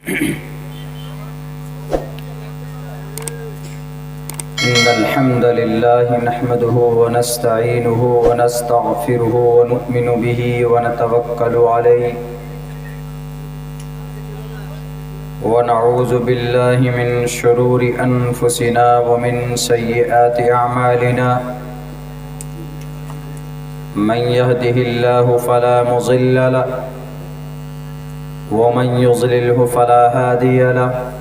إن الحمد لله نحمده ونستعينه ونستغفره ونؤمن به ونتوكل عليه ونعوذ بالله من شرور أنفسنا ومن سيئات أعمالنا من يهده الله فلا مضل له ومن يضلله فلا هادي له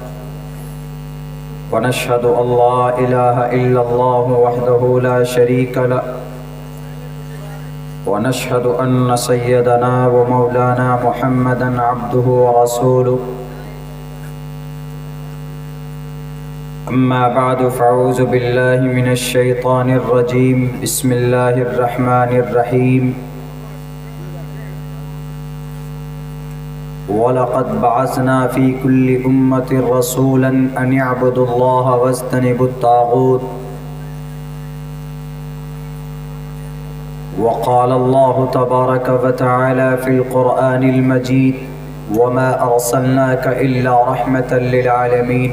ونشهد أن لا إله إلا الله وحده لا شريك له ونشهد أن سيدنا ومولانا محمدا عبده ورسوله أما بعد فأعوذ بالله من الشيطان الرجيم بسم الله الرحمن الرحيم وَلَقَدْ بَعَثْنَا فِي كُلِّ أُمَّةٍ رَسُولًا أَنِ اعْبُدُوا اللَّهَ وَاجْتَنِبُوا الطَّاغُوتَ وقال الله تبارك وتعالى في القرآن المجيد وَمَا أَرْسَلْنَاكَ إِلَّا رَحْمَةً لِلْعَالَمِينَ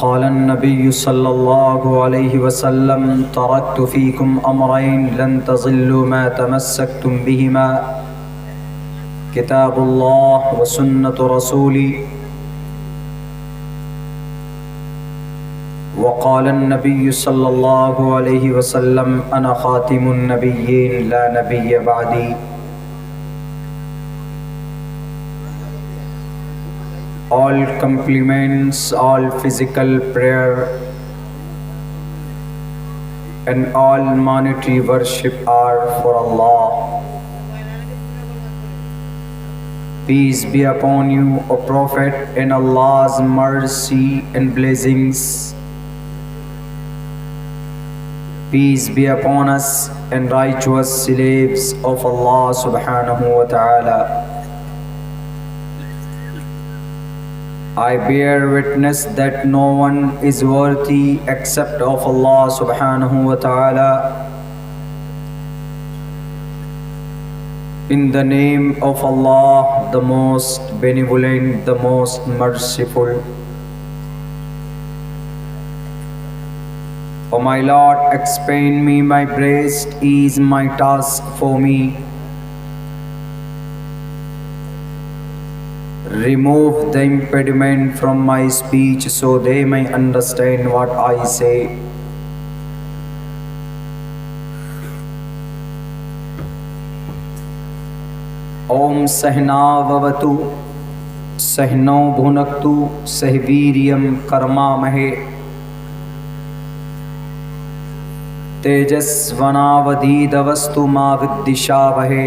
قال النبي صلى الله عليه وسلم تركت فيكم أمرين لن تضلوا ما تمسكتم بهما كتاب الله وسنة رسولي وقال النبي صلى الله عليه وسلم أنا خاتم النبيين لا نبي بعدي All compliments, all physical prayer and all monetary worship are for Allah. Peace be upon you, O Prophet, and Allah's mercy and blessings. Peace be upon us and righteous slaves of Allah subhanahu wa ta'ala. I bear witness that no one is worthy except of Allah subhanahu wa ta'ala. In the name of Allah, the most benevolent, the most merciful. O my Lord, expand me my breast, ease my task for me. Remove the impediment from my speech so they may understand what I say. Om Sahna Vavatu Sahno Bhunaktu Sahviryam Karmamahe Tejasvanavadidavastu ma viddishavahe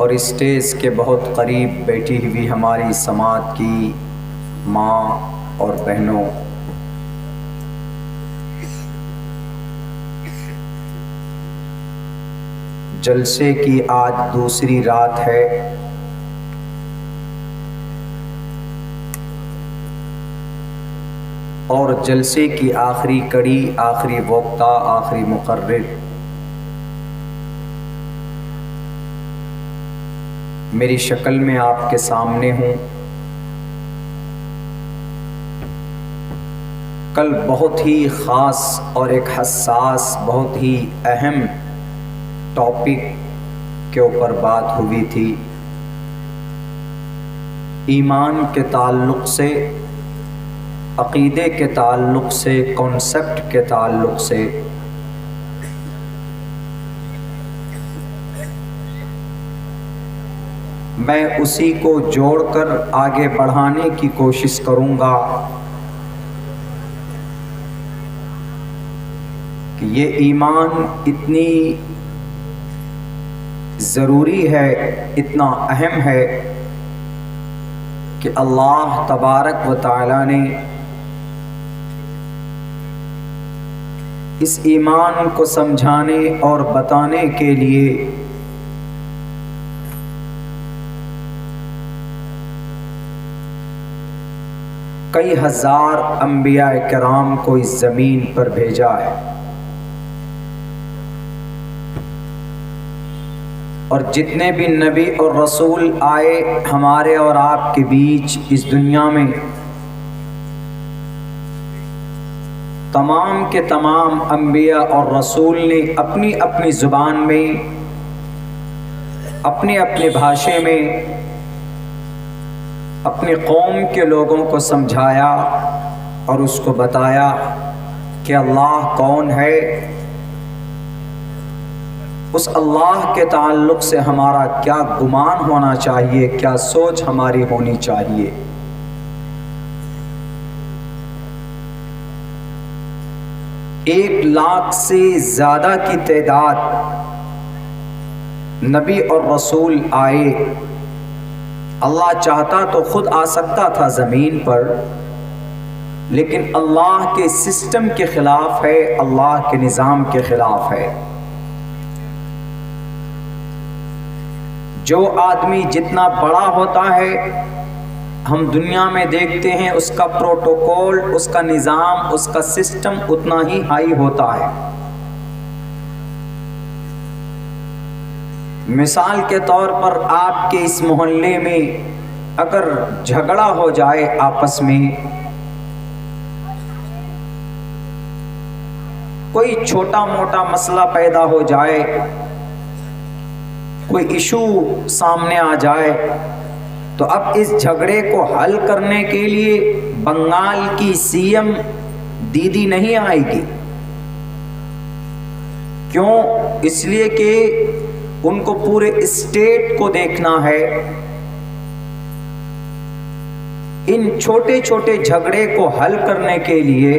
اور stage کے بہت قریب بیٹھی ہوئی ہماری سماعت کی ماں اور بہنوں، جلسے کی آج دوسری رات ہے اور جلسے کی آخری کڑی، آخری وقتہ، آخری مقرر میری شکل میں آپ کے سامنے ہوں۔ کل بہت ہی خاص اور ایک حساس، بہت ہی اہم ٹاپک کے اوپر بات ہوئی تھی، ایمان کے تعلق سے، عقیدے کے تعلق سے، کانسیپٹ کے تعلق سے۔ میں اسی کو جوڑ کر آگے بڑھانے کی کوشش کروں گا کہ یہ ایمان اتنی ضروری ہے، اتنا اہم ہے کہ اللہ تبارک و تعالی نے اس ایمان کو سمجھانے اور بتانے کے لیے کئی ہزار انبیاء کرام کو اس زمین پر بھیجا ہے، اور جتنے بھی نبی اور رسول آئے ہمارے اور آپ کے بیچ اس دنیا میں، تمام کے تمام انبیاء اور رسول نے اپنی اپنی زبان میں، اپنے اپنے بھاشے میں اپنی قوم کے لوگوں کو سمجھایا اور اس کو بتایا کہ اللہ کون ہے، اس اللہ کے تعلق سے ہمارا کیا گمان ہونا چاہیے، کیا سوچ ہماری ہونی چاہیے۔ 1,00,000 سے زیادہ کی تعداد نبی اور رسول آئے۔ اللہ چاہتا تو خود آ سکتا تھا زمین پر، لیکن اللہ کے سسٹم کے خلاف ہے، اللہ کے نظام کے خلاف ہے۔ جو آدمی جتنا بڑا ہوتا ہے، ہم دنیا میں دیکھتے ہیں اس کا پروٹوکول، اس کا نظام، اس کا سسٹم اتنا ہی ہائی ہوتا ہے۔ مثال کے طور پر آپ کے اس محلے میں اگر جھگڑا ہو جائے آپس میں، کوئی چھوٹا موٹا مسئلہ پیدا ہو جائے، کوئی ایشو سامنے آ جائے، تو اب اس جھگڑے کو حل کرنے کے لیے بنگال کی CM دیدی نہیں آئے گی۔ کیوں؟ اس لیے کہ ان کو پورے اسٹیٹ کو دیکھنا ہے۔ ان چھوٹے چھوٹے جھگڑے کو حل کرنے کے لیے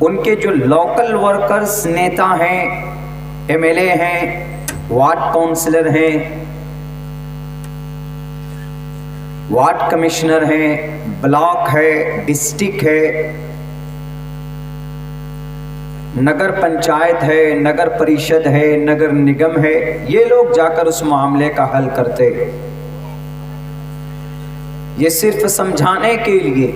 ان کے جو لوکل ورکرز، نیتا ہیں، MLA ہیں، وارڈ کونسلر ہیں، وارڈ کمشنر ہیں، بلاک ہے، ڈسٹرکٹ ہے، نگر پنچایت ہے، نگر پریشد ہے، نگر نگم ہے، یہ لوگ جا کر اس معاملے کا حل کرتے۔ یہ صرف سمجھانے کے لیے،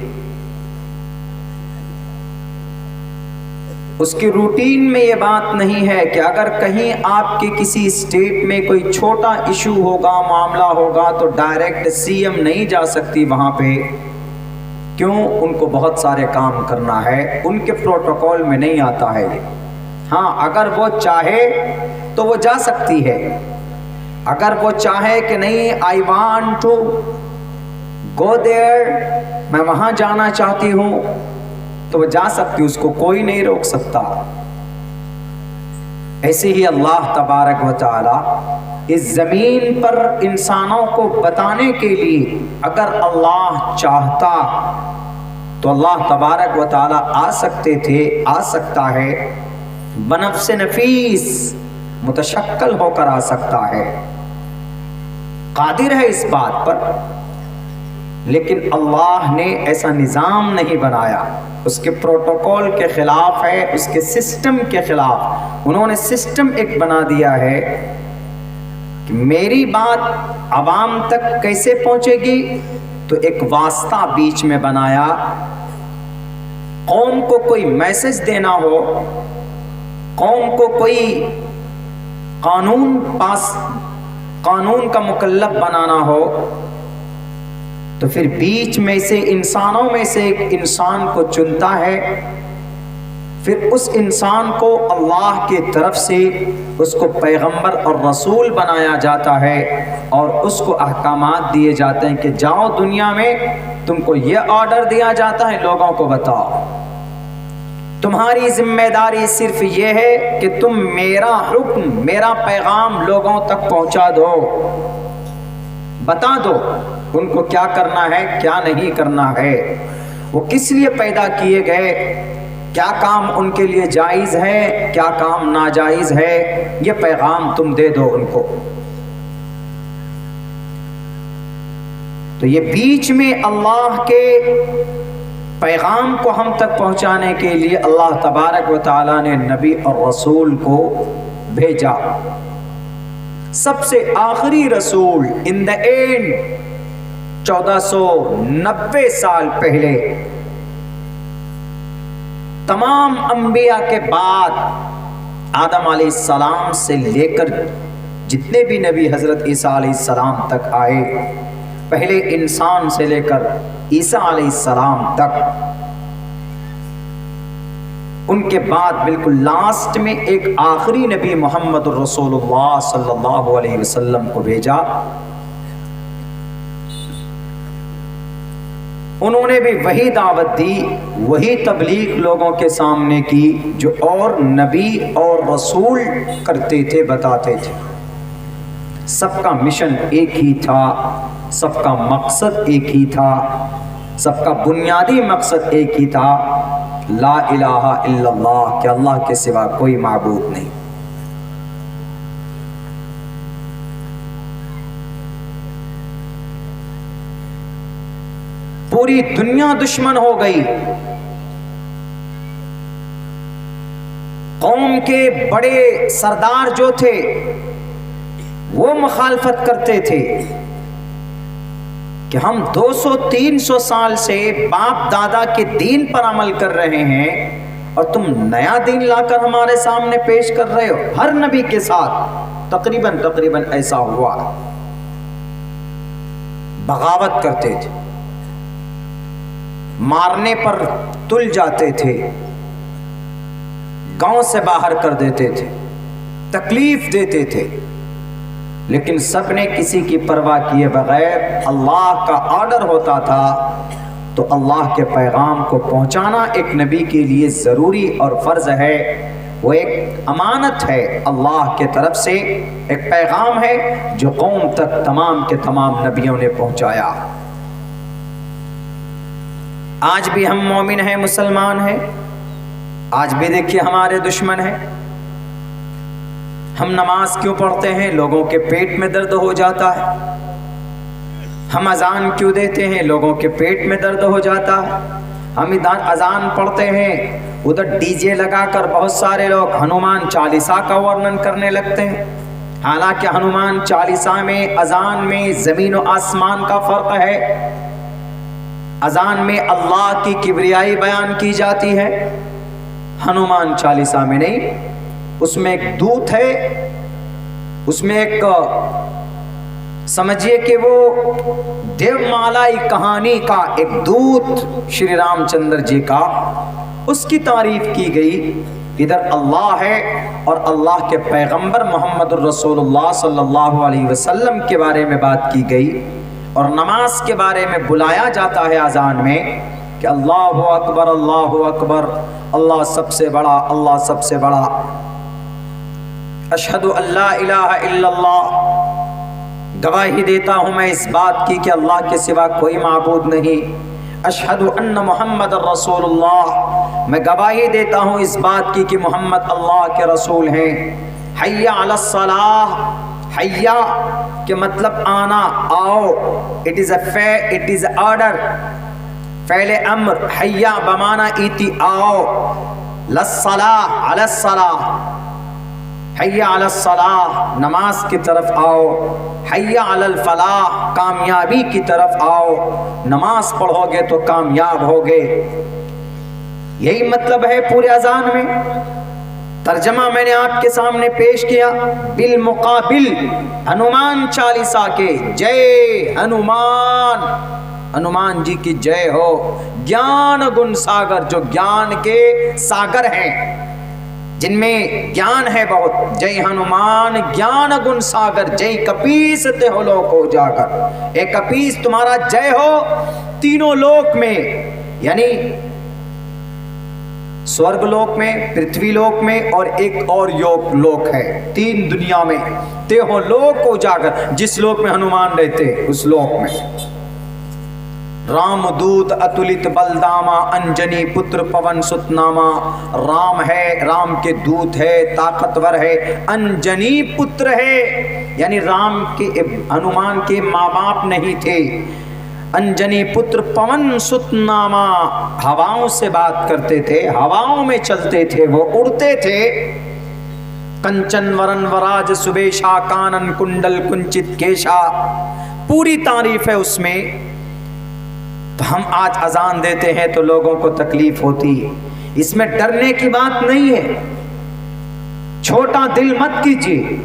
اس کی روٹین میں یہ بات نہیں ہے کہ اگر کہیں آپ کے کسی اسٹیٹ میں کوئی چھوٹا ایشو ہوگا، معاملہ ہوگا، تو ڈائریکٹ CM نہیں جا سکتی وہاں پہ۔ کیوں؟ ان کو بہت سارے کام کرنا ہے، ان کے پروٹوکول میں نہیں آتا ہے۔ ہاں، اگر وہ چاہے تو وہ جا سکتی ہے۔ اگر وہ چاہے کہ نہیں I want to go there، میں وہاں جانا چاہتی ہوں، تو وہ جا سکتی، اس کو کوئی نہیں روک سکتا۔ ایسے ہی اللہ تبارک و تعالی اس زمین پر انسانوں کو بتانے کے لیے اگر اللہ چاہتا تو اللہ تبارک و تعالی آ سکتے تھے، آ سکتا ہے، بنفس نفیس متشکل ہو کر آ سکتا ہے، قادر ہے اس بات پر، لیکن اللہ نے ایسا نظام نہیں بنایا، اس کے پروٹوکول کے خلاف ہے، اس کے سسٹم کے خلاف۔ انہوں نے سسٹم ایک بنا دیا ہے کہ میری بات عوام تک کیسے پہنچے گی، تو ایک واسطہ بیچ میں بنایا۔ قوم کو کوئی میسج دینا ہو، قوم کو کوئی قانون کا مکلف بنانا ہو، تو پھر بیچ میں سے انسانوں میں سے ایک انسان کو چنتا ہے، پھر اس انسان کو اللہ کی طرف سے اس کو پیغمبر اور رسول بنایا جاتا ہے، اور اس کو احکامات دیے جاتے ہیں کہ جاؤ دنیا میں، تم کو یہ آرڈر دیا جاتا ہے، لوگوں کو بتاؤ، تمہاری ذمہ داری صرف یہ ہے کہ تم میرا حکم، میرا پیغام لوگوں تک پہنچا دو، بتا دو ان کو کیا کرنا ہے، کیا نہیں کرنا ہے، وہ کس لیے پیدا کیے گئے، کیا کام ان کے لیے جائز ہے، کیا کام ناجائز ہے، یہ پیغام تم دے دو ان کو۔ تو یہ بیچ میں اللہ کے پیغام کو ہم تک پہنچانے کے لیے اللہ تبارک و تعالیٰ نے نبی اور رسول کو بھیجا. سب سے آخری رسول ان دا اینڈ 1490 سال پہلے تمام انبیاء کے بعد آدم علیہ السلام سے لے کر جتنے بھی نبی حضرت عیسیٰ علیہ السلام تک آئے، پہلے انسان سے لے کر عیسیٰ علیہ السلام تک، ان کے بعد بالکل لاسٹ میں ایک آخری نبی محمد الرسول اللہ صلی اللہ علیہ وسلم کو بھیجا. انہوں نے بھی وہی دعوت دی، وہی تبلیغ لوگوں کے سامنے کی جو اور نبی اور رسول کرتے تھے، بتاتے تھے. سب کا مشن ایک ہی تھا، سب کا مقصد ایک ہی تھا، سب کا بنیادی مقصد ایک ہی تھا، لا الہ الا اللہ، کہ اللہ کے سوا کوئی معبود نہیں. پوری دنیا دشمن ہو گئی. قوم کے بڑے سردار جو تھے وہ مخالفت کرتے تھے کہ ہم 200-300 سال سے باپ دادا کے دین پر عمل کر رہے ہیں اور تم نیا دین لا کر ہمارے سامنے پیش کر رہے ہو. ہر نبی کے ساتھ تقریباً ایسا ہوا. بغاوت کرتے تھے، مارنے پر تل جاتے تھے، گاؤں سے باہر کر دیتے تھے، تکلیف دیتے تھے، لیکن سب نے کسی کی پرواہ کیے بغیر اللہ کا آرڈر ہوتا تھا تو اللہ کے پیغام کو پہنچانا ایک نبی کے لیے ضروری اور فرض ہے. وہ ایک امانت ہے اللہ کے طرف سے، ایک پیغام ہے جو قوم تک تمام کے تمام نبیوں نے پہنچایا. آج بھی ہم مومن ہیں، مسلمان ہیں، آج بھی دیکھیے ہمارے دشمن ہیں. ہم نماز کیوں پڑھتے ہیں؟ لوگوں کے پیٹ میں درد ہو جاتا ہے. ہم اذان کیوں دیتے ہیں؟ لوگوں کے پیٹ میں درد ہو جاتا ہے. ہم ادھر اذان پڑھتے ہیں، ادھر ڈی جے لگا کر بہت سارے لوگ ہنومان چالیسا کا ورنن کرنے لگتے ہیں. حالانکہ ہنومان چالیسا میں، اذان میں زمین و آسمان کا فرق ہے. اذان میں اللہ کی کبریائی بیان کی جاتی ہے، ہنومان چالیسا میں نہیں. اس میں ایک دودھ ہے، اس میں ایک سمجھیے کہ وہ دیو مالائی کہانی کا ایک دودھ شری رام چندر جی کا، اس کی تعریف کی گئی. ادھر اللہ ہے اور اللہ کے پیغمبر محمد الرسول اللہ صلی اللہ علیہ وسلم کے بارے میں بات کی گئی، اور نماز کے بارے میں بلایا جاتا ہے اذان میں کہ اللہ اکبر، اللہ اکبر، اللہ سب سے بڑا، اللہ سب سے بڑا. اشہد ان لا الہ الا اللہ، گواہی دیتا ہوں میں اس بات کی کہ اللہ کے سوا کوئی معبود نہیں. اشہد ان محمد الرسول اللہ، میں گواہی دیتا ہوں اس بات کی کہ محمد اللہ کے رسول ہیں. حی علی الصلاۃ، حیا کے مطلب آنا، آؤ. اٹ از اے آرڈر، فعل امر. حیا بمانا ایتی، آؤ. للصلاۃ، علی الصلاۃ، حیا علی الصلاۃ، نماز کی طرف آؤ. حیا علی الفلاح، کامیابی کی طرف آؤ. نماز پڑھو گے تو کامیاب ہوگے. یہی مطلب ہے پورے اذان میں. ترجمہ میں نے آپ کے سامنے پیش کیا. بالمقابل ہنومان چالیسا کے جے ہنومان، ہنومان جی کی جے ہو. گیان گن ساگر، جو گیان کے ساگر ہیں، جن میں گیان ہے بہت. جے ہنومان گیان گن ساگر، جے کپیس تے ہو لوک ہو جا کر. ایک کپیس تمہارا جے ہو تینوں لوک میں، یعنی سورگ لوک میں، پرتھوی لوک میں، اور ایک اور یوک لوک ہے. تین دنیا میں تے ہو لوک ہو جا کر. جس لوک میں ہنومان رہتے اس لوک میں. رام دود اتلت بلداما، انجنی پتر پون ستناما. رام ہے، رام کے دودھ ہے، طاقتور ہے. انجنی پتر ہے، یعنی رام کے، ہنومان کے ماں باپ نہیں تھے. انجنی پتر پون ست ناما، ہواؤں سے بات کرتے تھے، ہواؤں میں چلتے تھے، وہ اڑتے تھے۔ کنچن ورن وراج سبیشا کانن کنڈل کنچت کیشا، پوری تعریف ہے اس میں۔ تو ہم آج اذان دیتے ہیں تو لوگوں کو تکلیف ہوتی ہے، اس میں ڈرنے کی بات نہیں ہے، چھوٹا دل مت کیجیے۔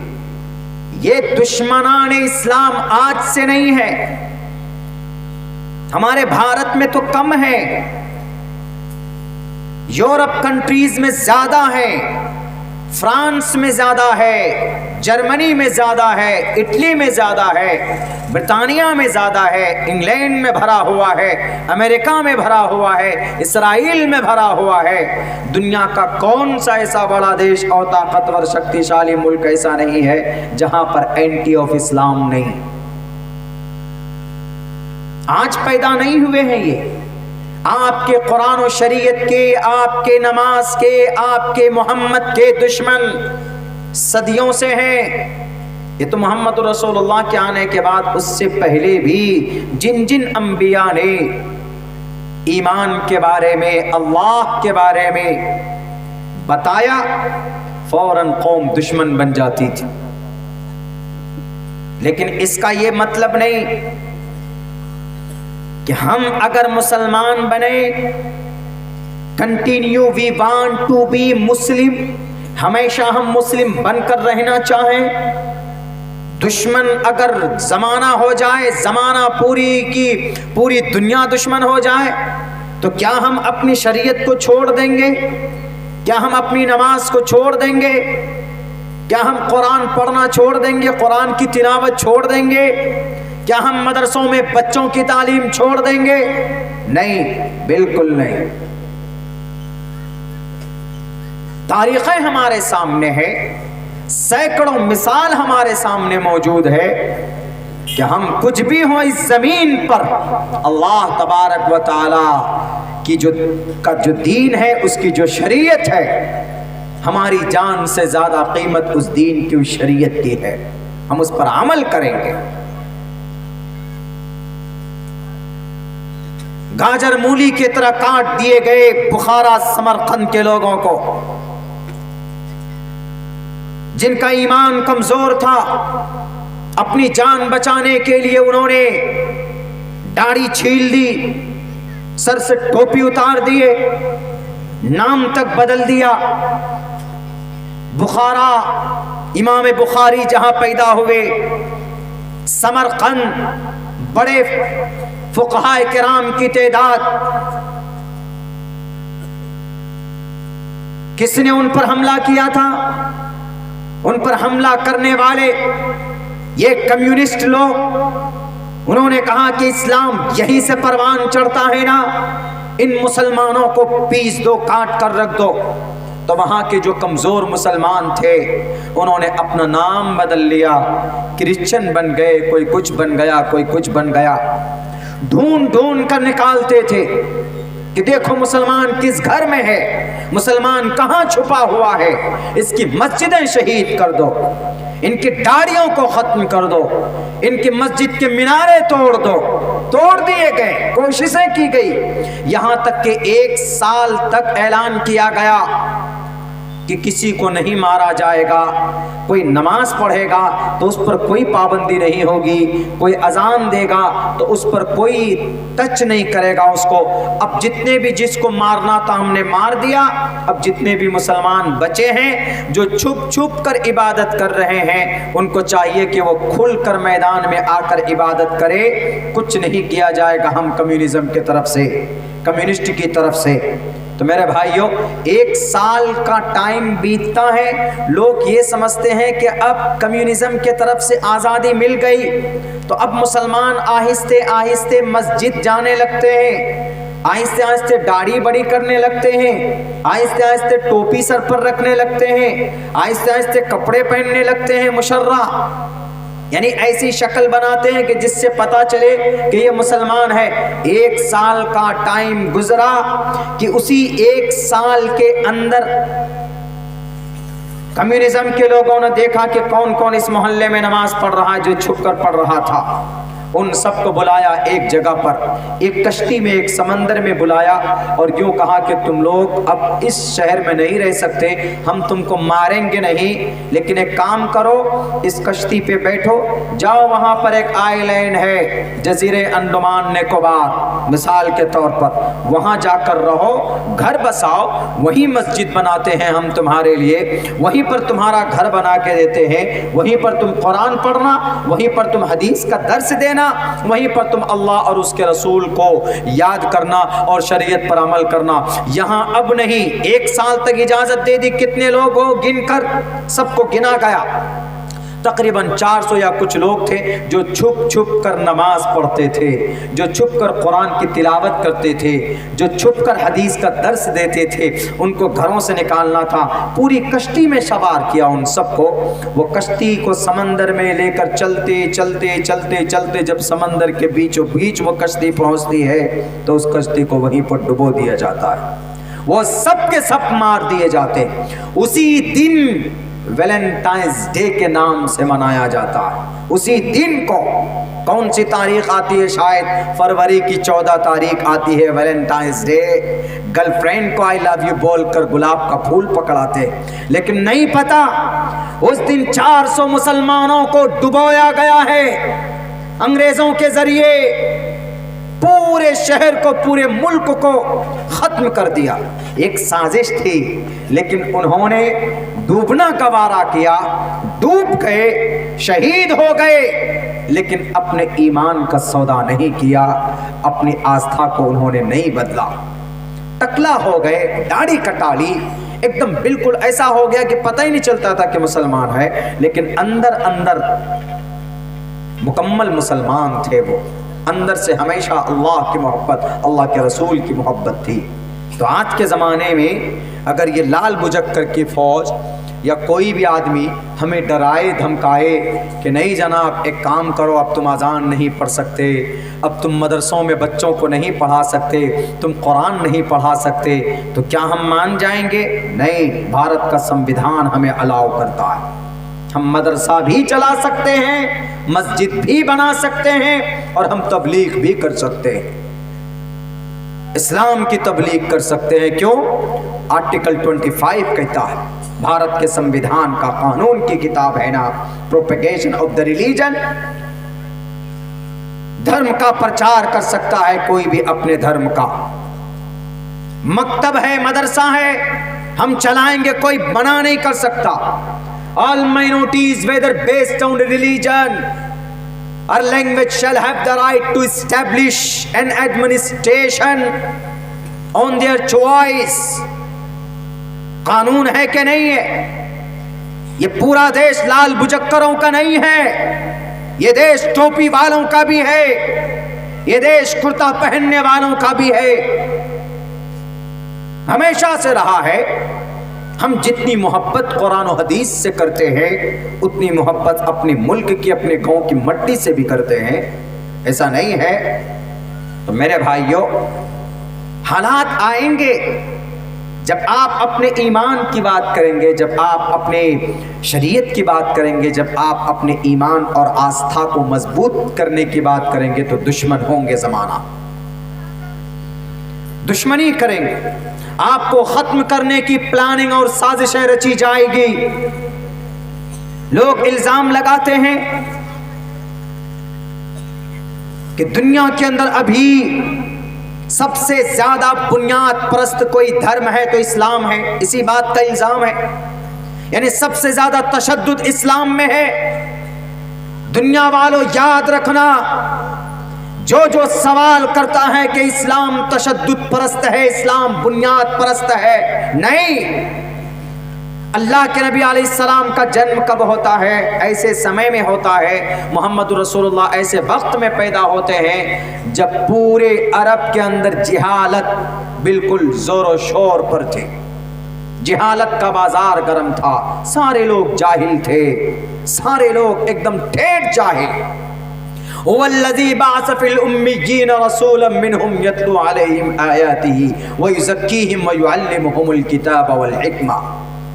یہ دشمنان اسلام آج سے نہیں ہے، ہمارے بھارت میں تو کم ہے، یورپ کنٹریز میں زیادہ ہے، فرانس میں زیادہ ہے، جرمنی میں زیادہ ہے، اٹلی میں زیادہ ہے، برطانیہ میں زیادہ ہے، انگلینڈ میں بھرا ہوا ہے، امریکہ میں بھرا ہوا ہے، اسرائیل میں بھرا ہوا ہے۔ دنیا کا کون سا ایسا بڑا دیش اور طاقتور شکتی شالی ملک ایسا نہیں ہے جہاں پر اینٹی آف اسلام نہیں؟ آج پیدا نہیں ہوئے ہیں یہ، آپ کے قرآن و شریعت کے، آپ کے نماز کے، آپ کے محمد کے دشمن صدیوں سے ہیں۔ یہ تو محمد رسول اللہ کے آنے کے بعد اس سے پہلے بھی جن جن انبیاء نے ایمان کے بارے میں، اللہ کے بارے میں بتایا، فوراً قوم دشمن بن جاتی تھی۔ لیکن اس کا یہ مطلب نہیں کہ ہم اگر مسلمان بنے، continue we want to be Muslim, ہمیشہ ہم مسلم بن کر رہنا چاہیں، دشمن اگر زمانہ ہو جائے، زمانہ پوری کی پوری دنیا دشمن ہو جائے، تو کیا ہم اپنی شریعت کو چھوڑ دیں گے؟ کیا ہم اپنی نماز کو چھوڑ دیں گے؟ کیا ہم قرآن پڑھنا چھوڑ دیں گے؟ قرآن کی تلاوت چھوڑ دیں گے؟ کیا ہم مدرسوں میں بچوں کی تعلیم چھوڑ دیں گے؟ نہیں، بالکل نہیں۔ تاریخیں ہمارے سامنے ہے، سینکڑوں مثال ہمارے سامنے موجود ہے کہ ہم کچھ بھی ہوں اس زمین پر، اللہ تبارک و تعالی کی جو دین ہے، اس کی جو شریعت ہے، ہماری جان سے زیادہ قیمت اس دین کی، اس شریعت کی ہے، ہم اس پر عمل کریں گے۔ گاجر مولی کی طرح کاٹ دیے گئے بخارا سمرقند کے لوگوں کو، جن کا ایمان کمزور تھا، اپنی جان بچانے کے لیے انہوں نے داڑھی چھیل دی، سر سے ٹوپی اتار دیے، نام تک بدل دیا۔ بخارا، امام بخاری جہاں پیدا ہوئے، سمرقند، بڑے فقہاء کرام کی تعداد، کس نے ان پر حملہ کیا تھا؟ ان پر حملہ کرنے والے یہ کمیونسٹ لوگ، انہوں نے کہا کہ اسلام یہیں سے پروان چڑھتا ہے نا، ان مسلمانوں کو پیس دو، کاٹ کر رکھ دو۔ تو وہاں کے جو کمزور مسلمان تھے انہوں نے اپنا نام بدل لیا، کرسچن بن گئے، کوئی کچھ بن گیا، کوئی کچھ بن گیا۔ ڈھونڈ ڈھونڈ کر نکالتے تھے کہ دیکھو مسلمان کس گھر میں ہے، مسلمان کہاں چھپا ہوا ہے، اس کی مسجدیں شہید کر دو، ان کی داڑھیوں کو ختم کر دو، ان کی مسجد کے مینارے توڑ دو۔ توڑ دیے گئے، کوششیں کی گئی، یہاں تک کہ 1 سال تک اعلان کیا گیا کہ کسی کو نہیں مارا جائے گا، کوئی نماز پڑھے گا تو اس پر کوئی پابندی نہیں ہوگی، کوئی اذان دے گا تو اس پر کوئی ٹچ نہیں کرے گا اس کو۔ اب جتنے بھی جس کو مارنا تھا ہم نے مار دیا، اب جتنے بھی مسلمان بچے ہیں جو چھپ چھپ کر عبادت کر رہے ہیں، ان کو چاہیے کہ وہ کھل کر میدان میں آ کر عبادت کرے۔ کچھ نہیں کیا جائے گا ہم کمیونزم کی طرف سے، کمیونسٹ کی طرف سے۔ تو میرے بھائیوں، 1 سال کا ٹائم بیتتا ہے، لوگ یہ سمجھتے ہیں کہ اب کمیونزم کے طرف سے آزادی مل گئی، تو اب مسلمان آہستہ آہستہ مسجد جانے لگتے ہیں، آہستہ آہستہ داڑھی بڑی کرنے لگتے ہیں، آہستہ آہستہ ٹوپی سر پر رکھنے لگتے ہیں، آہستہ آہستہ کپڑے پہننے لگتے ہیں مشرح، یعنی ایسی شکل بناتے ہیں کہ جس سے پتا چلے کہ یہ مسلمان ہے۔ 1 سال کا ٹائم گزرا کہ اسی 1 سال کے اندر کمیونزم کے لوگوں نے دیکھا کہ کون کون اس محلے میں نماز پڑھ رہا ہے جو چھپ کر پڑھ رہا تھا، ان سب کو بلایا ایک جگہ پر، ایک کشتی میں، ایک سمندر میں بلایا، اور یوں کہا کہ تم لوگ اب اس شہر میں نہیں رہ سکتے، ہم تم کو ماریں گے نہیں، لیکن ایک کام کرو، اس کشتی پہ بیٹھو، جاؤ وہاں پر ایک آئی لینڈ ہے جزیرے انڈمان نکوبار مثال کے طور پر، وہاں جا کر رہو، گھر بساؤ، وہیں مسجد بناتے ہیں ہم تمہارے لیے، وہیں پر تمہارا گھر بنا کے دیتے ہیں، وہیں پر تم قرآن پڑھنا، وہیں پر تم حدیث کا درس دینا، وہیں پر تم اللہ اور اس کے رسول کو یاد کرنا اور شریعت پر عمل کرنا۔ یہاں اب نہیں، 1 سال تک اجازت دے دی۔ کتنے لوگ ہو؟ گن کر سب کو گنا گیا، تقریباً 400 یا کچھ لوگ تھے جو چھپ چھپ کر نماز پڑھتے تھے، جو چھپ کر قرآن کی تلاوت کرتے تھے، جو چھپ کر حدیث کا درس دیتے تھے۔ ان کو گھروں سے نکالنا تھا، پوری کشتی میں سوار کیا ان سب کو۔ وہ کشتی کو سمندر میں لے کر چلتے چلتے چلتے چلتے جب سمندر کے بیچوں بیچ وہ کشتی پہنچتی ہے تو اس کشتی کو وہیں پر ڈبو دیا جاتا ہے، وہ سب کے سب مار دیے جاتے۔ اسی دن ویلنٹائنز ڈے کے نام سے منایا جاتا ہے۔ اسی دن کو کون سی تاریخ آتی ہے؟ شاید فروری کی 14 تاریخ آتی ہے ویلنٹائنز ڈے۔ گرل فرینڈ کو آئی لو یو بول کر گلاب کا پھول پکڑاتے، لیکن نہیں پتا اس دن 400 مسلمانوں کو ڈبویا گیا ہے انگریزوں کے ذریعے، پورے شہر کو، پورے ملک کو ختم کر دیا۔ ایک سازش تھی، لیکن انہوں نے ڈوبنا گوارا کیا، ڈوب گئے، شہید ہو گئے، لیکن اپنے ایمان کا سودا نہیں کیا، اپنی آستھا کو انہوں نے نہیں بدلا۔ ٹکلا ہو گئے، داڑھی کٹا لی، ایک دم بالکل ایسا ہو گیا کہ پتہ ہی نہیں چلتا تھا کہ مسلمان ہے، لیکن اندر اندر مکمل مسلمان تھے وہ، اندر سے ہمیشہ اللہ کی محبت، اللہ کے رسول کی محبت تھی۔ تو آج کے زمانے میں اگر یہ لال بجکر کی فوج یا کوئی بھی آدمی ہمیں ڈرائے دھمکائے کہ نہیں جناب ایک کام کرو، اب تم اذان نہیں پڑھ سکتے، اب تم مدرسوں میں بچوں کو نہیں پڑھا سکتے، تم قرآن نہیں پڑھا سکتے، تو کیا ہم مان جائیں گے؟ نہیں، بھارت کا سمویدھان ہمیں الاؤ کرتا ہے، ہم مدرسہ بھی چلا سکتے ہیں، مسجد بھی بنا سکتے ہیں، اور ہم تبلیغ بھی کر سکتے ہیں، اسلام کی تبلیغ کر سکتے ہیں۔ کیوں؟ آرٹیکل 25 کہتا ہے، بھارت کے سمویدھان کا، قانون کی کتاب ہے نا، پروپیگیشن آف دا ریلیجن، دھرم کا پرچار کر سکتا ہے کوئی بھی اپنے دھرم کا، مکتب ہے، مدرسہ ہے، ہم چلائیں گے، کوئی منع نہیں کر سکتا۔ All minorities, whether based on religion or language, shall have the right to establish an administration on their choice. قانون ہے کہ نہیں ہے؟ یہ پورا دیش لال بجکروں کا نہیں ہے، یہ دیش ٹوپی والوں کا بھی ہے، یہ دیش کرتا پہننے والوں کا بھی ہے، ہمیشہ سے رہا ہے۔ ہم جتنی محبت قرآن و حدیث سے کرتے ہیں اتنی محبت اپنے ملک کی، اپنے گاؤں کی مٹی سے بھی کرتے ہیں، ایسا نہیں ہے؟ تو میرے بھائیوں، حالات آئیں گے جب آپ اپنے ایمان کی بات کریں گے، جب آپ اپنے شریعت کی بات کریں گے، جب آپ اپنے ایمان اور آستھا کو مضبوط کرنے کی بات کریں گے، تو دشمن ہوں گے زمانہ، دشمنی کریں گے، آپ کو ختم کرنے کی پلاننگ اور سازشیں رچی جائے گی۔ لوگ الزام لگاتے ہیں کہ دنیا کے اندر ابھی سب سے زیادہ بنیاد پرست کوئی دھرم ہے تو اسلام ہے، اسی بات کا الزام ہے، یعنی سب سے زیادہ تشدد اسلام میں ہے۔ دنیا والوں یاد رکھنا، جو جو سوال کرتا ہے کہ اسلام تشدد پرست ہے، اسلام بنیاد پرست ہے، نہیں، اللہ کے نبی علیہ السلام کا جنم کب ہوتا ہے؟ ایسے سمے میں ہوتا ہے، محمد رسول اللہ ایسے وقت میں پیدا ہوتے ہیں جب پورے عرب کے اندر جہالت بالکل زور و شور پر تھی، جہالت کا بازار گرم تھا، سارے لوگ جاہل تھے، سارے لوگ ایک دم ٹھیٹ جاہل۔ هو الذي بعث في الأميين رسولا منهم يتلو عليهم آياته ويزكيهم ويعلمهم الكتاب والحكمة۔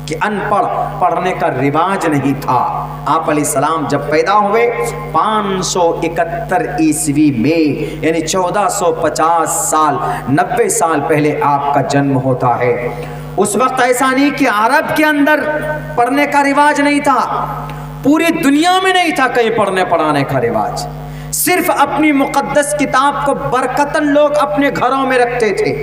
کہ ان پڑھ پڑھنے کا رواج نہیں تھا۔ آپ علیہ السلام جب پیدا ہوئے 571 عیسوی میں، یعنی 1450 سال 90 سال پہلے آپ کا جنم ہوتا ہے۔ اس وقت ایسا نہیں کہ عرب کے اندر پڑھنے کا رواج نہیں تھا، پوری دنیا میں نہیں تھا کہیں پڑھنے پڑھانے کا رواج، صرف اپنی مقدس کتاب کو برکتاً لوگ اپنے گھروں میں رکھتے تھے۔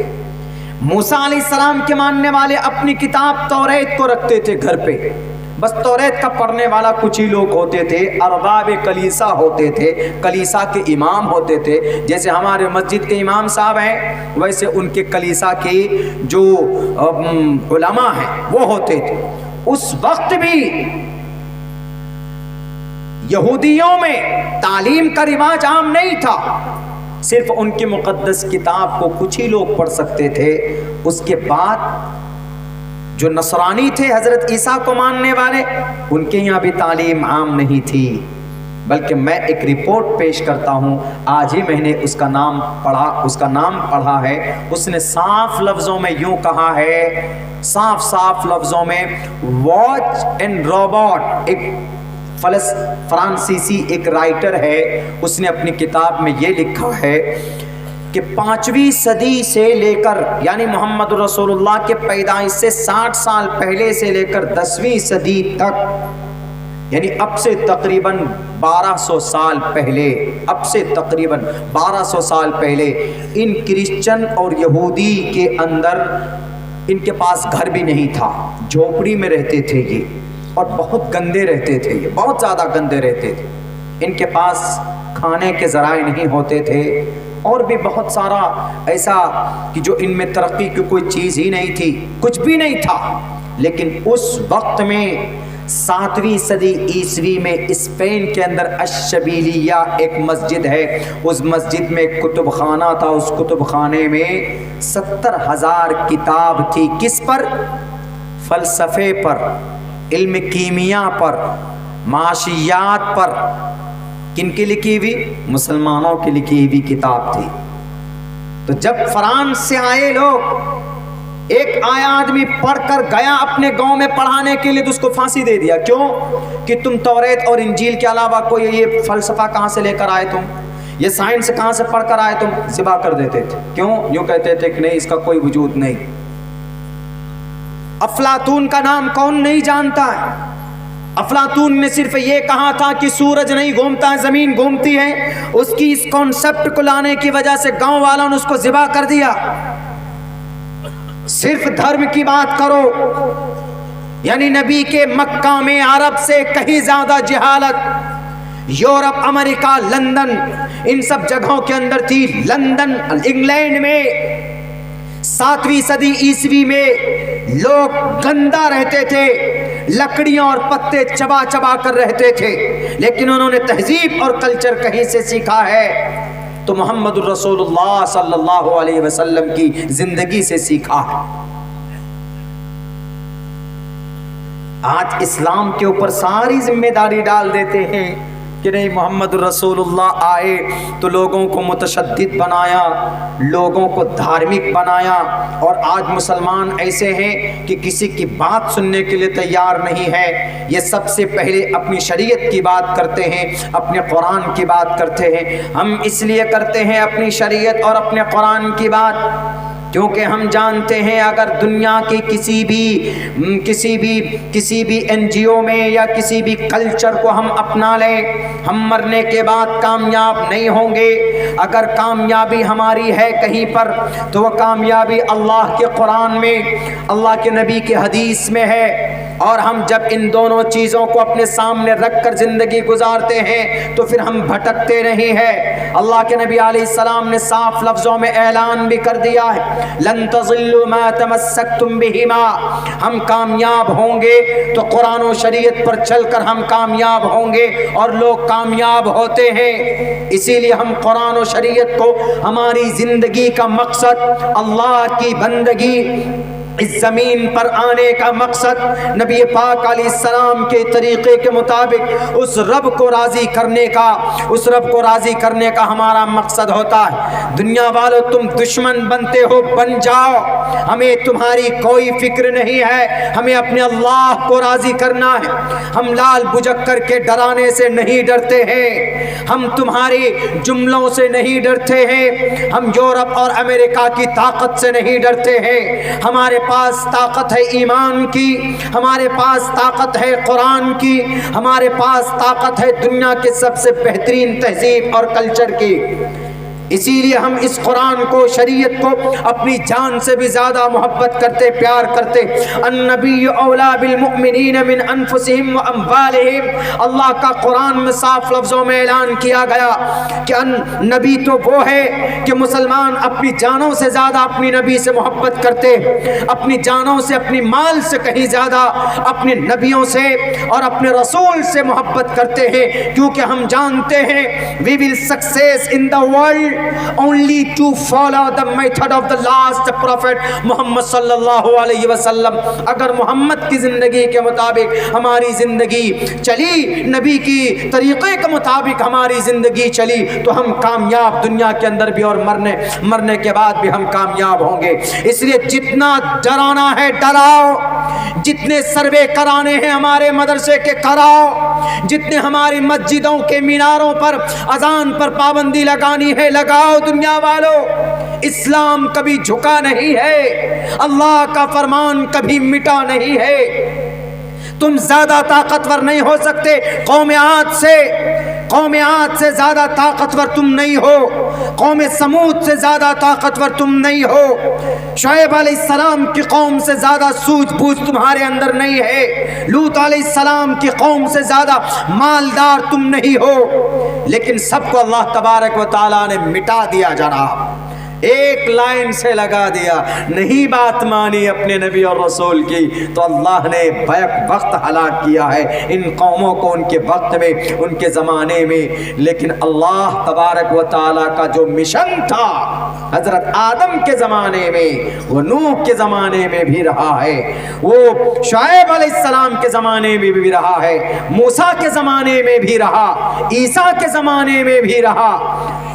موسیٰ علیہ السلام کے ماننے والے اپنی کتاب توریت کو رکھتے تھے گھر پہ، بس توریت کا پڑھنے والا کچھ ہی لوگ ہوتے تھے، ارباب کلیسا ہوتے تھے، کلیسا کے امام ہوتے تھے۔ جیسے ہمارے مسجد کے امام صاحب ہیں، ویسے ان کے کلیسا کے جو علماء ہیں وہ ہوتے تھے۔ اس وقت بھی یہودیوں میں تعلیم کا رواج عام نہیں تھا، صرف ان کی مقدس کتاب کو کچھ ہی لوگ پڑھ سکتے تھے۔ اس کے بعد جو نصرانی تھے، حضرت عیسیٰ کو ماننے والے، ان کے یہاں بھی تعلیم عام نہیں تھی، بلکہ میں ایک رپورٹ پیش کرتا ہوں، آج ہی میں نے اس کا نام پڑھا ہے۔ اس نے صاف لفظوں میں یوں کہا ہے، صاف لفظوں میں، واچ اینڈ روبوٹ، ایک فرانسیسی ایک رائٹر ہے، اس نے اپنی کتاب میں یہ لکھا ہے کہ 5ویں صدی سے لے کر، یعنی محمد رسول اللہ کے پیدائش سے 60 سال پہلے سے لے کر 10ویں صدی تک، یعنی اب سے تقریباً 1200 سال پہلے، ان کرسچن اور یہودی کے اندر ان کے پاس گھر بھی نہیں تھا، جھوپڑی میں رہتے تھے یہ، اور بہت گندے رہتے تھے، یہ بہت زیادہ گندے رہتے تھے۔ ان کے پاس کھانے کے ذرائع نہیں ہوتے تھے، اور بھی بہت سارا ایسا کہ جو ان میں ترقی کی کوئی چیز ہی نہیں تھی، کچھ بھی نہیں تھا۔ لیکن اس وقت میں 7ویں صدی عیسوی میں اسپین کے اندر الشبیلیہ ایک مسجد ہے، اس مسجد میں ایک کتب خانہ تھا، اس کتب خانے میں 70,000 کتاب تھی، کس پر؟ فلسفے پر، علم کیمیا پر، معاشیات پر۔ کن کی لکھی ہوئی؟ مسلمانوں کی لکھی ہوئی کتاب تھی۔ تو جب فرانس سے آئے لوگ، ایک آیا آدمی پڑھ کر گیا اپنے گاؤں میں پڑھانے کے لیے، تو اس کو پھانسی دے دیا۔ کیوں؟ کہ تم توریت اور انجیل کے علاوہ کوئی یہ فلسفہ کہاں سے لے کر آئے، تم یہ سائنس کہاں سے پڑھ کر آئے، تم ذبح کر دیتے تھے۔ کیوں؟ یوں کہتے تھے کہ نہیں، اس کا کوئی وجود نہیں۔ افلاطون کا نام کون نہیں جانتا ہے؟ افلاطون نے صرف یہ کہا تھا کہ سورج نہیں گھومتا ہے، زمین گھومتی ہے۔ اس کی اس کانسیپٹ کو لانے کی وجہ سے گاؤں والوں نے اس کو ذبح کر دیا۔ صرف دھرم کی بات کرو، یعنی نبی کے مکہ میں عرب سے کہیں زیادہ جہالت یورپ، امریکہ، لندن، ان سب جگہوں کے اندر تھی۔ لندن، انگلینڈ میں 7ویں صدی عیسوی میں لوگ گندا رہتے تھے، لکڑیاں اور پتے چبا چبا کر رہتے تھے، لیکن انہوں نے تہذیب اور کلچر کہیں سے سیکھا ہے تو محمد الرسول اللہ صلی اللہ علیہ وسلم کی زندگی سے سیکھا ہے۔ آج اسلام کے اوپر ساری ذمہ داری ڈال دیتے ہیں کہ نہیں، محمد رسول اللہ آئے تو لوگوں کو متشدد بنایا، لوگوں کو دھارمک بنایا، اور آج مسلمان ایسے ہیں کہ کسی کی بات سننے کے لیے تیار نہیں ہے۔ یہ سب سے پہلے اپنی شریعت کی بات کرتے ہیں، اپنے قرآن کی بات کرتے ہیں۔ ہم اس لیے کرتے ہیں اپنی شریعت اور اپنے قرآن کی بات کیونکہ ہم جانتے ہیں اگر دنیا کی کسی بھی این جی او میں یا کسی بھی کلچر کو ہم اپنا لیں، ہم مرنے کے بعد کامیاب نہیں ہوں گے۔ اگر کامیابی ہماری ہے کہیں پر تو وہ کامیابی اللہ کے قرآن میں، اللہ کے نبی کی حدیث میں ہے، اور ہم جب ان دونوں چیزوں کو اپنے سامنے رکھ کر زندگی گزارتے ہیں تو پھر ہم بھٹکتے نہیں ہیں۔ اللہ کے نبی علیہ السلام نے صاف لفظوں میں اعلان بھی کر دیا ہے، لن تضلوا ما تمسکتم بہما، ہم کامیاب ہوں گے تو قرآن و شریعت پر چل کر ہم کامیاب ہوں گے، اور لوگ کامیاب ہوتے ہیں۔ اسی لیے ہم قرآن و شریعت کو ہماری زندگی کا مقصد، اللہ کی بندگی، اس زمین پر آنے کا مقصد نبی پاک علیہ السلام کے طریقے کے مطابق اس رب کو راضی کرنے کا ہمارا مقصد ہوتا ہے۔ دنیا والوں تم دشمن بنتے ہو، بن جاؤ، ہمیں تمہاری کوئی فکر نہیں ہے، ہمیں اپنے اللہ کو راضی کرنا ہے۔ ہم لال بجک کر کے ڈرانے سے نہیں ڈرتے ہیں، ہم تمہارے جملوں سے نہیں ڈرتے ہیں، ہم یورپ اور امریکہ کی طاقت سے نہیں ڈرتے ہیں۔ ہمارے پاس طاقت ہے ایمان کی، ہمارے پاس طاقت ہے قرآن کی، ہمارے پاس طاقت ہے دنیا کے سب سے بہترین تہذیب اور کلچر کی۔ اسی لیے ہم اس قرآن کو، شریعت کو اپنی جان سے بھی زیادہ محبت کرتے، پیار کرتے۔ النبی اولا بالمؤمنین من انفسہم واموالہم، اللہ کا قرآن میں صاف لفظوں میں اعلان کیا گیا کہ نبی تو وہ ہے کہ مسلمان اپنی جانوں سے زیادہ اپنی نبی سے محبت کرتے، اپنی جانوں سے، اپنی مال سے کہیں زیادہ اپنے نبیوں سے اور اپنے رسول سے محبت کرتے ہیں، کیونکہ ہم جانتے ہیں we will success in the world only to follow the method of the last prophet محمد صلی اللہ علیہ وسلم۔ اگر محمد کی زندگی کے مطابق ہماری زندگی چلی، نبی کی طریقے کے مطابق ہماری زندگی چلی، تو ہم کامیاب دنیا کے اندر بھی اور مرنے کے بعد بھی ہم کامیاب ہوں گے۔ اس لیے جتنا ڈرانا ہے ڈراؤ، جتنے سروے کرانے ہیں ہمارے مدرسے کے کراؤ، جتنے ہماری مسجدوں کے میناروں پر اذان پر پابندی لگانی ہے لگاؤ۔ دنیا والوں، اسلام کبھی جھکا نہیں ہے، اللہ کا فرمان کبھی مٹا نہیں ہے۔ تم زیادہ طاقتور نہیں ہو سکتے قوم عاد سے زیادہ طاقتور تم نہیں ہو، قوم سمود سے زیادہ طاقتور تم نہیں ہو، شعیب علیہ السلام کی قوم سے زیادہ سوجھ بوجھ تمہارے اندر نہیں ہے، لوط علیہ السلام کی قوم سے زیادہ مالدار تم نہیں ہو، لیکن سب کو اللہ تبارک و تعالیٰ نے مٹا دیا جناب، ایک لائن سے لگا دیا۔ نہیں بات مانی اپنے نبی اور رسول کی تو اللہ نے بیک وقت ہلاک کیا ہے ان قوموں کو، ان کے وقت میں، ان کے زمانے میں۔ لیکن اللہ تبارک و تعالیٰ کا جو مشن تھا حضرت آدم کے زمانے میں، وہ نوح کے زمانے میں بھی رہا ہے، وہ شعیب علیہ السلام کے زمانے میں بھی رہا ہے، موسیٰ کے زمانے میں بھی رہا، عیسیٰ کے زمانے میں بھی رہا،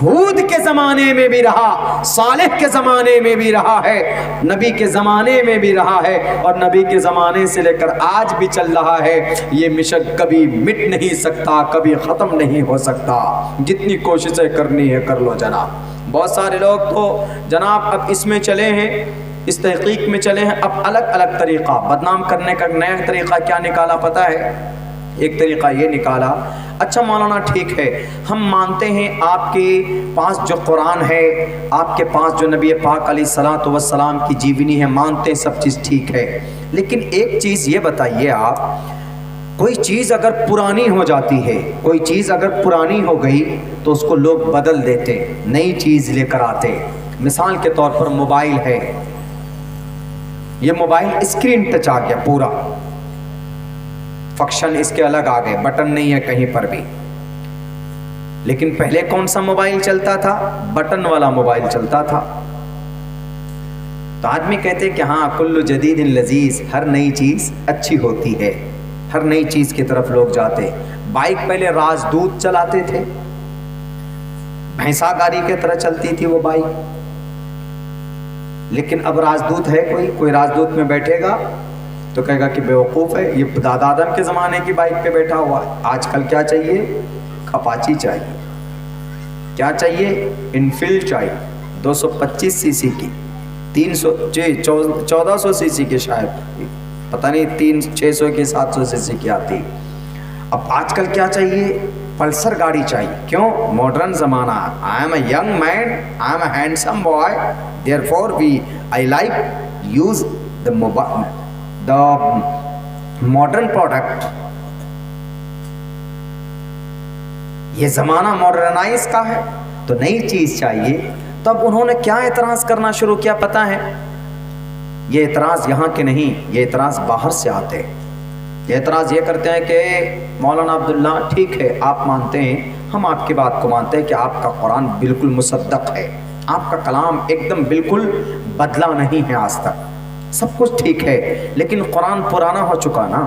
ہود کے زمانے میں بھی رہا، صالح کے زمانے میں بھی رہا ہے، نبی کے زمانے میں بھی رہا ہے، اور نبی کے زمانے سے لے کر آج بھی چل رہا ہے۔ یہ مشن کبھی مٹ نہیں سکتا، کبھی ختم نہیں ہو سکتا، جتنی کوششیں کرنی ہے کر لو جناب۔ بہت سارے لوگ تو جناب اب اس میں چلے ہیں، اس تحقیق میں چلے ہیں، اب الگ الگ طریقہ بدنام کرنے کا نیا طریقہ کیا نکالا پتہ ہے؟ ایک طریقہ یہ نکالا، اچھا مولانا ٹھیک ہے، ہم مانتے ہیں آپ کے پاس جو قرآن ہے، آپ کے پاس جو نبی پاک علیہ الصلوۃ والسلام کی جیونی ہے، مانتے ہیں سب چیز ٹھیک ہے، لیکن ایک چیز یہ بتائیے آپ، کوئی چیز اگر پرانی ہو جاتی ہے، کوئی چیز اگر پرانی ہو گئی تو اس کو لوگ بدل دیتے، نئی چیز لے کر آتے۔ مثال کے طور پر موبائل ہے، یہ موبائل اسکرین ٹچ آ گیا، پورا فنکشن اس کے الگ آ گئے، بٹن نہیں ہے کہیں پر بھی، لیکن پہلے کون سا موبائل چلتا تھا؟ بٹن والا موبائل چلتا تھا۔ تو آدمی کہتے کہ ہاں کل جدید لذیذ، ہر نئی چیز اچھی ہوتی ہے، ہر نئی چیز کی طرف لوگ جاتے۔ بائک پہلے راجدوت چلاتے تھے، بھینسا گاڑی کی طرح چلتی تھی وہ بائک، لیکن اب راجدوت ہے کوئی راجدوت میں بیٹھے گا تو کہے گا کہ بیوقوف ہے، یہ دادا آدم کے زمانے کی بائک پہ بیٹھا ہوا ہے۔ آج کل کیا چاہیے؟ اپاچی چاہیے، کیا چاہیے؟ انفیلڈ چاہیے، 225 سی سی کی، 1400 سی سی کی، شاید پتہ نہیں 600 کی 700 سی سی کی آتی۔ اب آج کل کیا چاہیے؟ پلسر گاڑی چاہیے۔ کیوں؟ ماڈرن زمانہ، I am a young man, I am a handsome boy, therefore I like use the mobile, the modern product۔ یہ زمانہ ماڈرنائز کا ہے تو نئی چیز چاہیے۔ تو اب انہوں نے کیا اعتراض کرنا شروع کیا پتہ ہے؟ یہ اعتراض یہاں کے نہیں، یہ اعتراض باہر سے آتے۔ یہ اعتراض یہ کرتے ہیں کہ مولانا عبداللہ ٹھیک ہے، آپ مانتے ہیں، ہم آپ کی بات کو مانتے ہیں کہ آپ کا قرآن بالکل مصدق ہے، آپ کا کلام ایک دم بالکل بدلا نہیں ہے آج تک، سب کچھ ٹھیک ہے، لیکن قرآن پرانا ہو چکا نا.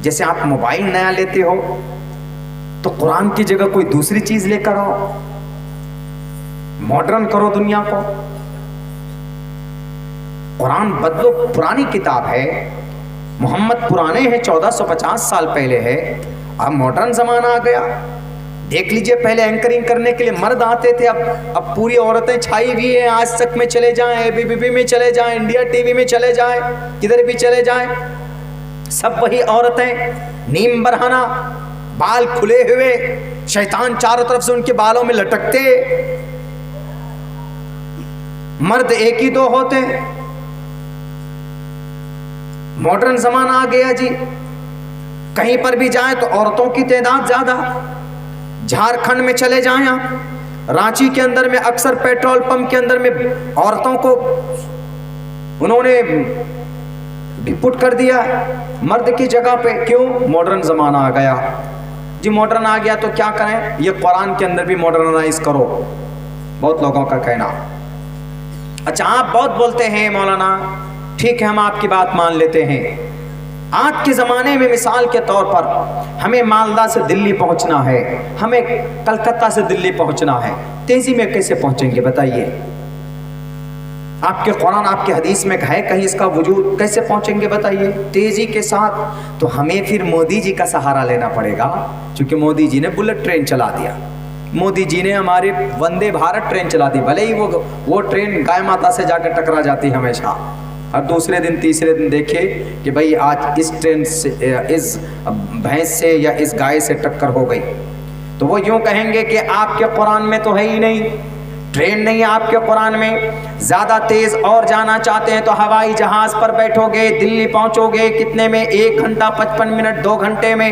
جیسے آپ موبائل نیا لیتے ہو تو قرآن کی جگہ کوئی دوسری چیز لے کر آؤ، ماڈرن کرو دنیا کو. قرآن بدلو، پرانی کتاب ہے، محمد پرانے ہیں، 1450 سال پہلے ہے. اب ماڈرن زمانہ آ گیا. دیکھ لیجئے پہلے اینکرنگ کرنے کے لیے مرد آتے تھے، اب پوری عورتیں چھائی ہوئی ہیں. آج تک میں چلے جائیں، ABP میں چلے جائیں، انڈیا ٹی وی میں چلے جائیں، کدھر بھی چلے جائیں، سب وہی عورتیں، نیم برہنہ، بال کھلے ہوئے، شیطان چاروں طرف سے ان کے بالوں میں لٹکتے. مرد ایک ہی دو ہوتے. ماڈرن زمانہ آ گیا جی. کہیں پر بھی جائیں تو عورتوں کی تعداد زیادہ. جھارکھنڈ میں چلے جائیں آپ، رانچی کے اندر میں اکثر پیٹرول پمپ کے اندر میں عورتوں کو انہوں نے پٹ کر دیا مرد کی جگہ پہ. کیوں؟ ماڈرن زمانہ آ گیا جی. ماڈرن آ گیا تو کیا کریں؟ یہ قرآن کے اندر بھی ماڈرنائز کرو، بہت لوگوں کا کہنا. اچھا آپ بہت بولتے ہیں مولانا، ٹھیک ہے ہم آپ کی بات مان لیتے ہیں. آج کے زمانے میں مثال کے طور پر ہمیں مالدہ سے دلی پہنچنا ہے، ہمیں کلکتہ سے دلی پہنچنا ہے، تیزی میں کیسے پہنچیں گے بتائیے؟ آپ کے قرآن آپ کے حدیث میں ہے کہیں اس کا وجود؟ کیسے پہنچیں گے بتائیے تیزی کے ساتھ؟ تو ہمیں پھر مودی جی کا سہارا لینا پڑے گا، کیونکہ مودی جی نے بلٹ ٹرین چلا دیا. مودی جی نے ہمارے وندے بھارت ٹرین چلا دی. بھلے ہی وہ ٹرین گائے ماتا سے جا کر ٹکرا جاتی ہمیشہ، ہر دوسرے دن تیسرے دن دیکھے کہ بھئی آج اس ٹرین سے، اس بھینس سے یا اس گائے سے ٹکر ہو گئی، تو وہ یوں کہیں گے کہ آپ کے قرآن میں تو ہے ہی نہیں، ٹرین نہیں ہے آپ کے قرآن میں. زیادہ تیز اور جانا چاہتے ہیں تو ہوائی جہاز پر بیٹھو گے، دلی پہنچو گے کتنے میں؟ 1 گھنٹہ 55 منٹ، 2 گھنٹے میں،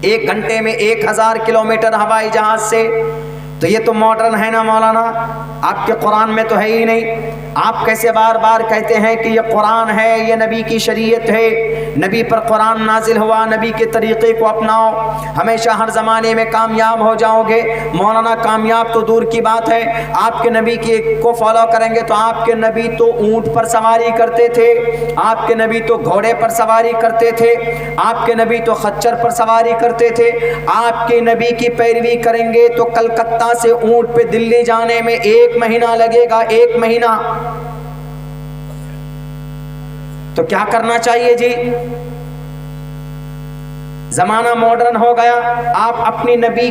1 گھنٹے میں 1000 کلومیٹر ہوائی جہاز سے. تو یہ تو ماڈرن ہے نا مولانا، آپ کے قرآن میں تو ہے ہی نہیں. آپ کیسے بار بار کہتے ہیں کہ یہ قرآن ہے، یہ نبی کی شریعت ہے، نبی پر قرآن نازل ہوا، نبی کے طریقے کو اپناؤ، ہمیشہ ہر زمانے میں کامیاب ہو جاؤ گے. مولانا کامیاب تو دور کی بات ہے، آپ کے نبی کو فالو کریں گے تو آپ کے نبی تو اونٹ پر سواری کرتے تھے، آپ کے نبی تو گھوڑے پر سواری کرتے تھے، آپ کے نبی تو خچر پر سواری کرتے تھے. آپ کے نبی کی پیروی کریں گے تو کلکتہ سے اونٹ پہ دلی جانے میں 1 مہینہ لگے گا، 1 مہینہ. تو کیا کرنا چاہیے جی؟ زمانہ ماڈرن ہو گیا، آپ اپنی نبی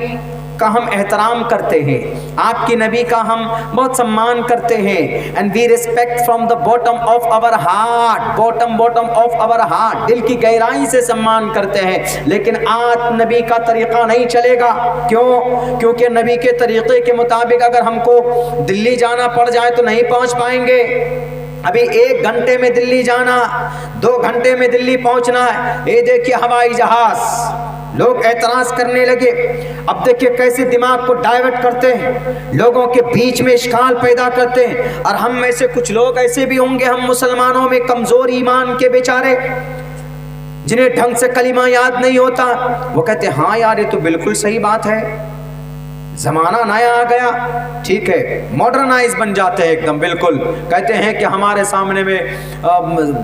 کا ہم احترام کرتے ہیں، آپ کی نبی کا ہم بہت سمان کرتے ہیں. and we respect from the bottom of our heart, bottom of our heart، دل کی گہرائی سے سمان کرتے ہیں. لیکن آج نبی کا طریقہ نہیں چلے گا. کیوں؟ کیونکہ نبی کے طریقے کے مطابق اگر ہم کو دلی جانا پڑ جائے تو نہیں پہنچ پائیں گے. ابھی 1 گھنٹے میں دلی جانا، 2 گھنٹے میں دلی پہنچنا ہے. یہ دیکھیے ہوائی جہاز، لوگ اعتراض کرنے لگے. اب دیکھیے کیسے دماغ کو ڈائیورٹ کرتے ہیں، لوگوں کے بیچ میں اشکال پیدا کرتے ہیں. اور ہم میں سے کچھ لوگ ایسے بھی ہوں گے، ہم مسلمانوں میں کمزور ایمان کے بیچارے، جنہیں ڈھنگ سے کلمہ یاد نہیں ہوتا، وہ کہتے ہیں ہاں یار یہ تو بالکل صحیح بات ہے، زمانہ نیا آ گیا، ٹھیک ہے، ماڈرنائز بن جاتے ہیں ایک دم. بالکل کہتے ہیں کہ ہمارے سامنے میں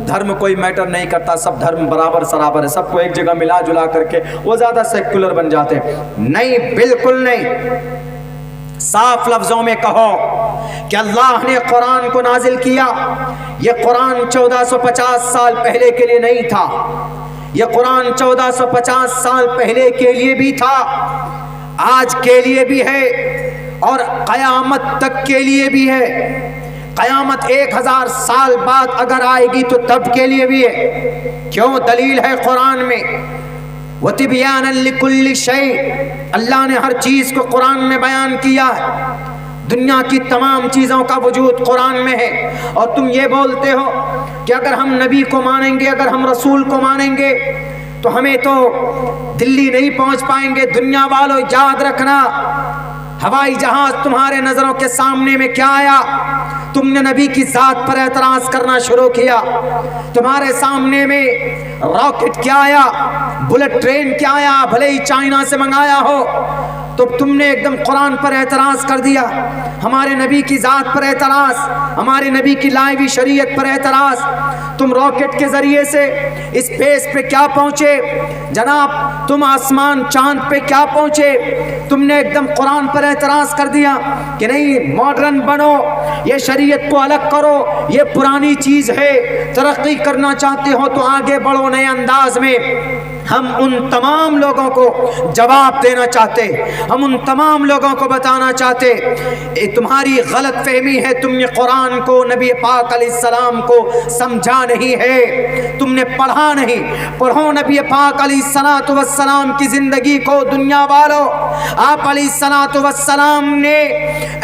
دھرم کوئی میٹر نہیں کرتا، سب دھرم برابر سرابر ہے، سب کو ایک جگہ ملا جلا کر کے وہ زیادہ سیکولر بن جاتے ہیں. نہیں، بالکل نہیں. صاف لفظوں میں کہو کہ اللہ نے قرآن کو نازل کیا. یہ قرآن 1450 سال پہلے کے لیے نہیں تھا، یہ قرآن 1450 سال پہلے کے لیے بھی تھا، آج کے لیے بھی ہے، اور قیامت تک کے لیے بھی ہے. قیامت 1000 سال بعد اگر آئے گی تو تب کے لیے بھی ہے. کیوں؟ دلیل ہے قرآن میں. وَتِبْيَانًا لِكُلِّ شَيْءٍ، اللہ نے ہر چیز کو قرآن میں بیان کیا ہے. دنیا کی تمام چیزوں کا وجود قرآن میں ہے. اور تم یہ بولتے ہو کہ اگر ہم نبی کو مانیں گے، اگر ہم رسول کو مانیں گے تو ہمیں تو دلی نہیں پہنچ پائیں گے. دنیا والوں یاد رکھنا، ہوائی جہاز تمہارے نظروں کے سامنے میں کیا آیا؟ تم نے نبی کی ذات پر اعتراض کرنا شروع کیا. تمہارے سامنے میں راکٹ کیا آیا؟ بلٹ ٹرین کیا آیا؟ بھلے ہی چائنا سے منگایا ہو. تو تم نے ایک دم قرآن پر اعتراض کر دیا، ہمارے نبی کی ذات پر اعتراض، ہمارے نبی کی لائی ہوئی شریعت پر اعتراض۔ تم راکٹ کے ذریعے سے اسپیس پہ کیا پہنچے جناب، تم آسمان چاند پہ کیا پہنچے، تم نے ایک دم قرآن پر اعتراض کر دیا کہ نہیں ماڈرن بنو، یہ شریعت کو الگ کرو، یہ پرانی چیز ہے، ترقی کرنا چاہتے ہو تو آگے بڑھو نئے انداز میں۔ ہم ان تمام لوگوں کو جواب دینا چاہتے، ہم ان تمام لوگوں کو بتانا چاہتے، تمہاری غلط فہمی ہے، تم نے قرآن کو، نبی پاک علیہ السلام کو سمجھا نہیں ہے، تم نے پڑھا نہیں۔ پڑھو نبی پاک علیہ السلام کی زندگی کو دنیا والوں۔ آپ علیہ السلام نے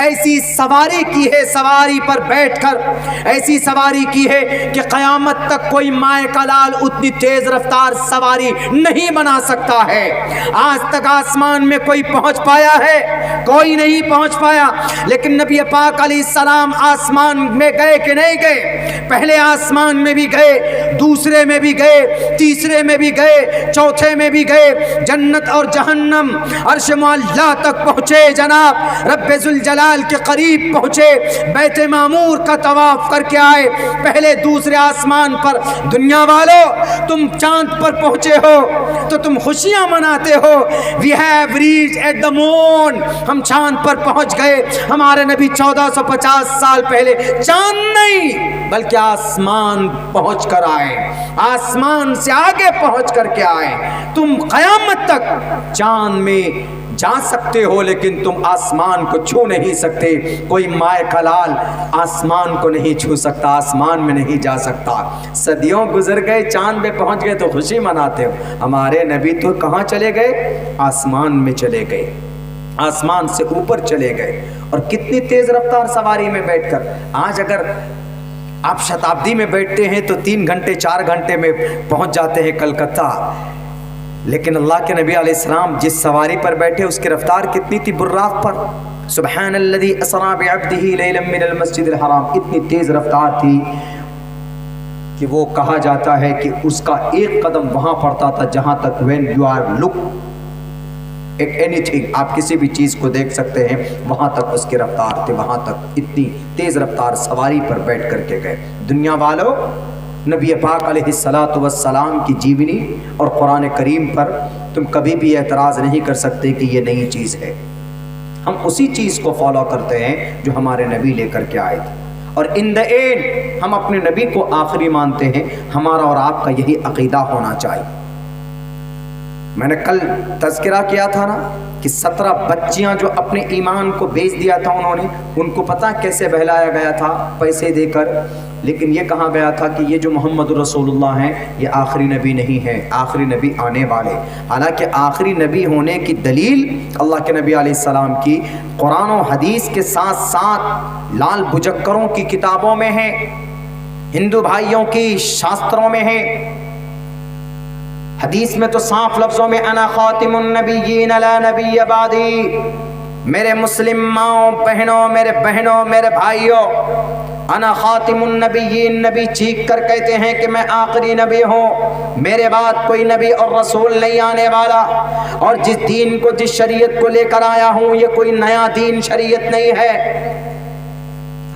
ایسی سواری کی ہے، سواری پر بیٹھ کر ایسی سواری کی ہے کہ قیامت تک کوئی مائع کا لال اتنی تیز رفتار سواری نہیں بنا سکتا ہے۔ آج تک آسمان میں کوئی پہنچ پایا ہے؟ کوئی نہیں پہنچ پایا، لیکن نبی پاک علیہ السلام آسمان میں گئے کہ نہیں گئے؟ پہلے آسمان میں بھی گئے، دوسرے میں بھی گئے، تیسرے میں بھی گئے، چوتھے میں بھی گئے، جنت اور جہنم عرش معلیٰ تک پہنچے جناب، رب ذوالجلال کے قریب پہنچے، بیت معمور کا طواف کر کے آئے، پہلے دوسرے آسمان پر۔ دنیا والو تم چاند پر پہنچے ہو تو تم خوشیاں مناتے ہو، we have reached at the moon، ہم چاند پر پہنچ گئے۔ ہمارے نبی 1450 سال پہلے چاند نہیں بلکہ آسمان پہنچ کر آئے، آسمان سے آگے پہنچ کر کے آئے۔ تم قیامت تک چاند میں جا سکتے ہو لیکن تم آسمان کو چھو نہیں سکتے۔ کوئی مائع کا لال آسمان کو نہیں چھو سکتا، آسمان میں نہیں جا سکتا۔ صدیوں گزر گئے، چاند میں پہنچ گئے تو خوشی مناتے ہو۔ ہمارے نبی تو کہاں چلے گئے؟ آسمان میں چلے گئے، آسمان سے اوپر چلے گئے، اور کتنی تیز رفتار سواری میں بیٹھ کر۔ آج اگر آپ شتابدی میں بیٹھتے ہیں تو 3 گھنٹے 4 گھنٹے میں پہنچ جاتے ہیں کلکتہ، لیکن اللہ کے نبی علیہ السلام جس سواری پر بیٹھے اس کی رفتار کتنی تھی؟ براق پر سبحان الذی اسری بعبدہ لیلا من المسجد الحرام، اتنی تیز رفتار تھی کہ وہ کہا جاتا ہے کہ اس کا ایک قدم وہاں پڑتا تھا جہاں تک when you are look at anything، آپ کسی بھی چیز کو دیکھ سکتے ہیں، وہاں تک اس کی رفتار تھی، وہاں تک اتنی تیز رفتار سواری پر بیٹھ کر کے گئے۔ دنیا والو نبی پاک علیہ السلام کی جیونی اور قرآن کریم پر تم کبھی بھی اعتراض نہیں کر سکتے کہ یہ نئی چیز ہے۔ ہم اسی چیز کو فالو کرتے ہیں جو ہمارے نبی لے کر کے آئے تھے، اور ان دا اینڈ ہم اپنے نبی کو آخری مانتے ہیں۔ ہمارا اور آپ کا یہی عقیدہ ہونا چاہیے۔ میں نے کل تذکرہ کیا تھا نا کہ 17 بچیاں جو اپنے ایمان کو بیچ دیا تھا انہوں نے، ان کو پتہ کیسے بہلایا گیا تھا؟ پیسے دے کر۔ لیکن یہ کہا گیا تھا کہ یہ جو محمد رسول اللہ ہیں یہ آخری نبی نہیں ہے، آخری نبی آنے والے۔ حالانکہ آخری نبی ہونے کی دلیل اللہ کے نبی علیہ السلام کی قرآن و حدیث کے ساتھ ساتھ لال بجکروں کی کتابوں میں ہے، ہندو بھائیوں کی شاستروں میں ہے۔ حدیث میں تو صاف لفظوں میں انا خاتم النبیین لا نبی بعدی، میرے مسلم ماؤں بہنوں، میرے بہنوں، میرے بھائیوں، انا خاتم النبیین، نبی چیخ کر کہتے ہیں کہ میں آخری نبی ہوں، میرے بعد کوئی نبی اور رسول نہیں آنے والا، اور جس دین کو، جس شریعت کو لے کر آیا ہوں یہ کوئی نیا دین شریعت نہیں ہے۔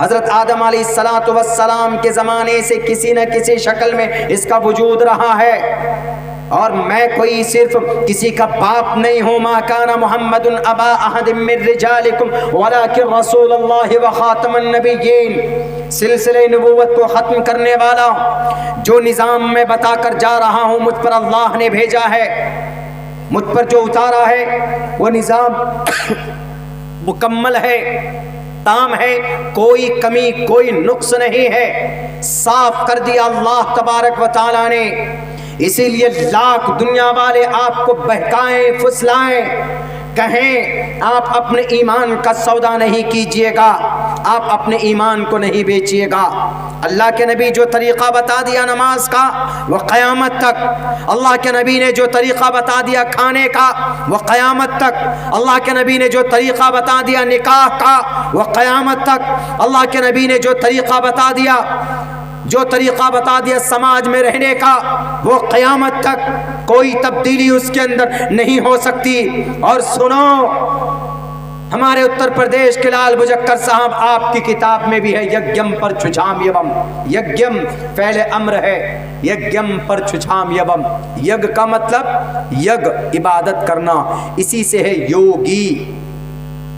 حضرت آدم علیہ السلام کے زمانے سے کسی نہ کسی شکل میں اس کا وجود رہا ہے، اور میں کوئی صرف کسی کا باپ نہیں ہوں۔ ما کان محمد ابا احد من رجالکم ولکن رسول اللہ وخاتم النبیین، سلسلہ نبوت کو ختم کرنے والا جو نظام میں بتا کر جا رہا ہوں، مجھ پر اللہ نے بھیجا ہے، مجھ پر جو اتارا ہے وہ نظام مکمل ہے، تام ہے، کوئی کمی کوئی نقص نہیں ہے، صاف کر دیا اللہ تبارک و تعالی نے۔ اسی لیے لاکھ دنیا والے آپ کو بہکائیں، پھسلائیں، کہیں آپ اپنے ایمان کا سودا نہیں کیجئے گا، آپ اپنے ایمان کو نہیں بیچیے گا۔ اللہ کے نبی جو طریقہ بتا دیا نماز کا وہ قیامت تک، اللہ کے نبی نے جو طریقہ بتا دیا کھانے کا وہ قیامت تک، اللہ کے نبی نے جو طریقہ بتا دیا نکاح کا وہ قیامت تک، اللہ کے نبی نے جو طریقہ بتا دیا، جو طریقہ بتا دیا سماج میں رہنے کا وہ قیامت تک، کوئی تبدیلی اس کے اندر نہیں ہو سکتی۔ اور سنو، ہمارے اتر پردیش کے لال بجکر صاحب آپ کی کتاب میں بھی ہے یگیم پر چھچھام یبم. یگیم فعل امر ہے, یگیم پر چھچھام یبم. یگ کا مطلب یگ عبادت کرنا, اسی سے ہے یوگی.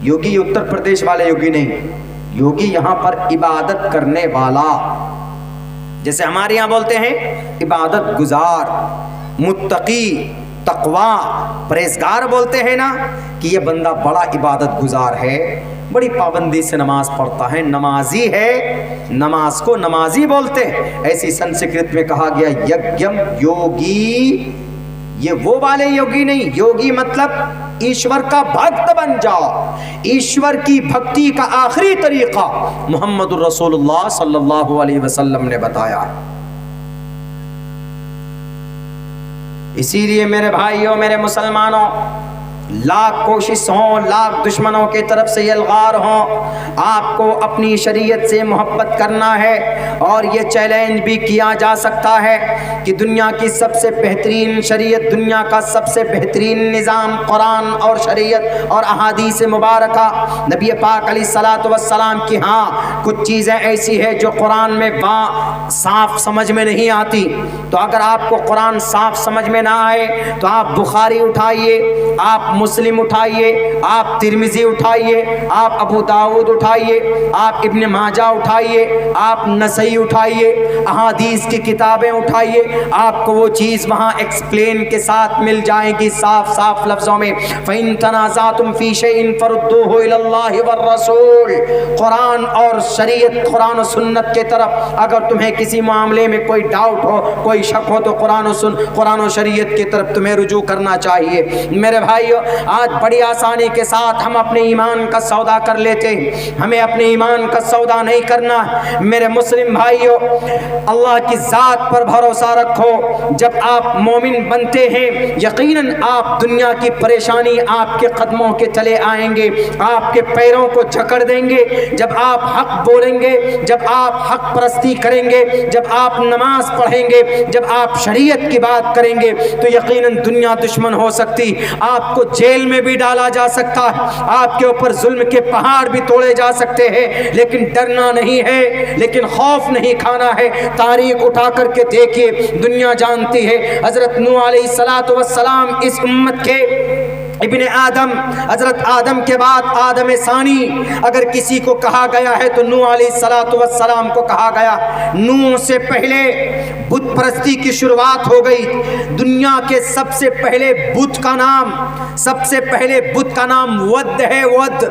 یوگی اتر پردیش والے یوگی نہیں, یوگی یہاں پر عبادت کرنے والا. جیسے ہمارے یہاں بولتے ہیں عبادت گزار, متقی, تقوی, پرہیزگار بولتے ہیں نا کہ یہ بندہ بڑا عبادت گزار ہے, بڑی پابندی سے نماز پڑھتا ہے, نمازی ہے, نماز کو نمازی بولتے ہیں. ایسی سنسکرت میں کہا گیا یگیم یوگی. یہ وہ والے یوگی نہیں, یوگی مطلب ایشور کا بھکت بن جاؤ. ایشور کی بھکتی کا آخری طریقہ محمد الرسول اللہ صلی اللہ علیہ وسلم نے بتایا. اسی لیے میرے بھائیوں, میرے مسلمانوں, لاکھ کوشش ہوں, لاکھ دشمنوں کی طرف سے یلغار ہوں, آپ کو اپنی شریعت سے محبت کرنا ہے. اور یہ چیلنج بھی کیا جا سکتا ہے کہ دنیا کی سب سے بہترین شریعت, دنیا کا سب سے بہترین نظام قرآن اور شریعت اور احادیث مبارکہ نبی پاک علیہ الصلوۃ والسلام کی. ہاں کچھ چیزیں ایسی ہے جو قرآن میں صاف سمجھ میں نہیں آتی, تو اگر آپ کو قرآن صاف سمجھ میں نہ آئے تو آپ بخاری اٹھائیے, آپ مسلم اٹھائیے, آپ ترمذی اٹھائیے, آپ ابو داؤد اٹھائیے, آپ ابن ماجہ اٹھائیے, آپ نسائی اٹھائیے, احادیث کی کتابیں اٹھائیے, آپ کو وہ چیز وہاں ایکسپلین کے ساتھ مل جائے گی صاف صاف لفظوں میں. فَإِن تَنَازَعْتُمْ فِي شَيْءٍ فَرُدُّوهُ إِلَى اللَّهِ وَالرَّسُولِ. قرآن اور شریعت, قرآن و سنت کے طرف اگر تمہیں کسی معاملے میں کوئی ڈاؤٹ ہو, کوئی شک ہو, تو قرآن و شریعت کی طرف تمہیں رجوع کرنا چاہیے. میرے بھائیو, آج بڑی آسانی کے ساتھ ہم اپنے ایمان کا سودا کر لیتے ہیں, ہمیں اپنے ایمان کا سودا نہیں کرنا. میرے مسلم بھائیو, اللہ کی ذات پر بھروسہ رکھو. جب آپ مومن بنتے ہیں یقیناً آپ دنیا کی پریشانی آپ کے قدموں کے چلے آئیں گے, آپ کے پیروں کو جکڑ دیں گے. جب آپ حق بولیں گے, جب آپ حق پرستی کریں گے, جب آپ نماز پڑھیں گے, جب آپ شریعت کی بات کریں گے, تو یقیناً دنیا دشمن ہو سکتی, آپ کو جیل میں بھی ڈالا جا سکتا ہے, آپ کے اوپر ظلم کے پہاڑ بھی توڑے جا سکتے ہیں, لیکن ڈرنا نہیں ہے, لیکن خوف نہیں کھانا ہے. تاریخ اٹھا کر کے دیکھیے, دنیا جانتی ہے حضرت نوح علیہ الصلوۃ والسلام اس امت کے ابن آدم, حضرت آدم کے بعد آدم ثانی اگر کسی کو کہا گیا ہے تو نوح علیہ الصلوۃ والسلام کو کہا گیا. نوح سے پہلے بت پرستی کی شروعات ہو گئی. دنیا کے سب سے پہلے بت کا نام, سب سے پہلے بت کا نام ود ہے. ود,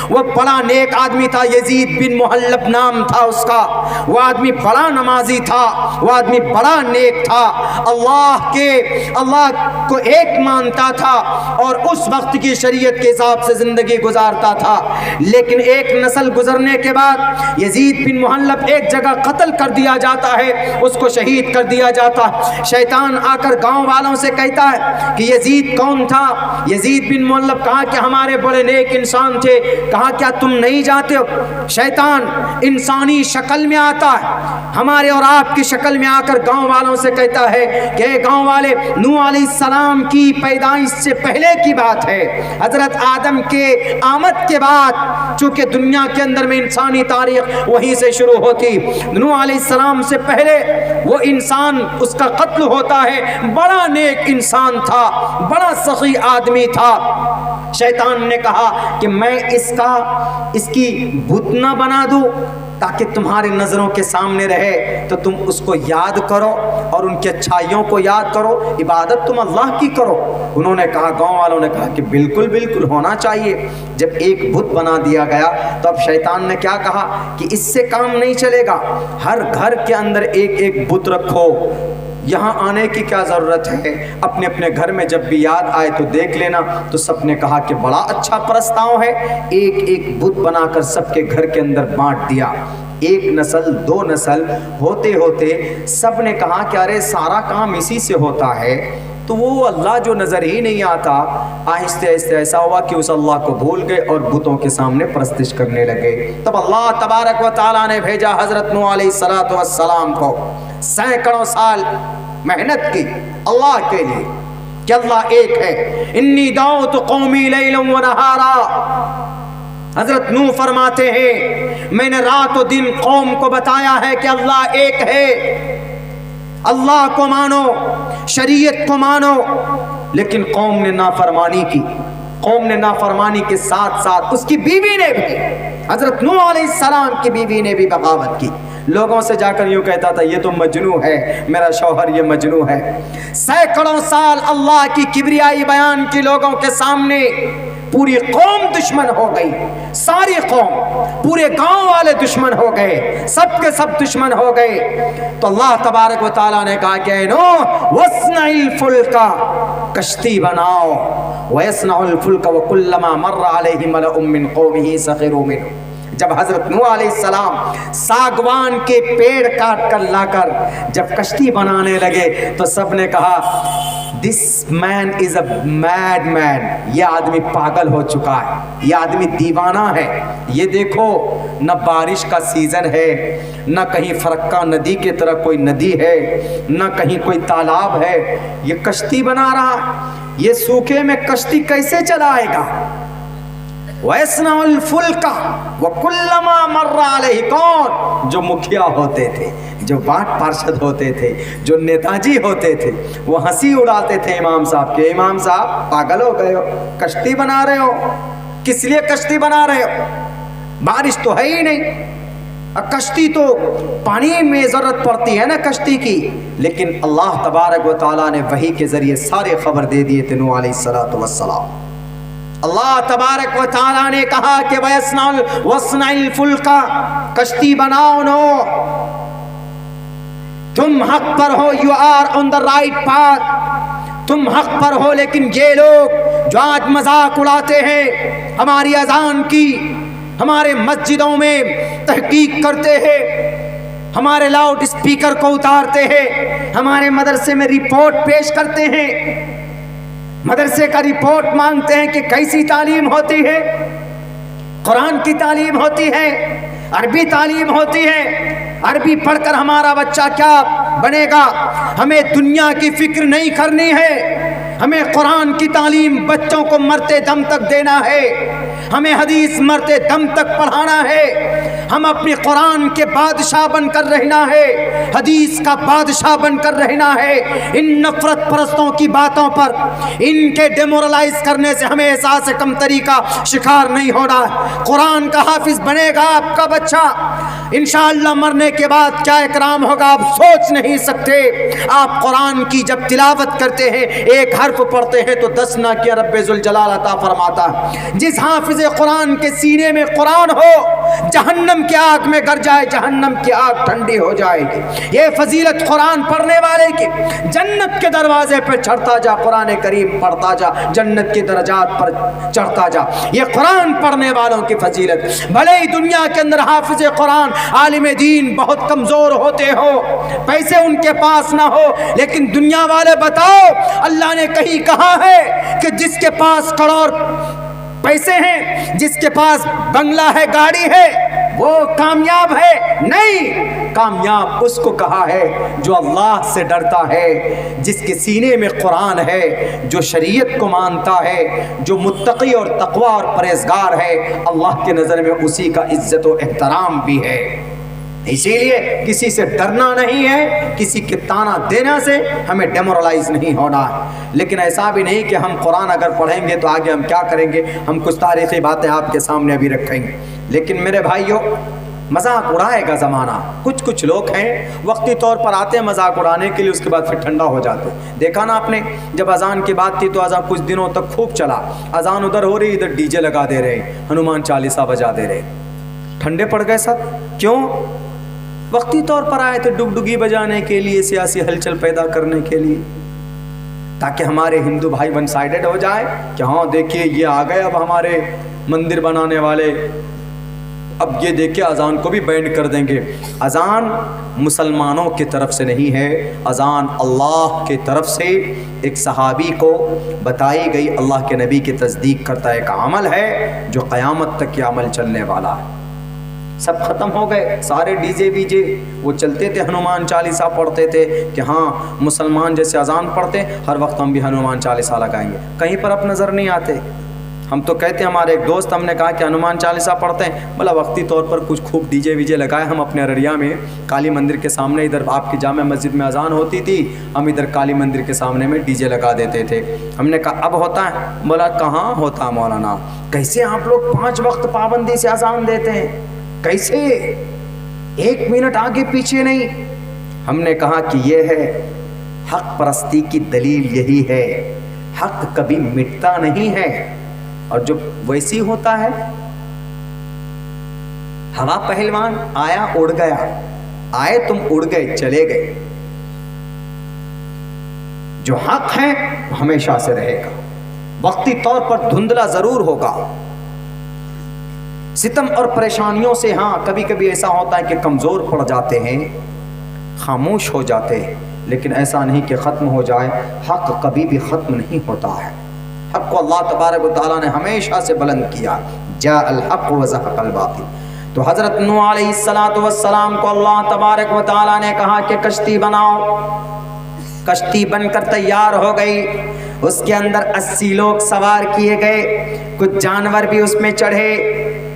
وہ بڑا نیک آدمی تھا, یزید بن محلب نام تھا اس کا. وہ آدمی بڑا نمازی تھا, وہ آدمی بڑا نیک تھا, اللہ کو ایک مانتا تھا اور اس وقت کی شریعت کے حساب سے زندگی گزارتا تھا. لیکن ایک نسل گزرنے کے بعد یزید بن محلب ایک جگہ قتل کر دیا جاتا ہے, اس کو شہید کر دیا جاتا. شیطان آ کر گاؤں والوں سے کہتا ہے کہ یزید کون تھا؟ یزید بن محلب کہا کہ ہمارے بڑے نیک انسان تھے. کہا کیا تم نہیں جانتے ہو؟ شیطان انسانی شکل میں آتا ہے, ہمارے اور آپ کی شکل میں آ کر گاؤں والوں سے کہتا ہے کہ گاؤں والے, نوح علیہ السلام کی پیدائش سے پہلے کی بات ہے, حضرت آدم کے آمد کے بعد, چونکہ دنیا کے اندر میں انسانی تاریخ وہیں سے شروع ہوتی. نوح علیہ السلام سے پہلے وہ انسان, اس کا قتل ہوتا ہے. بڑا نیک انسان تھا, بڑا سخی آدمی تھا. شیطان نے کہا کہ میں اس کی بت نہ بنا دوں تاکہ تمہاری نظروں کے سامنے رہے, تو تم اس کو یاد کرو اور ان کی اچھائیوں کو یاد کرو, عبادت تم اللہ کی کرو. انہوں نے کہا, گاؤں والوں نے کہا کہ بالکل بالکل ہونا چاہیے. جب ایک بت بنا دیا گیا تو اب شیطان نے کیا کہا کہ اس سے کام نہیں چلے گا, ہر گھر کے اندر ایک ایک بت رکھو. یہاں آنے کی کیا ضرورت ہے, اپنے اپنے گھر میں جب بھی یاد آئے تو دیکھ لینا. تو سب نے کہا کہ بڑا اچھا پرستاؤ ہے, ایک ایک بت بنا کر سب کے گھر کے اندر بانٹ دیا. ایک نسل, دو نسل ہوتے ہوتے سب نے کہا کہ ارے سارا کام اسی سے ہوتا ہے, تو وہ اللہ جو نظر ہی نہیں آتا. آہستہ آہستہ ایسا ہوا کہ اس اللہ کو بھول گئے اور بتوں کے سامنے پرستش کرنے لگے. تب اللہ تبارک و تعالیٰ نے بھیجا حضرت نوح علیہ الصلوۃ والسلام کو. سینکڑوں سال محنت کی اللہ کے لیے کہ اللہ ایک ہے. انی دعوت قومی لیلا و نہارا, حضرت نوح فرماتے ہیں میں نے رات و دن قوم کو بتایا ہے کہ اللہ ایک ہے، اللہ کو مانو، شریعت کو مانو، لیکن قوم نے نافرمانی کی۔ قوم نے نافرمانی کے ساتھ ساتھ اس کی بیوی نے بھی، حضرت نوح علیہ السلام کی بیوی نے بھی بغاوت کی۔ لوگوں سے جا کر یوں کہتا تھا یہ تو مجنون ہے، میرا شوہر یہ مجنون ہے۔ سینکڑوں سال اللہ کی کبریائی بیان کی لوگوں کے سامنے، پوری قوم دشمن ہو گئی، ساری قوم، پورے گاؤں والے دشمن ہو گئے، سب کے سب دشمن ہو گئے۔ تو اللہ تبارک و تعالیٰ نے کہا کہ اے نوح وَاصْنَعِ الْفُلْكَ، کشتی بناؤ، وَيَصْنَعُ الْفُلْكَ وَكُلَّمَا مَرَّ عَلَيْهِ مَلَأٌ مِّن قَوْمِهِ سَخِرُوا مِنْهُ۔ جب حضرت نوح علیہ السلام ساگوان کے پیڑ کاٹ کر لا کر جب کشتی بنانے لگے تو سب نے کہا دس مین از اے میڈ مین، یہ آدمی پاگل ہو چکا ہے، یہ آدمی دیوانہ ہے۔ یہ دیکھو نہ بارش کا سیزن ہے، نہ کہیں فرقہ ندی کی طرح کوئی ندی ہے، نہ کہیں کوئی تالاب ہے، یہ کشتی بنا رہا، یہ سوکھے میں کشتی کیسے چلائے گا؟ وَيَصْنَعُ الْفُلْكَ وَكُلَّمَا مَرَّ عَلَيْهِ، کون؟ جو مکھیا ہوتے تھے، جو واٹ پارشد ہوتے تھے، جو نیتاجی ہوتے تھے، وہ ہنسی اڑاتے تھے امام صاحب کے، امام صاحب پاگل ہو گئے ہو، کشتی بنا رہے ہو، کس لیے کشتی بنا رہے ہو؟ بارش تو ہے ہی نہیں، کشتی تو پانی میں ضرورت پڑتی ہے نا کشتی کی، لیکن اللہ تبارک و تعالیٰ نے وحی کے ذریعے سارے خبر دے دیے تھے نوح علیہ السلام۔ اللہ تبارک و تعالیٰ نے کہا کہ وَاصْنَعِ الْفُلْكَ، کشتی بناؤ نوح، تم حق پر ہو، you are on the right path، تم حق پر ہو، لیکن یہ لوگ جو آج مذاق اڑاتے ہیں ہماری اذان کی، ہمارے مسجدوں میں تحقیق کرتے ہیں، ہمارے لاؤڈ اسپیکر کو اتارتے ہیں، ہمارے مدرسے میں رپورٹ پیش کرتے ہیں، مدرسے کا رپورٹ مانگتے ہیں کہ کیسی تعلیم ہوتی ہے، قرآن کی تعلیم ہوتی ہے، عربی تعلیم ہوتی ہے، عربی پڑھ کر ہمارا بچہ کیا بنے گا؟ ہمیں دنیا کی فکر نہیں کرنی ہے، ہمیں قرآن کی تعلیم بچوں کو مرتے دم تک دینا ہے، ہمیں حدیث مرتے دم تک پڑھانا ہے، ہم اپنے قرآن کے بادشاہ بن کر رہنا ہے، حدیث کا بادشاہ بن کر رہنا ہے۔ ان نفرت پرستوں کی باتوں پر، ان کے ڈیمورلائز کرنے سے ہمیں احساس کمتری کا شکار نہیں ہونا۔ قرآن کا حافظ بنے گا آپ کا بچہ، انشاءاللہ مرنے کے بعد کیا اکرام ہوگا آپ سوچ نہیں سکتے۔ آپ قرآن کی جب تلاوت کرتے ہیں، ایک حرف پڑھتے ہیں تو 10 نہ رب ذوالجلال عطا فرماتا ہے۔ جس حافظ قرآن کے سینے میں قرآن ہو، جہنم کی آگ میں گر جائے، جہنم کی آگ ٹھنڈی ہو جائے گی۔ یہ فضیلت قرآن پڑھنے والے کی، جنت کے دروازے پہ چڑھتا جا، قرآن کریم پڑھتا جا، جنت کے درجات پر چڑھتا جا، یہ قرآن پڑھنے والوں کی فضیلت۔ بھلے ہی دنیا کے اندر حافظ قرآن، عالم دین بہت کمزور ہوتے ہو، پیسے ان کے پاس نہ ہو، لیکن دنیا والے بتاؤ، اللہ نے کہیں کہا ہے کہ جس کے پاس کروڑ پیسے ہیں، جس کے پاس بنگلہ ہے، گاڑی ہے، وہ کامیاب ہے؟ نہیں، کامیاب اس کو کہا ہے جو اللہ سے ڈرتا ہے، جس کے سینے میں قرآن ہے، جو شریعت کو مانتا ہے، جو متقی اور تقوی اور پرہیزگار ہے، اللہ کے نظر میں اسی کا عزت و احترام بھی ہے۔ اسی لیے کسی سے ڈرنا نہیں ہے، کسی کے تانا دینا سے ہمیں ڈیمورلائز نہیں ہونا ہے۔ لیکن ایسا بھی نہیں کہ ہم قرآن اگر پڑھیں گے تو آگے ہم کیا کریں گے، ہم کچھ تاریخی باتیں آپ کے سامنے ابھی رکھیں گے۔ لیکن میرے بھائیوں، مذاق اڑائے گا زمانہ، کچھ لوگ ہیں وقتی طور پر آتے ہیں مذاق اڑانے کے لیے، اس کے بعد پھر ٹھنڈا ہو جاتے ہیں۔ دیکھا نا آپ نے، جب اذان کی بات تھی تو اذان کچھ دنوں تک خوب چلا، اذان ادھر ہو رہی، ادھر ڈی جے لگا دے رہے، ہنومان چالیسا بجا دے رہے، ٹھنڈے پڑ گئے سب۔ کیوں؟ وقتی طور پر آئے تھے ڈگڈگی بجانے کے لیے، سیاسی ہلچل پیدا کرنے کے لیے، تاکہ ہمارے ہندو بھائی ون سائیڈڈ ہو جائے کہ ہاں دیکھیے یہ آ گئے اب ہمارے مندر بنانے والے، اب یہ دیکھیں اذان کو بھی بینڈ کر دیں گے۔ اذان مسلمانوں کی طرف سے نہیں ہے، اذان اللہ کی طرف سے ایک صحابی کو بتائی گئی، اللہ کے نبی کی تصدیق کرتا ایک عمل ہے جو قیامت تک یہ عمل چلنے والا ہے۔ سب ختم ہو گئے، سارے ڈی جے وی جے وہ چلتے تھے، ہنومان چالیسا پڑھتے تھے کہ ہاں مسلمان جیسے اذان پڑھتے ہر وقت ہم بھی ہنومان چالیسا لگائیں گے، کہیں پر اب نظر نہیں آتے۔ ہم تو کہتے ہیں، ہمارے ایک دوست، ہم نے کہا کہ ہنومان چالیسا پڑھتے ہیں، بولا وقتی طور پر کچھ خوب ڈی جے ویجے لگائے. ہم اپنے ارریا میں کالی مندر کے سامنے، ادھر آپ کی جامع مسجد میں اذان ہوتی تھی، ہم ادھر کالی مندر کے سامنے میں ڈی جے لگا دیتے تھے. ہم نے کہا اب ہوتا ہے؟ بولا کہاں ہوتا مولانا، کیسے آپ لوگ 5 وقت پابندی سے اذان دیتے ہیں، کیسے 1 منٹ آگے پیچھے نہیں. ہم نے کہا کہ یہ ہے حق پرستی کی دلیل، یہی ہے حق کبھی مٹتا نہیں ہے. اور جو ویسی ہوتا ہے، ہوا پہلوان آیا اڑ گیا، آئے تم اڑ گئے چلے گئے. جو حق ہے ہمیشہ سے رہے گا، وقتی طور پر دھندلا ضرور ہوگا، ستم اور پریشانیوں سے ہاں کبھی کبھی ایسا ہوتا ہے کہ کمزور پڑ جاتے ہیں، خاموش ہو جاتے ہیں، لیکن ایسا نہیں کہ ختم ہو جائے. حق کبھی بھی ختم نہیں ہوتا ہے. حق کو اللہ تبارک و تعالیٰ نے ہمیشہ سے بلند کیا. جاء الحق وزهق الباطل. تو حضرت نوح علیہ السلام کو اللہ تبارک و تعالیٰ نے کہا کہ کشتی بناؤ. کشتی بن کر تیار ہو گئی، اس کے اندر 80 لوگ سوار کیے گئے، کچھ جانور بھی اس میں چڑھے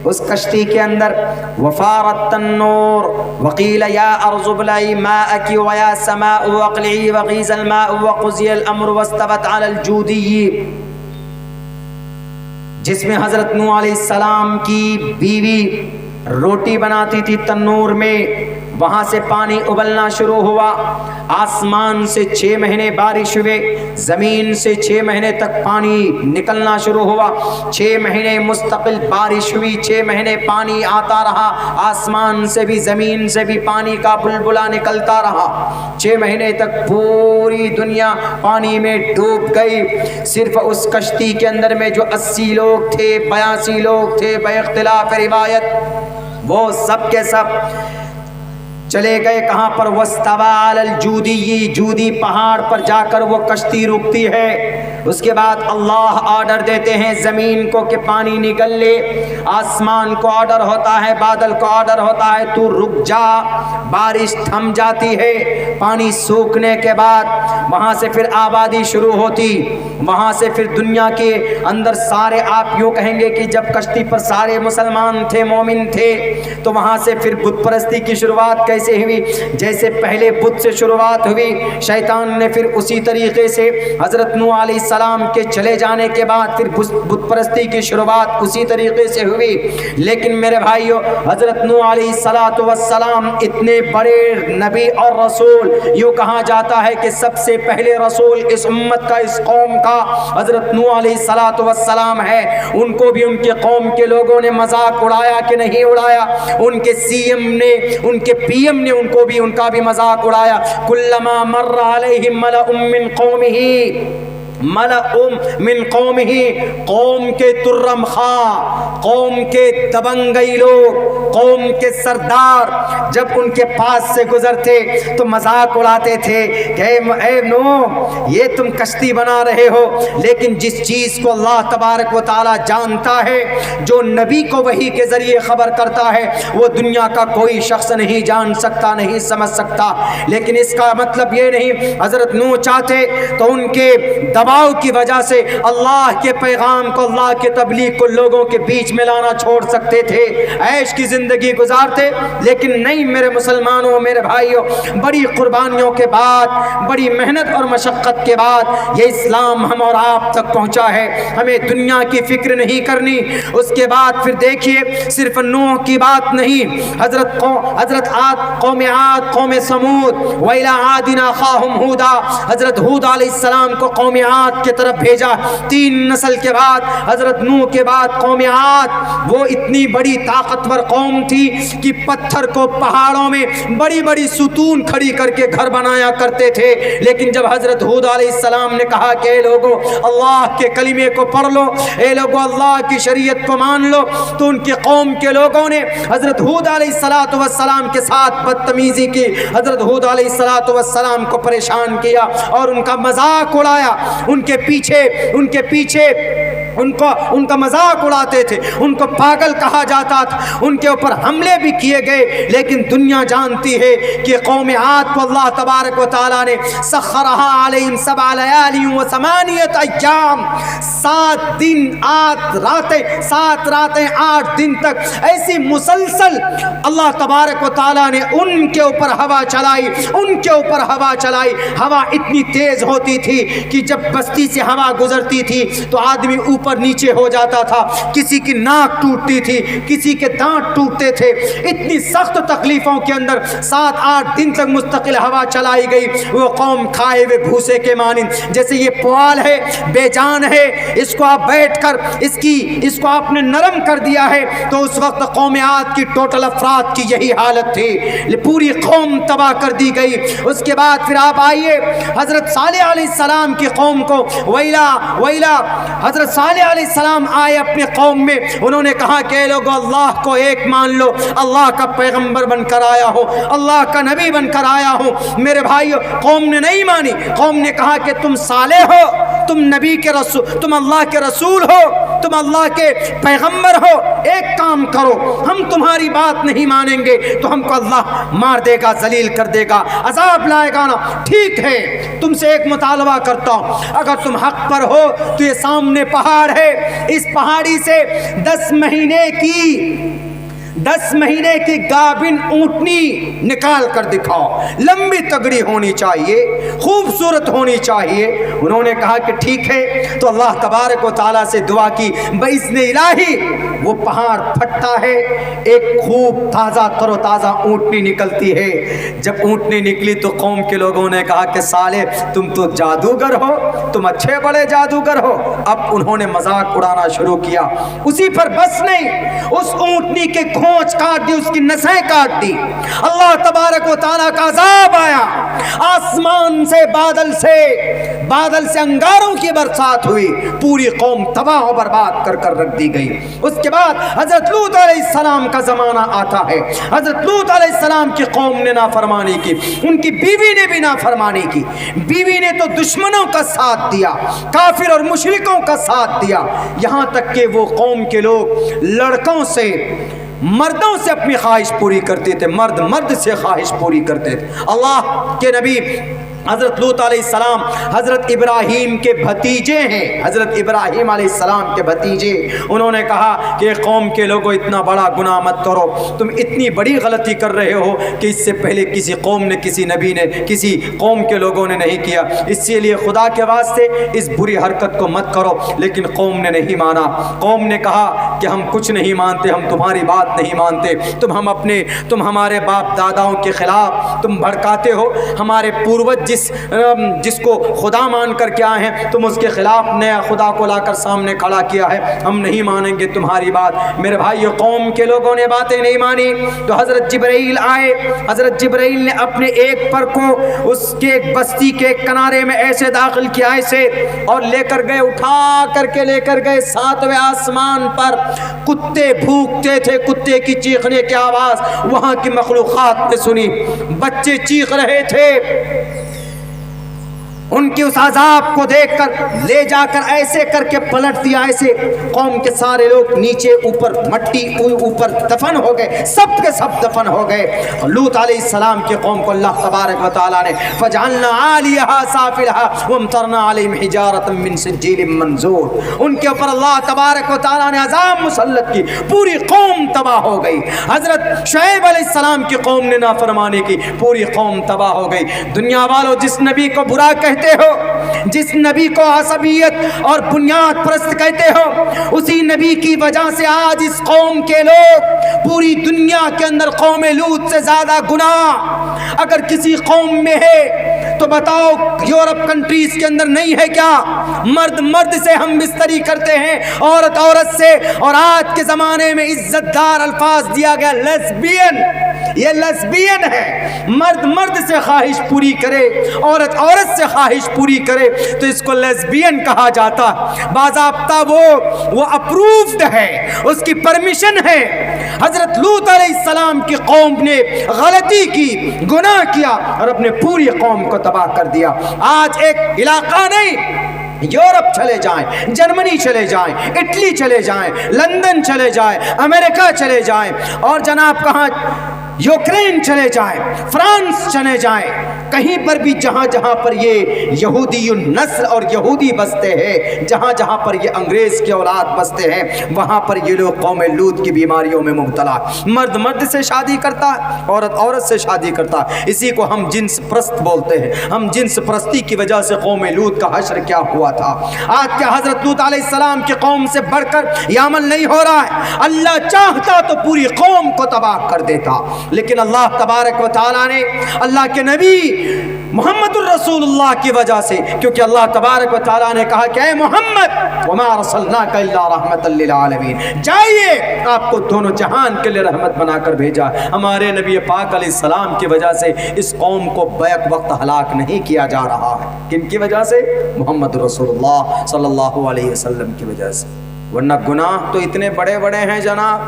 اس کشتی کے اندر. وفارت النور وقیل یا ارض ابلعی ماءک ویا سماء اقلعی وغیض الماء وقضی الامر واستوت علی الجودی، جس میں حضرت نوح علیہ السلام کی بیوی روٹی بناتی تھی تنور میں، وہاں سے پانی ابلنا شروع ہوا. آسمان سے 6 مہینے بارش ہوئے، زمین سے 6 مہینے تک پانی نکلنا شروع ہوا. 6 مہینے مستقل بارش ہوئی، 6 مہینے پانی آتا رہا، آسمان سے بھی زمین سے بھی پانی کا بلبلا نکلتا رہا. 6 مہینے تک پوری دنیا پانی میں ڈوب گئی. صرف اس کشتی کے اندر میں جو 80 لوگ تھے، 82 لوگ تھے بے اختلاف روایت، وہ سب کے سب چلے گئے کہاں پر؟ واستوى علی الجودی، جودی پہاڑ پر جا کر وہ کشتی رکتی ہے. اس کے بعد اللہ آرڈر دیتے ہیں زمین کو کہ پانی نکل لے، آسمان کو آرڈر ہوتا ہے، بادل کو آرڈر ہوتا ہے تو رک جا. بارش تھم جاتی ہے. پانی سوکھنے کے بعد وہاں سے پھر آبادی شروع ہوتی، وہاں سے پھر دنیا کے اندر سارے، آپ یوں کہیں گے کہ جب کشتی پر سارے مسلمان تھے، مومن تھے، تو وہاں سے پھر بت پرستی کی شروعات کیسے ہوئی؟ جیسے پہلے بت سے شروعات ہوئی، شیطان نے پھر اسی طریقے سے حضرت نوح علیہ السلام کے چلے جانے کے بعد پھر بت پرستی کی شروعات اسی طریقے سے ہوئی. لیکن میرے بھائیو، حضرت نوح علیہ السلام اتنے بڑے نبی اور رسول، یوں کہا جاتا ہے کہ سب سے پہلے رسول اس امت کا، اس قوم کا حضرت نوح علیہ السلام ہے. ان کو بھی ان کے قوم کے لوگوں نے مذاق اڑایا کہ نہیں اڑایا؟ ان کے سی ایم نے، ان کے پی ایم نے ان کو بھی، ان کا بھی مذاق اڑایا. کلما مر علیہم ملأ من قومہ، من قومہ، قوم کے ترم خواہ، قوم کے دبنگئی لوگ، قوم کے سردار جب ان کے پاس سے گزرتے تو مذاق اڑاتے تھے کہ اے نوح، یہ تم کشتی بنا رہے ہو، لیکن جس چیز کو اللہ تبارک و تعالی جانتا ہے، جو نبی کو وحی کے ذریعے خبر کرتا ہے، وہ دنیا کا کوئی شخص نہیں جان سکتا، نہیں سمجھ سکتا. لیکن اس کا مطلب یہ نہیں حضرت نوح چاہتے تو ان کے دباؤ کی وجہ سے اللہ کے پیغام کو، اللہ کے تبلیغ کو لوگوں کے بیچ میں لانا چھوڑ سکتے تھے، عیش کی زندگی گزارتے. لیکن نہیں میرے مسلمانوں، میرے بھائیوں، بڑی قربانیوں کے بعد، بڑی محنت اور مشقت کے بعد یہ اسلام ہم اور آپ تک پہنچا ہے. ہمیں دنیا کی فکر نہیں کرنی. اس کے بعد پھر دیکھیے، صرف نوح کی بات نہیں، حضرت عاد، قوم عاد، قوم سمود، وَإِلَىٰ عَادٍ أَخَاهُمْ هُودًا، حضرت ہود علیہ السلام کو قوم عاد کی طرف بھیجا. 3 نسل کے بعد حضرت نوح کے بعد قوم عاد، وہ اتنی بڑی طاقتور قوم تھی کہ پتھر کو پہاڑوں میں بڑی بڑی ستون کھڑی کر کے گھر بنایا کرتے تھے. لیکن جب حضرت ہود علیہ السلام نے کہا کہ اے لوگو اللہ کے کلمے کو پڑھ لو، اے لوگو اللہ کی شریعت کو مان لو، تو ان کی قوم کے لوگوں نے حضرت ہود علیہ السلام کے ساتھ بدتمیزی کی، حضرت ہود علیہ السلام کو پریشان کیا اور ان کا مذاق اڑایا. ان کے پیچھے ان کا مذاق اڑاتے تھے، ان کو پاگل کہا جاتا تھا، ان کے اوپر حملے بھی کیے گئے، لیکن دنیا جانتی ہے کہ قوم عاد کو اللہ تبارک و تعالیٰ نے سخرہا علیہم 7 لیال و 8 ایام، 7 دن 8 راتیں 8 دن تک ایسی مسلسل اللہ تبارک و تعالیٰ نے ان کے اوپر ہوا چلائی، ان کے اوپر ہوا چلائی۔ ہوا اتنی تیز ہوتی تھی کہ جب بستی سے ہوا گزرتی تھی تو آدمی اوپر نیچے ہو جاتا تھا، کسی کی ناک ٹوٹتی تھی، کسی کے دانت ٹوٹتے تھے۔ اتنی سخت تکلیفوں کے اندر 7-8 دن تک مستقل ہوا چلائی گئی۔ وہ قوم کھائے ہوئے بھوسے کے مانند، جیسے یہ پوال ہے، بے جان ہے، اس کو آپ بیٹھ کر اس کو آپ نے نرم کر دیا ہے، تو اس وقت قوم عاد کی ٹوٹل افراد کی یہی حالت تھی، پوری قوم تباہ کر دی گئی۔ اس کے بعد پھر آپ آئیے حضرت صالح علیہ السلام کی قوم کو، ویلا حضرت صالح علیہ السلام آئے اپنے قوم میں، انہوں نے کہا کہ اے لوگو اللہ کو ایک مان لو، اللہ کا پیغمبر بن کر آیا ہو، اللہ کا نبی بن کر آیا ہو۔ میرے بھائیو، قوم نے نہیں مانی، قوم نے کہا کہ تم صالح ہو، تم نبی کے رسول، تم اللہ کے رسول ہو، تم اللہ کے پیغمبر ہو، ایک کام کرو، ہم تمہاری بات نہیں مانیں گے تو ہم کو اللہ مار دے گا، ذلیل کر دے گا، عذاب لائے گا نا۔ ٹھیک ہے، تم سے ایک مطالبہ کرتا ہوں، اگر تم حق پر ہو تو یہ سامنے پہاڑ ہے، اس پہاڑی سے 10 مہینے کی گابن اونٹنی نکال کر دکھاؤ، لمبی تگڑی ہونی چاہیے، خوبصورت ہونی چاہیے۔ انہوں نے کہا کہ ٹھیک ہے، تو اللہ تبارک و تعالیٰ سے دعا کی، بإذن الہی وہ پہاڑ پھٹتا ہے، ایک خوب تازہ تر و تازہ اونٹنی نکلتی ہے۔ جب اونٹنی نکلی تو قوم کے لوگوں نے کہا کہ صالح تم تو جادوگر ہو، تم اچھے بڑے جادوگر ہو۔ اب انہوں نے مذاق اڑانا شروع کیا، اسی پر بس نہیں، اس اونٹنی کے کھونچ کاٹ دی، اس کی نسیں کاٹ دی۔ اللہ تبارک و تعالیٰ کا عذاب آیا، آسمان سے بادل سے انگاروں کی برسات ہوئی، پوری قوم تباہ و برباد کر رکھ دی گئی۔ اس کے بعد حضرت لوط علیہ السلام کا زمانہ آتا ہے۔ حضرت لوط علیہ السلام کی قوم نے نافرمانی کی، ان کی بیوی نے بھی نافرمانی کی۔ بیوی نے تو دشمنوں کا ساتھ دیا، کافر اور مشرکوں کا ساتھ دیا، یہاں تک کہ وہ قوم کے لوگ مردوں سے اپنی خواہش پوری کرتے تھے، مرد سے خواہش پوری کرتے تھے۔ اللہ کے نبی حضرت لوط علیہ السلام حضرت ابراہیم کے بھتیجے ہیں، حضرت ابراہیم علیہ السلام کے بھتیجے۔ انہوں نے کہا کہ قوم کے لوگوں اتنا بڑا گناہ مت کرو، تم اتنی بڑی غلطی کر رہے ہو کہ اس سے پہلے کسی قوم نے، کسی نبی نے، کسی قوم کے لوگوں نے نہیں کیا، اسی لیے خدا کے واسطے اس بری حرکت کو مت کرو۔ لیکن قوم نے نہیں مانا، قوم نے کہا کہ ہم کچھ نہیں مانتے، ہم تمہاری بات نہیں مانتے، تم ہمارے باپ داداؤں کے خلاف تم بھڑکاتے ہو، ہمارے پوروج جس کو خدا مان کر کے آئے ہیں، تم اس کے خلاف نیا خدا کو لا کر سامنے کھڑا کیا ہے، ہم نہیں مانیں گے تمہاری بات۔ میرے بھائیو، قوم کے لوگوں نے باتیں نہیں مانی تو حضرت جبرائیل آئے۔ حضرت جبرائیل نے اپنے ایک پر کو اس کے بستی کے کنارے میں ایسے داخل کیا، ایسے، اور لے کر گئے، اٹھا کر کے لے کر گئے 7ویں آسمان پر۔ کتے بھوکتے تھے، کتے کی چیخنے کی آواز وہاں کی مخلوقات نے سنی، بچے چیخ رہے تھے، ان کی اس عذاب کو دیکھ کر لے جا کر ایسے کر کے پلٹ دیا، ایسے قوم کے سارے لوگ نیچے اوپر مٹی اوپر دفن ہو گئے، سب کے سب دفن ہو گئے۔ لوط علیہ السلام کی قوم کو اللہ تبارک و تعالیٰ نے فجعلنا عالیہا سافلہا وامطرنا علیہم حجارۃ من سجیل منضود، ان کے اوپر اللہ تبارک و تعالیٰ نے عذاب مسلط کی، پوری قوم تباہ ہو گئی۔ حضرت شعیب علیہ السلام کی قوم نے نافرمانی کی، پوری قوم تباہ ہو گئی۔ دنیا والوں، جس نبی کو برا کہتے ہو، جس نبی کو عصبیت اور بنیاد پرست کہتے ہو، اسی نبی کی وجہ سے آج اس قوم کے لوگ پوری دنیا کے اندر قوم لوط سے زیادہ گناہ اگر کسی قوم میں ہے تو بتاؤ یورپ کنٹریز کے اندر نہیں ہے کیا؟ مرد سے ہم بستری کرتے ہیں، عورت سے، اور آج کے زمانے میں عزت دار الفاظ دیا گیا لیسبین، یہ لیسبین ہے. مرد مرد سے خواہش پوری کرے، عورت عورت سے خواہش پوری کرے تو اس کو لیسبین کہا جاتا. باضابطہ وہ اپروفڈ ہے، اس کی پرمیشن ہے. حضرت لوط علیہ السلام کی قوم نے غلطی کی، گناہ کیا اور اپنے پوری قوم کو تباہ کر دیا. آج ایک علاقہ نہیں، یورپ چلے جائیں، جرمنی چلے جائیں، اٹلی چلے جائیں، لندن چلے جائیں، امریکہ چلے جائیں، اور جناب کہاں یوکرین چلے جائیں، فرانس چلے جائیں، کہیں پر بھی جہاں جہاں پر یہ یہودی النسل اور یہودی بستے ہیں، جہاں جہاں پر یہ انگریز کی اولاد بستے ہیں، وہاں پر یہ لوگ قوم لوط کی بیماریوں میں مبتلا. مرد مرد سے شادی کرتا ہے، عورت عورت سے شادی کرتا ہے. اسی کو ہم جنس پرست بولتے ہیں. ہم جنس پرستی کی وجہ سے قوم لوط کا حشر کیا ہوا تھا. آج کیا حضرت لوط علیہ السلام کی قوم سے بڑھ کر یہ عمل نہیں ہو رہا ہے؟ اللہ چاہتا تو پوری قوم کو تباہ کر دیتا، لیکن اللہ تبارک و تعالیٰ نے اللہ کے نبی محمد الرسول اللہ کی وجہ سے، کیونکہ اللہ تبارک و تعالیٰ نے کہا کہ اے محمد وما رسلناک الا رحمۃ للعالمین، جائیے آپ کو دونوں جہان کے لیے رحمت بنا کر بھیجا. ہمارے نبی پاک علیہ السلام کی وجہ سے اس قوم کو بیک وقت ہلاک نہیں کیا جا رہا ہے. کن کی وجہ سے؟ محمد رسول اللہ صلی اللہ علیہ وسلم کی وجہ سے. ورنہ گناہ تو اتنے بڑے بڑے ہیں جناب،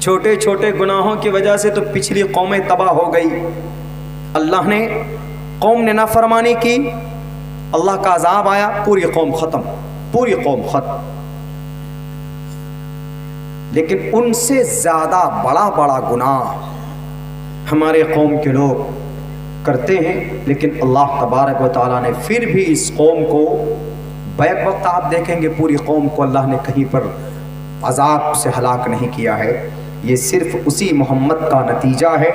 چھوٹے چھوٹے گناہوں کی وجہ سے تو پچھلی قومیں تباہ ہو گئی. اللہ نے قوم نے نافرمانی کی، اللہ کا عذاب آیا، پوری قوم ختم، پوری قوم ختم. لیکن ان سے زیادہ بڑا بڑا گناہ ہمارے قوم کے لوگ کرتے ہیں، لیکن اللہ تبارک و تعالیٰ نے پھر بھی اس قوم کو بیک وقت آپ دیکھیں گے پوری قوم کو اللہ نے کہیں پر عذاب سے ہلاک نہیں کیا ہے. یہ صرف اسی محمد کا نتیجہ ہے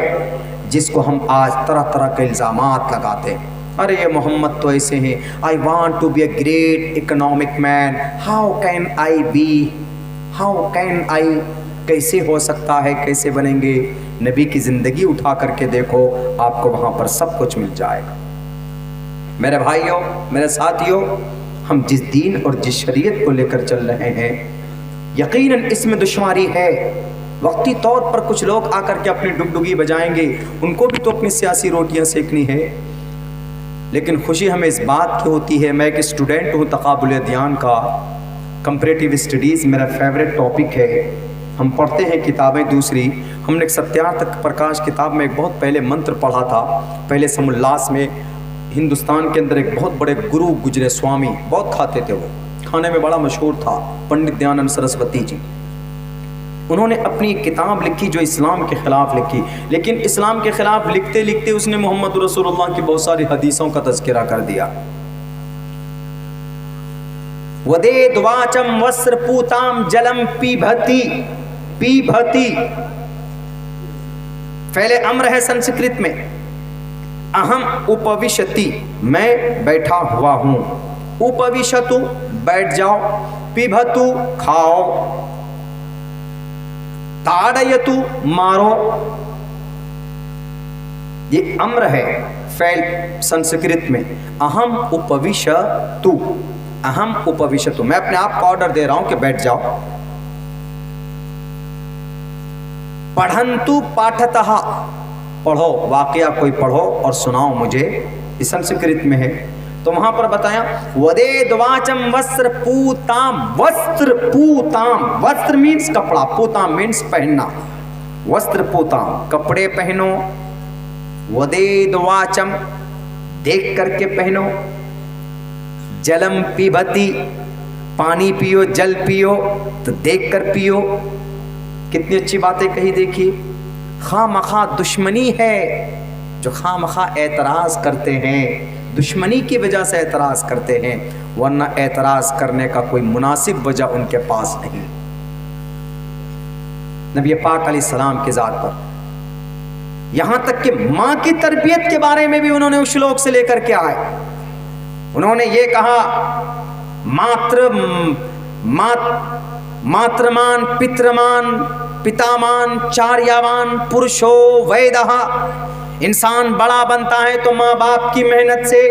جس کو ہم آج طرح طرح کے الزامات لگاتے ہیں. ارے یہ محمد تو ایسے ہیں، I want to be a great economic man, how can I be, how can I, کیسے ہو سکتا ہے، کیسے بنیں گے؟ نبی کی زندگی اٹھا کر کے دیکھو، آپ کو وہاں پر سب کچھ مل جائے گا. میرے بھائیوں، میرے ساتھیوں، ہم جس دین اور جس شریعت کو لے کر چل رہے ہیں، یقیناً اس میں دشواری ہے. وقتی طور پر کچھ لوگ آ کر کے اپنی ڈگڈگی بجائیں گے، ان کو بھی تو اپنی سیاسی روٹیاں سیکھنی ہے. لیکن خوشی ہمیں اس بات کی ہوتی ہے، میں ایک اسٹوڈنٹ ہوں تقابل ادیان کا، کمپریٹیو اسٹڈیز میرا فیوریٹ ٹاپک ہے. ہم پڑھتے ہیں کتابیں دوسری. ہم نے ایک ستیارتھ پرکاش کتاب میں ایک بہت پہلے منتر پڑھا تھا، پہلے سم اللاس میں. ہندوستان کے اندر ایک بہت بڑے گرو گجرے سوامی، بہت کھاتے تھے، وہ کھانے میں بڑا مشہور تھا، پنڈت دیانند سرسوتی جی. انہوں نے اپنی کتاب لکھی جو اسلام کے خلاف لکھی، لیکن اسلام کے خلاف لکھتے لکھتے اس نے محمد رسول اللہ کی بہت ساری حدیثوں کا تذکرہ کر دیا. ودید واچم وسر پوتام جلم پیبھتی، پیبھتی فعل امر ہے سنسکرت میں. اہم اپوشتی، میں بیٹھا ہوا ہوں، اپوشتو بیٹھ جاؤ، پیبھتو کھاؤ، تاڑیتو مارو. یہ امر ہے فعل سنسکرت میں. اہم اپوشتو، اہم اپوشتو، میں اپنے آپ کو آرڈر دے رہا ہوں کہ بیٹھ جاؤ. پڑھنتو پاٹھتہ، پڑھو، واقعہ کوئی پڑھو اور سناؤ مجھے. یہ سنسکرت میں ہے. تو وہاں پر بتایا ودید واچم وستر پوتام، وستر پوتام، وستر مینس کپڑا، پوتام مینس پہننا. وستر پوتام، کپڑے پہنو. ودید واچم، دیکھ کر کے پہنو. جلم پیبتی، پانی پیو، جل پیو تو دیکھ کر پیو. کتنی اچھی باتیں کہی دیکھیے. خواہ مخواہ دشمنی ہے، جو خواہ مخواہ اعتراض کرتے ہیں، دشمنی کی وجہ سے اعتراض کرتے ہیں، ورنہ اعتراض کرنے کا کوئی مناسب وجہ ان کے پاس نہیں. نبی پاک علیہ السلام کی ذات پر، یہاں تک کہ ماں کی تربیت کے بارے میں بھی انہوں نے اس شلوک سے لے کر کے آئے. انہوں نے یہ کہا ماترمان پترمان پتامان چاریاوان پرشو ویدہ. انسان بڑا بنتا ہے تو ماں باپ کی محنت سے،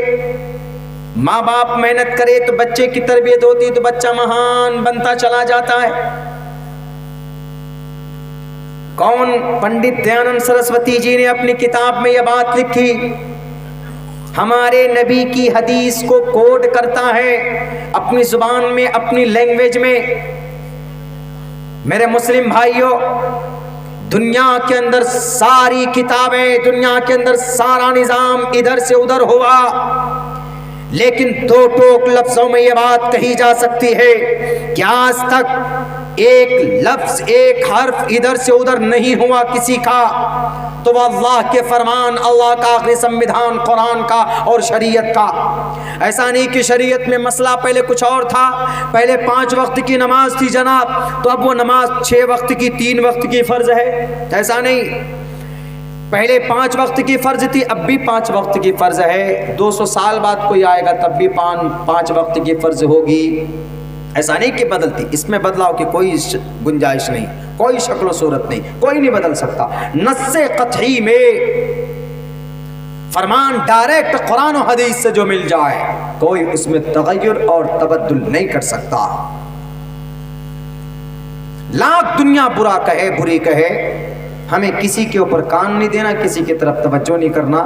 ماں باپ محنت کرے تو بچے کی تربیت ہوتی تو بچہ مہان بنتا چلا جاتا ہے. کون؟ پنڈت دیانند سرسوتی جی نے اپنی کتاب میں یہ بات لکھی، ہمارے نبی کی حدیث کو کوٹ کرتا ہے اپنی زبان میں، اپنی لینگویج میں۔ میرے مسلم بھائیوں، دنیا کے اندر ساری کتابیں، دنیا کے اندر سارا نظام ادھر سے ادھر ہوا، لیکن دو ٹوک لفظوں میں یہ بات کہی جا سکتی ہے کہ آج تک ایک لفظ، ایک حرف ادھر سے ادھر نہیں ہوا کسی کا، تو وہ اللہ کے فرمان، اللہ کا آخری سنویدھان قرآن کا اور شریعت کا۔ ایسا نہیں کہ شریعت میں مسئلہ پہلے کچھ اور تھا، پہلے 5 وقت کی نماز تھی جناب، تو اب وہ نماز 6 وقت کی، 3 وقت کی فرض ہے، ایسا نہیں۔ پہلے 5 وقت کی فرض تھی، اب بھی 5 وقت کی فرض ہے، 200 سال بعد کوئی آئے گا تب بھی 5 وقت کی فرض ہوگی، ایسا نہیں کہ بدلتی۔ اس میں بدلاؤ کی کوئی گنجائش نہیں، کوئی شکل و صورت نہیں، کوئی نہیں بدل سکتا۔ نص قطعی میں فرمان ڈائریکٹ قرآن و حدیث سے جو مل جائے، کوئی اس میں تغیر اور تبدل نہیں کر سکتا۔ لاکھ دنیا برا کہے، بری کہے، ہمیں کسی کے اوپر کان نہیں دینا، کسی کی طرف توجہ نہیں کرنا،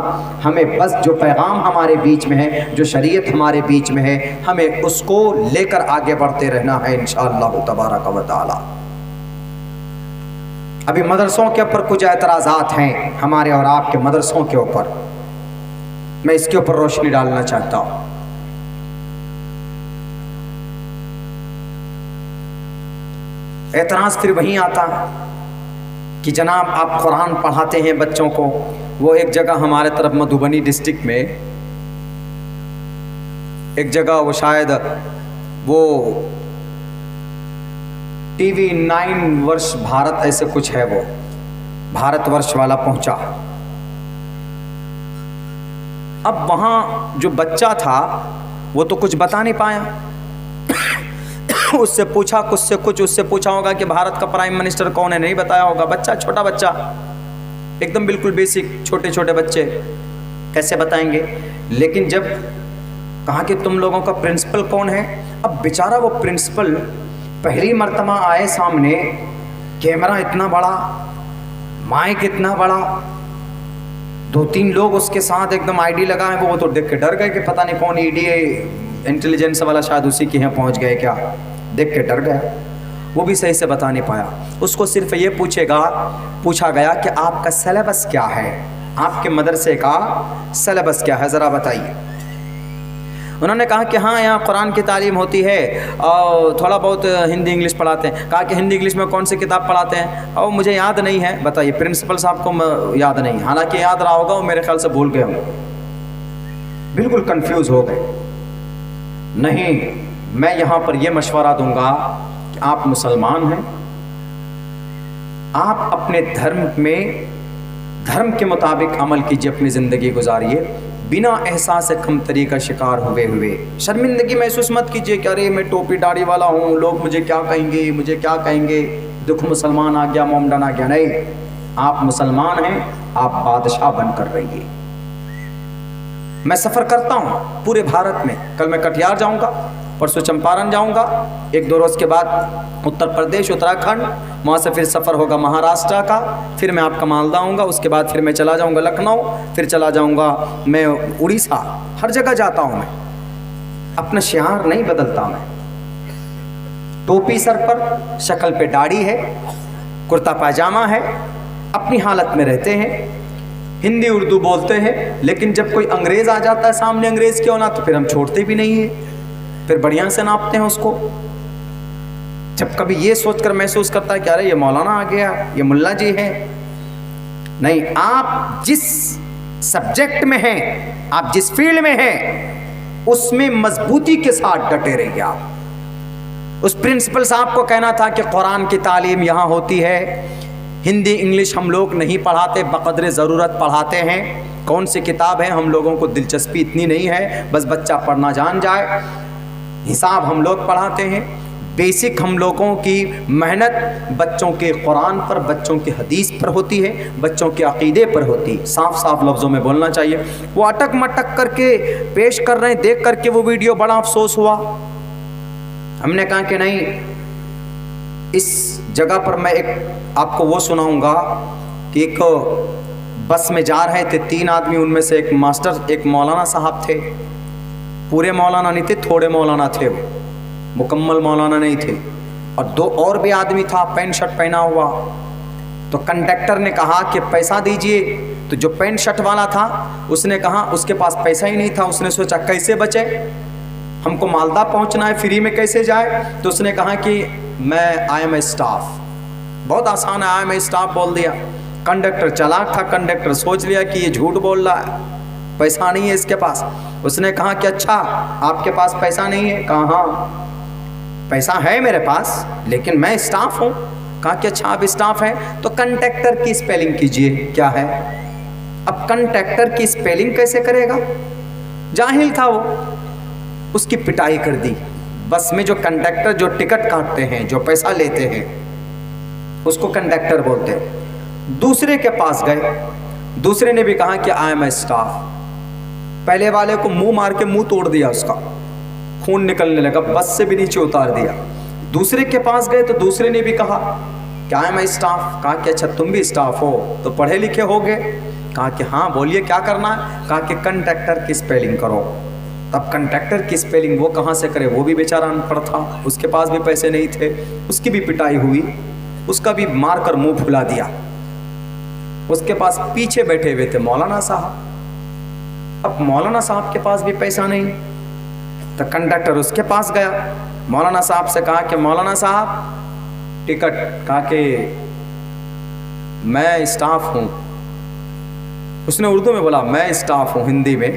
ہمیں بس جو پیغام ہمارے بیچ میں ہے، جو شریعت ہمارے بیچ میں ہے، ہمیں اس کو لے کر آگے بڑھتے رہنا ہے انشاءاللہ تبارک و تعالی۔ ابھی مدرسوں کے اوپر کچھ اعتراضات ہیں ہمارے اور آپ کے مدرسوں کے اوپر، میں اس کے اوپر روشنی ڈالنا چاہتا ہوں۔ اعتراض پھر وہیں آتا ہے کہ جناب آپ قرآن پڑھاتے ہیں بچوں کو۔ وہ ایک جگہ ہمارے طرف مدھوبنی ڈسٹرکٹ میں ایک جگہ، وہ شاید وہ ٹی وی 9 ورش بھارت ایسے کچھ ہے، وہ بھارت ورش والا پہنچا۔ اب وہاں جو بچہ تھا وہ تو کچھ بتا نہیں پایا، اس سے پوچھا کچھ سے کچھ، اس سے پوچھا ہوگا کہ بھارت کا پرائم منسٹر کون ہے، نہیں بتایا ہوگا۔ بچہ، چھوٹا بچہ، ایک دم بالکل بیسک، چھوٹے چھوٹے بچے کیسے بتائیں گے؟ لیکن جب کہا کہ تم لوگوں کا پرنسپل کون ہے، اب بیچارہ وہ پرنسپل پہلی مرتبہ آئے سامنے، کیمرہ اتنا بڑا، مائک اتنا بڑا، 2-3 لوگ اس کے ساتھ ایک دم آئی ڈی لگا ہے، وہ تو دیکھ کے ڈر گئے کہ پتہ نہیں کون ای ڈی ہے، انٹیلیجنس والا شاید اسی کے یہاں پہنچ گئے کیا، دیکھ کے ڈر گیا۔ وہ بھی صحیح سے بتا نہیں پایا۔ اس کو صرف یہ پوچھا گیا کہ آپ کا سلیبس کیا ہے، آپ کے مدرسے کا سلیبس کیا ہے، ذرا بتائیے۔ انہوں نے کہا کہ ہاں یہاں قرآن کی تعلیم ہوتی ہے اور تھوڑا بہت ہندی انگلش پڑھاتے ہیں۔ کہا کہ ہندی انگلش میں کون سی کتاب پڑھاتے ہیں؟ اور مجھے یاد نہیں ہے۔ بتائیے، پرنسپل صاحب کو یاد نہیں، حالانکہ یاد رہا ہوگا، وہ میرے خیال سے بھول گئے ہوں، بالکل کنفیوز ہو گئے۔ نہیں، میں یہاں پر یہ مشورہ دوں گا کہ آپ مسلمان ہیں، آپ اپنے دھرم کے مطابق عمل کیجئے، اپنی زندگی گزاریے، بنا احساس کمتری کا شکار ہوئے شرمندگی محسوس مت کیجئے کہ ارے میں ٹوپی داڑھی والا ہوں، لوگ مجھے کیا کہیں گے، دیکھو مسلمان آ گیا، مومڈن آ گیا۔ نہیں، آپ مسلمان ہیں، آپ بادشاہ بن کر رہیے۔ میں سفر کرتا ہوں پورے بھارت میں، کل میں کٹیہار جاؤں گا، پرسوں چمپارن جاؤں گا، 1-2 روز کے بعد اتر پردیش، اتراکھنڈ، وہاں سے پھر سفر ہوگا مہاراشٹر کا، پھر میں آپ کا مالدہ ہوں گا، اس کے بعد پھر میں چلا جاؤں گا لکھنؤ، پھر چلا جاؤں گا میں اڑیسہ، ہر جگہ جاتا ہوں میں، اپنا شعار نہیں بدلتا، میں ٹوپی سر پر، شکل پہ داڑھی ہے، کرتا پاجامہ ہے، اپنی حالت میں رہتے ہیں، ہندی اردو بولتے ہیں، لیکن جب کوئی انگریز آ جاتا ہے سامنے، انگریز کیوں نہ، تو پھر ہم چھوڑتے بھی نہیں ہیں، پھر بڑھیا سے ناپتے ہیں اس کو۔ جب کبھی یہ سوچ کر محسوس کرتا ہے کہ ارے یہ مولانا آ گیا، یہ ملا جی ہے، نہیں، آپ جس سبجیکٹ میں ہیں، آپ جس فیلڈ میں ہیں، اس میں مضبوطی کے ساتھ ڈٹے رہیے۔ آپ اس پرنسپل صاحب کو کہنا تھا کہ قرآن کی تعلیم یہاں ہوتی ہے، ہندی انگلش ہم لوگ نہیں پڑھاتے، بقدر ضرورت پڑھاتے ہیں، کون سی کتاب ہے، ہم لوگوں کو دلچسپی اتنی نہیں ہے، بس بچہ پڑھنا جان جائے، حساب ہم لوگ پڑھاتے ہیں، بیسک ہم لوگوں کی محنت بچوں کے قرآن پر، بچوں کے حدیث پر ہوتی ہے، بچوں کے عقیدے پر ہوتی ہے، صاف لفظوں میں بولنا چاہیے۔ وہ اٹک مٹک کر کے پیش کر رہے ہیں، دیکھ کر کے وہ ویڈیو بڑا افسوس ہوا۔ ہم نے کہا کہ نہیں، اس جگہ پر میں ایک آپ کو وہ سناؤں گا کہ ایک بس میں جا رہے تھے 3 آدمی، ان میں سے ایک ماسٹر، ایک مولانا صاحب تھے، پورے مولانا نہیں تھے، تھوڑے مولانا تھے، وہ مکمل مولانا نہیں تھے، اور 2 اور بھی آدمی تھا پینٹ شرٹ پہنا ہوا۔ تو کنڈکٹر نے کہا کہ پیسہ دیجئے، تو جو پینٹ شرٹ والا تھا اس نے کہا اس کے پاس پیسہ ہی نہیں تھا، اس نے سوچا کیسے بچے، ہم کو مالدہ پہنچنا ہے، فری میں کیسے جائے، تو اس نے کہا کہ میں آئی ایم اے اسٹاف، بہت آسان ہے، آئی ایم اے اسٹاف بول دیا۔ کنڈکٹر چالاک تھا، کنڈکٹر سوچ لیا کہ یہ جھوٹ بول رہا ہے، پیسہ نہیں ہے اس کے پاس۔ اس نے کہا کہ اچھا آپ کے پاس پیسہ نہیں ہے؟ کہا ہاں پیسہ ہے میرے پاس لیکن میں اسٹاف ہوں۔ کہا کہ اچھا آپ اسٹاف ہیں تو کنڈکٹر کی اسپیلنگ کیجئے، کیا ہے؟ اب کنڈکٹر کی اسپیلنگ کیسے کرے گا؟ جاہل تھا وہ، اس کی پٹائی کر دی۔ بس میں جو کنڈکٹر جو ٹکٹ کاٹتے ہیں، جو پیسہ لیتے ہیں، اس کو کنڈکٹر بولتے ہیں۔ دوسرے کے پاس گئے، دوسرے نے بھی کہا کہ آئی ایم اے اسٹاف۔ پہلے والے کو منہ مار کے منہ توڑ دیا، اس کا خون نکلنے لگا، بس سے بھی نیچے اتار دیا۔ دوسرے کے پاس گئے تو دوسرے نے بھی کہا کہ آئی ایم اے اسٹاف۔ کہا کہ اچھا تم بھی اسٹاف ہو تو پڑھے لکھے ہو گئے؟ کہا کہ ہاں بولیے کیا کرنا ہے؟ کہا کہ کنڈکٹر کی اسپیلنگ کرو۔ تب کنڈکٹر کی اسپیلنگ وہ کہاں سے کرے، وہ بھی بیچارہ ان پڑھ تھا، اس کے پاس بھی پیسے نہیں تھے، اس کی بھی پٹائی ہوئی، اس کا بھی مار کر منہ پھلا دیا۔ اس کے پاس پیچھے بیٹھے ہوئے تھے مولانا صاحب، اب مولانا صاحب کے پاس بھی پیسہ نہیں، تو کنڈکٹر اس کے پاس گیا، مولانا صاحب سے کہا کہ مولانا صاحب ٹکٹ۔ کہا کہ میں اسٹاف ہوں۔ اس نے اردو میں بولا میں اسٹاف ہوں، ہندی میں۔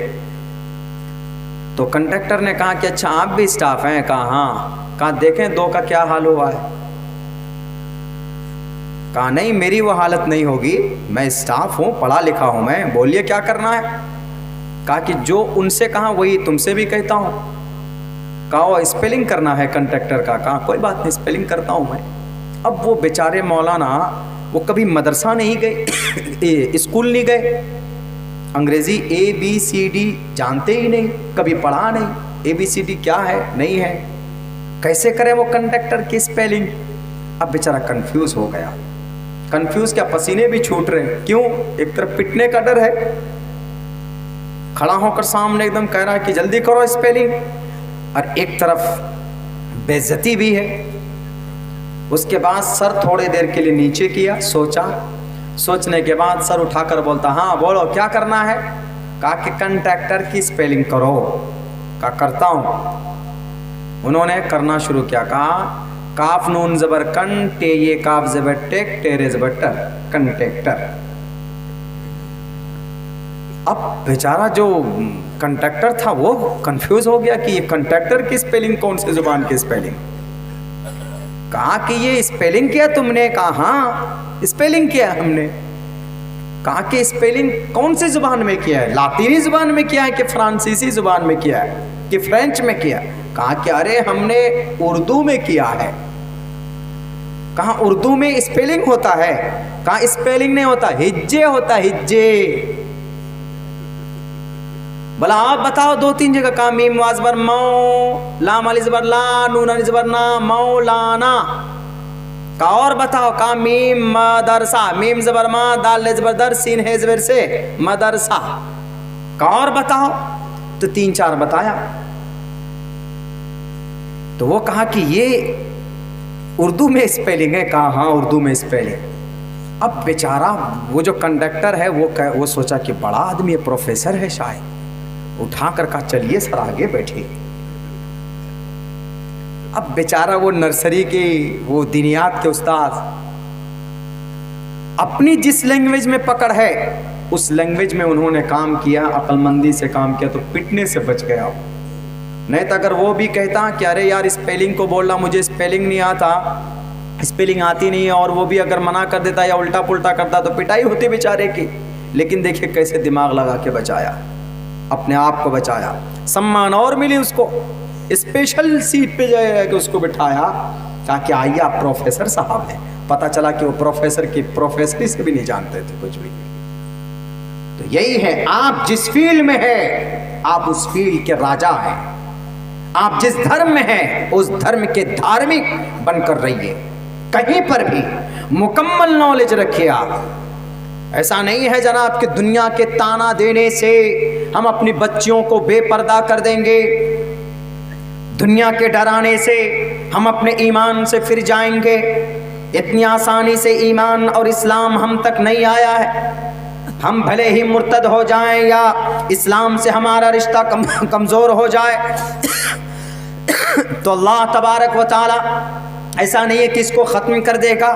تو کنڈکٹر نے کہا کہ اچھا آپ بھی اسٹاف ہیں؟ کہا ہاں۔ کہا دیکھیں 2 کا کیا حال ہوا ہے؟ کہا نہیں میری وہ حالت نہیں ہوگی، میں اسٹاف ہوں، پڑھا لکھا ہوں میں، بولیے کیا کرنا ہے؟ کہا کہ جو ان سے کہا وہی تم سے بھی کہتا ہوں۔ کہا وہ اسپیلنگ کرنا ہے کنڈکٹر کا۔ کہا کوئی بات نہیں اسپیلنگ کرتا ہوں میں۔ اب وہ بیچارے مولانا وہ کبھی مدرسہ نہیں گئے، اسکول نہیں گئے، انگریزی ABCD جانتے ہی نہیں، کبھی پڑھا نہیں، ABCD کیا ہے نہیں ہے، کیسے کرے وہ کنڈکٹر کی اسپیلنگ؟ اب بیچارہ کنفیوز ہو گیا۔ کنفیوز کیا پسینے بھی چھوٹ رہے، کیوں؟ ایک طرف پٹنے کا ڈر ہے، کھڑا ہو کر سامنے ایک دم کہہ رہا ہے کہ جلدی کرو اسپیلنگ، اور ایک طرف بے عزتی بھی ہے۔ اس کے بعد سر تھوڑے دیر کے لیے نیچے کیا، سوچا، سوچنے کے بعد سر اٹھا کر بولتا ہاں بولو کیا کرنا ہے؟ کہا کہ کنڈکٹر کی اسپیلنگ کرو۔ کہا کرتا ہوں۔ انہوں نے کرنا شروع کیا، کہا کاف نون زبر کن، ٹے یہ کاف زبر ٹیک، ٹیرے زبر ٹر، کنڈکٹر۔ اب بیچارہ جو کنڈکٹر تھا وہ کنفیوز ہو گیا کہ یہ کنڈکٹر کی اسپیلنگ کون سی زبان کی اسپیلنگ؟ کہا کہ یہ اسپیلنگ کیا تم نے؟ کہا ہاں اسپیلنگ کیا ہم نے۔ کہا کہ اسپیلنگ کون سی زبان میں کیا ہے؟ لاطینی زبان میں کیا ہے کہ فرانسیسی زبان میں کیا ہے کہ فرینچ میں کیا ہے؟ کہا کہ ارے ہم نے اردو میں کیا ہے۔ کہا اردو میں اسپیلنگ ہوتا ہے؟ کہا اسپیلنگ نہیں ہوتا، ہجے ہوتا ہے، ہجے۔ بلا آپ بتاؤ 2-3 جگہ۔ کہا میم واز بر مو، لام علی زبر لا، نون علی زبر نا، مولانا۔ کہا اور بتاؤ۔ کہا میم مدرسہ، میم زبر ما، دال زبر در، سین ہے زبر سے، مدرسہ۔ کہا اور بتاؤ۔ تو 3-4 بتایا۔ تو وہ کہا کہ یہ اردو میں اسپیلنگ ہے؟ کہا ہاں اردو میں اسپیلنگ۔ اب بیچارہ وہ جو کنڈکٹر ہے وہ سوچا کہ بڑا آدمی ہے، پروفیسر ہے شاید، اٹھا کر کہا چلیے سر آگے بیٹھے۔ اب بیچارہ وہ نرسری کے وہ دینیات کے استاد اپنی جس لینگویج میں پکڑ ہے اس لینگویج میں انہوں نے کام کیا، عقل مندی سے کام کیا، تو پٹنے سے بچ گیا۔ نہیں تو اگر وہ بھی کہتا کہ ارے یار اسپیلنگ کو بول رہا، مجھے اسپیلنگ نہیں آتا، اسپیلنگ آتی نہیں ہے، اور وہ بھی اگر منع کر دیتا یا الٹا پلٹا کرتا تو پٹائی ہوتی بیچارے کی۔ لیکن دیکھیں کیسے دماغ لگا کے بچایا، اپنے آپ کو بچایا، سمان اور ملی اس کو، اسپیشل سیٹ پہ جائے کہ اس کو بٹھایا، کہا کہ آئیے آپ پروفیسر صاحب ہیں۔ پتہ چلا کہ وہ پروفیسر کی پروفیسری سے بھی نہیں جانتے تھے کچھ بھی۔ تو یہی ہے، آپ جس فیلڈ میں ہیں آپ اس فیلڈ کے راجا ہیں، آپ جس دھرم میں ہیں اس دھرم کے دھارمک بن کر رہیے، کہیں پر بھی مکمل نالج رکھیے آپ. ایسا نہیں ہے جناب کہ دنیا کے تانا دینے سے ہم اپنی بچیوں کو بے پردہ کر دیں گے، دنیا کے ڈرانے سے ہم اپنے ایمان سے پھر جائیں گے. اتنی آسانی سے ایمان اور اسلام ہم تک نہیں آیا ہے. ہم بھلے ہی مرتد ہو جائیں یا اسلام سے ہمارا رشتہ کمزور ہو جائے تو اللہ تبارک و تعالی ایسا نہیں ہے کہ اس کو ختم کر دے گا.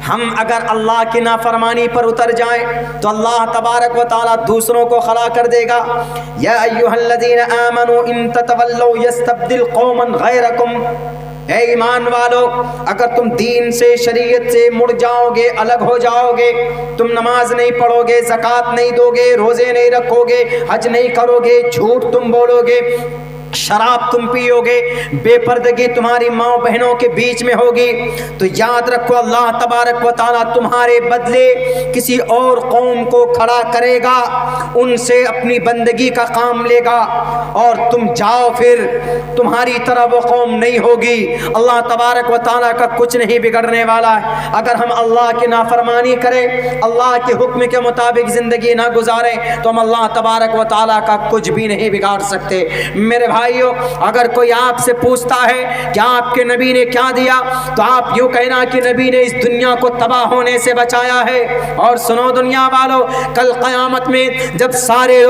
ہم اگر اللہ کی نافرمانی پر اتر جائیں تو اللہ تبارک و تعالی دوسروں کو خلا کر دے گا. یا ایھا الذین آمنوا ان تتولوا یستبدل قوما غیرکم، اے ایمان والو اگر تم دین سے شریعت سے مڑ جاؤ گے، الگ ہو جاؤ گے، تم نماز نہیں پڑھو گے، زکوٰۃ نہیں دو گے، روزے نہیں رکھو گے، حج نہیں کرو گے، جھوٹ تم بولو گے، شراب تم پیو گے، بے پردگی تمہاری ماں بہنوں کے بیچ میں ہوگی، تو یاد رکھو اللہ تبارک و تعالیٰ تمہارے بدلے کسی اور قوم کو کھڑا کرے گا، ان سے اپنی بندگی کا کام لے گا، اور تم جاؤ پھر تمہاری طرح وہ قوم نہیں ہوگی. اللہ تبارک و تعالیٰ کا کچھ نہیں بگڑنے والا ہے. اگر ہم اللہ کی نافرمانی کریں، اللہ کے حکم کے مطابق زندگی نہ گزاریں تو ہم اللہ تبارک و تعالیٰ کا کچھ بھی نہیں بگاڑ سکتے. میرے بھائیو، اگر کوئی آپ سے پوچھتا ہے کہ آپ کے نبی نے کیا دیا، تو آپ یوں کہنا کہ نبی نے اس دنیا کو تباہ ہونے سے بچایا ہے. اور سنو دنیا والو، کل قیامت میں جب سارے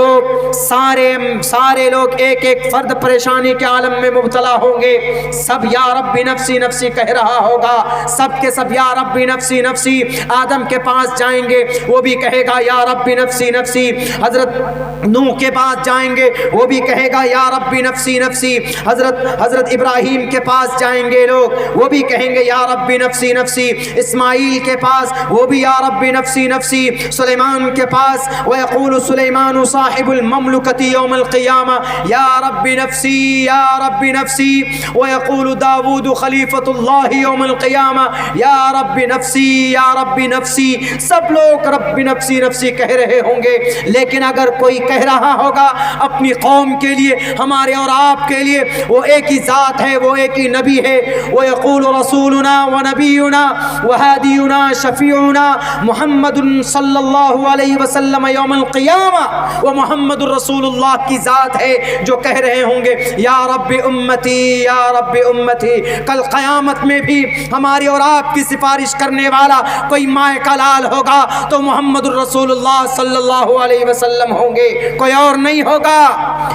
لوگ ایک ایک فرد پریشانی کے عالم میں مبتلا ہوں گے، سب یا رب نفسی نفسی کہہ رہا ہوگا، سب کے سب یا رب نفسی نفسی. آدم کے پاس جائیں گے، وہ بھی کہے گا یا رب نفسی نفسی. حضرت نوح کے پاس جائیں گے، وہ بھی کہے گا یا رب نفسی نفسی. حضرت ابراہیم کے پاس جائیں گے لوگ، وہ بھی کہیں گے یا رب نفسی نفسی. اسماعیل کے پاس وہ بھی یا رب نفسی نفسی. سلیمان کے پاس وَيَقُولُ سُلَيْمَانُ صَاحِبُ الْمَمْلُكَةِ يَوْمَ الْقِيَامَةِ یا رب نفسی یا رب نفسی. وَيَقُولُ داود خلیفۃ اللہ یوم القیامہ یا رب نفسی یا رب نفسی. سب لوگ رب نفسی نفسی کہہ رہے ہوں گے، لیکن اگر کوئی کہہ رہا ہوگا اپنی قوم کے لیے، ہمارے اور آپ کے لیے، وہ ایک ہی ذات ہے، وہ ایک ہی نبی ہے. وَيَقُولُ رَسُولُنَا وَنَبِيُّنَا وَهَادِيُّنَا شَفِيعُنَا محمد صلی اللہ علیہ وسلم یوم القیامہ. وہ محمد الرسول اللہ کی ذات ہے جو کہہ رہے ہوں گے یا رب امتی یا رب امتی. کل قیامت میں بھی ہماری اور آپ کی سفارش کرنے والا کوئی مائے کا لال ہوگا تو محمد الرسول اللہ صلی اللہ علیہ وسلم ہوں گے، کوئی اور نہیں ہوگا.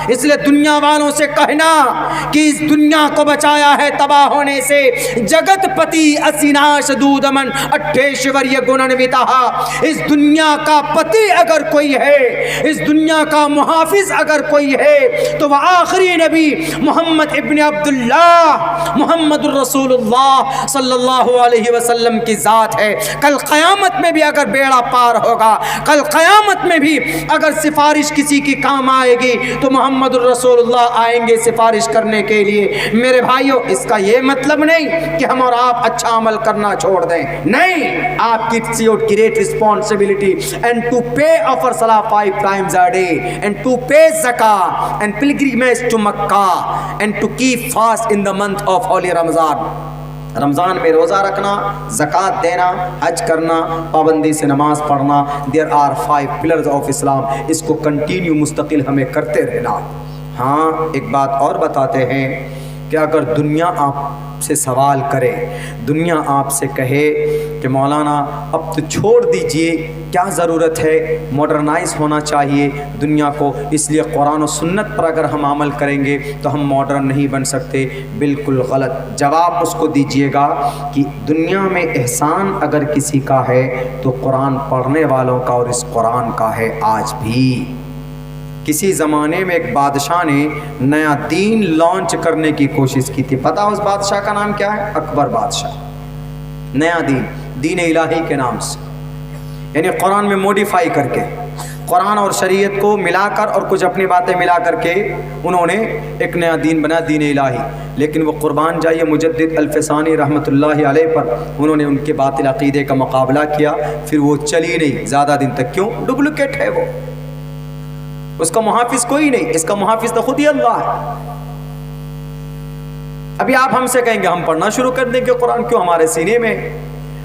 اس لیے دنیا والوں سے کہنا کہ اس دنیا کو بچایا ہے تباہ ہونے سے، جگت پتی اسیناش دودمن اٹھیشور گننوتہ. اس دنیا کا پتی اگر کوئی ہے، اس دنیا کا محافظ اگر کوئی ہے تو وہ آخری نبی محمد ابن عبداللہ محمد الرسول اللہ صلی اللہ علیہ وسلم کی ذات ہے. کل قیامت میں بھی اگر بیڑا پار ہوگا، کل قیامت میں بھی اگر سفارش کسی کی کام آئے گی تو محمد الرسول اللہ آئیں گے سفارش کرنے کے لیے. میرے بھائیو، اس کا یہ مطلب نہیں کہ ہم اور آپ اچھا عمل کرنا چھوڑ دیں، نہیں. آپ کی great responsibility and to pay offer salah 5 times a day and to pay zakah and pilgrimage to Makkah and to keep fast in the month of holy Ramadan. رمضان میں روزہ رکھنا، زکوٰۃ دینا، حج کرنا، پابندی سے نماز پڑھنا. دیر آر 5 pillars of اسلام. اس کو کنٹینیو مستقل ہمیں کرتے رہنا. ہاں، ایک بات اور بتاتے ہیں کہ اگر دنیا آپ سے سوال کرے، دنیا آپ سے کہے کہ مولانا اب تو چھوڑ دیجئے، کیا ضرورت ہے، ماڈرنائز ہونا چاہیے دنیا کو، اس لیے قرآن و سنت پر اگر ہم عمل کریں گے تو ہم ماڈرن نہیں بن سکتے، بالکل غلط. جواب اس کو دیجئے گا کہ دنیا میں احسان اگر کسی کا ہے تو قرآن پڑھنے والوں کا اور اس قرآن کا ہے آج بھی. کسی زمانے میں ایک بادشاہ نے نیا دین لانچ کرنے کی کوشش کی تھی. پتہ اس بادشاہ کا نام کیا ہے؟ اکبر بادشاہ. نیا دین الہی کے نام سے، یعنی قرآن میں موڈیفائی کر کے، قرآن اور شریعت کو ملا کر اور کچھ اپنی باتیں ملا کر کے انہوں نے ایک نیا دین بنا، دین الہی. لیکن وہ قربان جائیے مجدد الفسانی رحمۃ اللہ علیہ پر انہوں نے ان کے باطل عقیدے کا مقابلہ کیا، پھر وہ چلی نہیں زیادہ دن تک. کیوں؟ ڈپلیکیٹ ہے وہ، اس کا محافظ کوئی نہیں، اس کا محافظ تو خود ہی اللہ ہے. ابھی آپ ہم سے کہیں گے ہم پڑھنا شروع کر دیں گے قرآن، کیوں؟ ہمارے سینے میں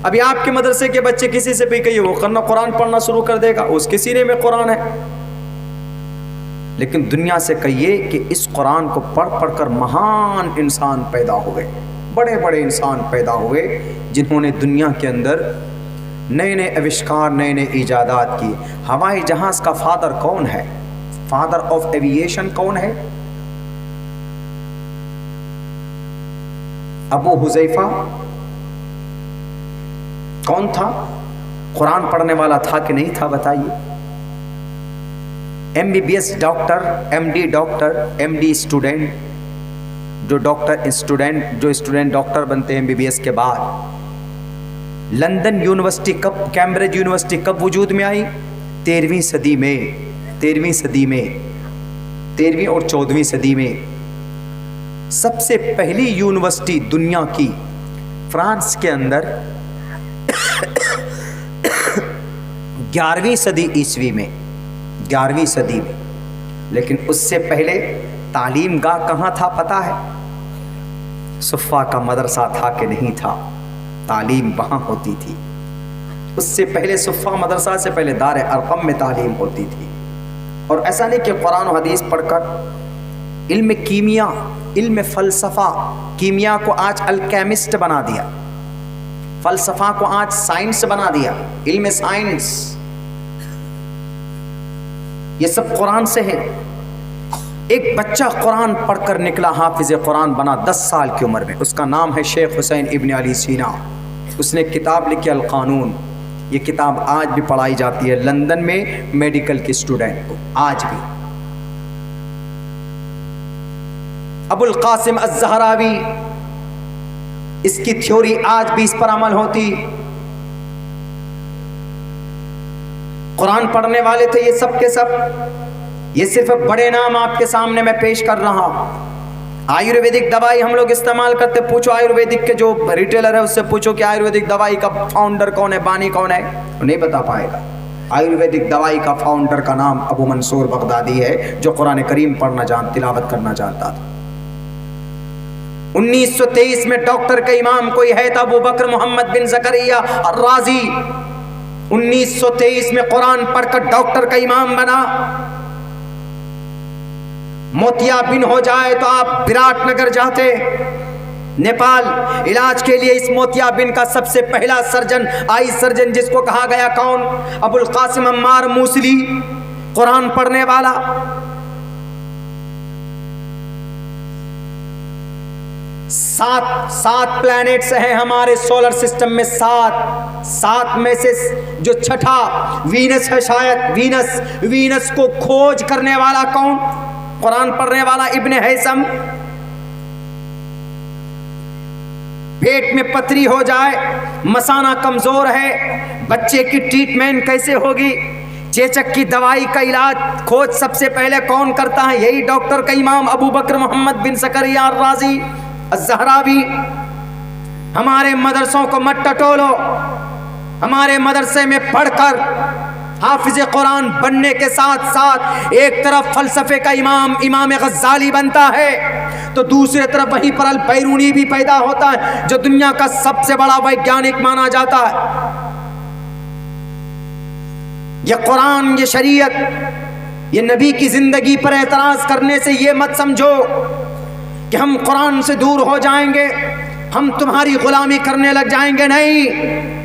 ابھی آپ کے مدرسے کے بچے کسی سے بھی کہیے وہ کرنا قرآن پڑھنا شروع کر دے گا، اس کے سینے میں قرآن ہے. لیکن دنیا سے کہیے کہ اس قرآن کو پڑھ پڑھ کر مہان انسان پیدا ہوئے، بڑے بڑے انسان پیدا ہوئے جنہوں نے دنیا کے اندر نئے نئے آوشکار، نئے نئے ایجادات کی. ہوائی جہاز کا فادر کون ہے؟ فادر آف ایویشن کون ہے؟ ابو حذیفہ. کون تھا؟ قرآن پڑھنے والا تھا کہ نہیں تھا بتائیے؟ M B B S doctor, M D doctor, M D student, جو اسٹوڈنٹ ڈاکٹر بنتے ہیں ایم بی بی ایس کے بعد. لندن یونیورسٹی کب، کیمبرج یونیورسٹی کب وجود میں آئی؟ 13ویں صدی میں، 13ویں اور 14ویں صدی میں. سب سے پہلی یونیورسٹی دنیا کی فرانس کے اندر 11ویں صدی عیسوی میں، 11ویں صدی میں. لیکن اس سے پہلے تعلیم گاہ کہاں تھا پتہ ہے؟ صفا کا مدرسہ تھا کہ نہیں تھا؟ تعلیم وہاں ہوتی تھی. اس سے پہلے صفا مدرسہ سے پہلے دار ارقم میں تعلیم ہوتی تھی. اور ایسا نہیں کہ قرآن و حدیث پڑھ کر علم کیمیا، علم فلسفہ، کیمیا کو آج الکیمسٹ بنا دیا، فلسفہ کو آج سائنس بنا دیا، علم سائنس، یہ سب قرآن سے ہے. ایک بچہ قرآن پڑھ کر نکلا، حافظ قرآن بنا 10 سال کی عمر میں. اس کا نام ہے شیخ حسین ابن علی سینا. اس نے کتاب لکھی القانون. یہ کتاب آج بھی پڑھائی جاتی ہے لندن میں میڈیکل کے اسٹوڈنٹ کو، آج بھی. ابو القاسم الزہراوی، اس کی تھیوری آج بھی اس پر عمل ہوتی. قرآن پڑھنے والے تھے یہ سب کے سب. یہ صرف بڑے نام آپ کے سامنے میں پیش کر رہا ہوں. آیورویدک دوائی ہم لوگ استعمال کرتے، پوچھو آیورویدک کے جو ریٹیلر ہے اس سے پوچھو کہ آیورویدک دوائی کا فاؤنڈر کون ہے، بانی کون ہے، وہ نہیں بتا پائے گا. آیورویدک دوائی کا فاؤنڈر کا نام ابو منصور بغدادی ہے، جو قرآن کریم تلاوت کرنا جانتا تھا. 1923 میں ڈاکٹر کا امام کوئی ہے تھا، ابو بکر محمد بن زکریا الرازی. 1923 میں قرآن پڑھ کر ڈاکٹر کا امام بنا. موتیا بن ہو جائے تو آپ وراٹ نگر جاتے، نیپال علاج کے لیے. اس موتیا بن کا سب سے پہلا سرجن، آئی سرجن جس کو کہا گیا کون؟ ابو القاسم عمار موصلی، قرآن پڑھنے والا. سات پلانٹس ہیں ہمارے سولر سسٹم میں، سات میں سے جو چھٹا وینس ہے شاید. وینس کو کھوج کرنے والا کون؟ قرآن پڑھنے والا ابن ہیثم. پیٹ میں پتھری ہو جائے، مثانہ کمزور ہے، بچے کی ٹریٹمنٹ کیسے ہوگی؟ چیچک کی دوائی کا علاج کھوج سب سے پہلے کون کرتا ہے؟ یہی ڈاکٹر کا امام ابو بکر محمد بن زکریا الرازی الزہراوی. ہمارے مدرسوں کو مت ٹٹولو. ہمارے مدرسے میں پڑھ کر حافظ قرآن بننے کے ساتھ ساتھ ایک طرف فلسفے کا امام غزالی بنتا ہے تو دوسرے طرف وہیں پر البیرونی بھی پیدا ہوتا ہے، جو دنیا کا سب سے بڑا ویگیانک مانا جاتا ہے. یہ قرآن، یہ شریعت، یہ نبی کی زندگی پر اعتراض کرنے سے یہ مت سمجھو کہ ہم قرآن سے دور ہو جائیں گے، ہم تمہاری غلامی کرنے لگ جائیں گے. نہیں،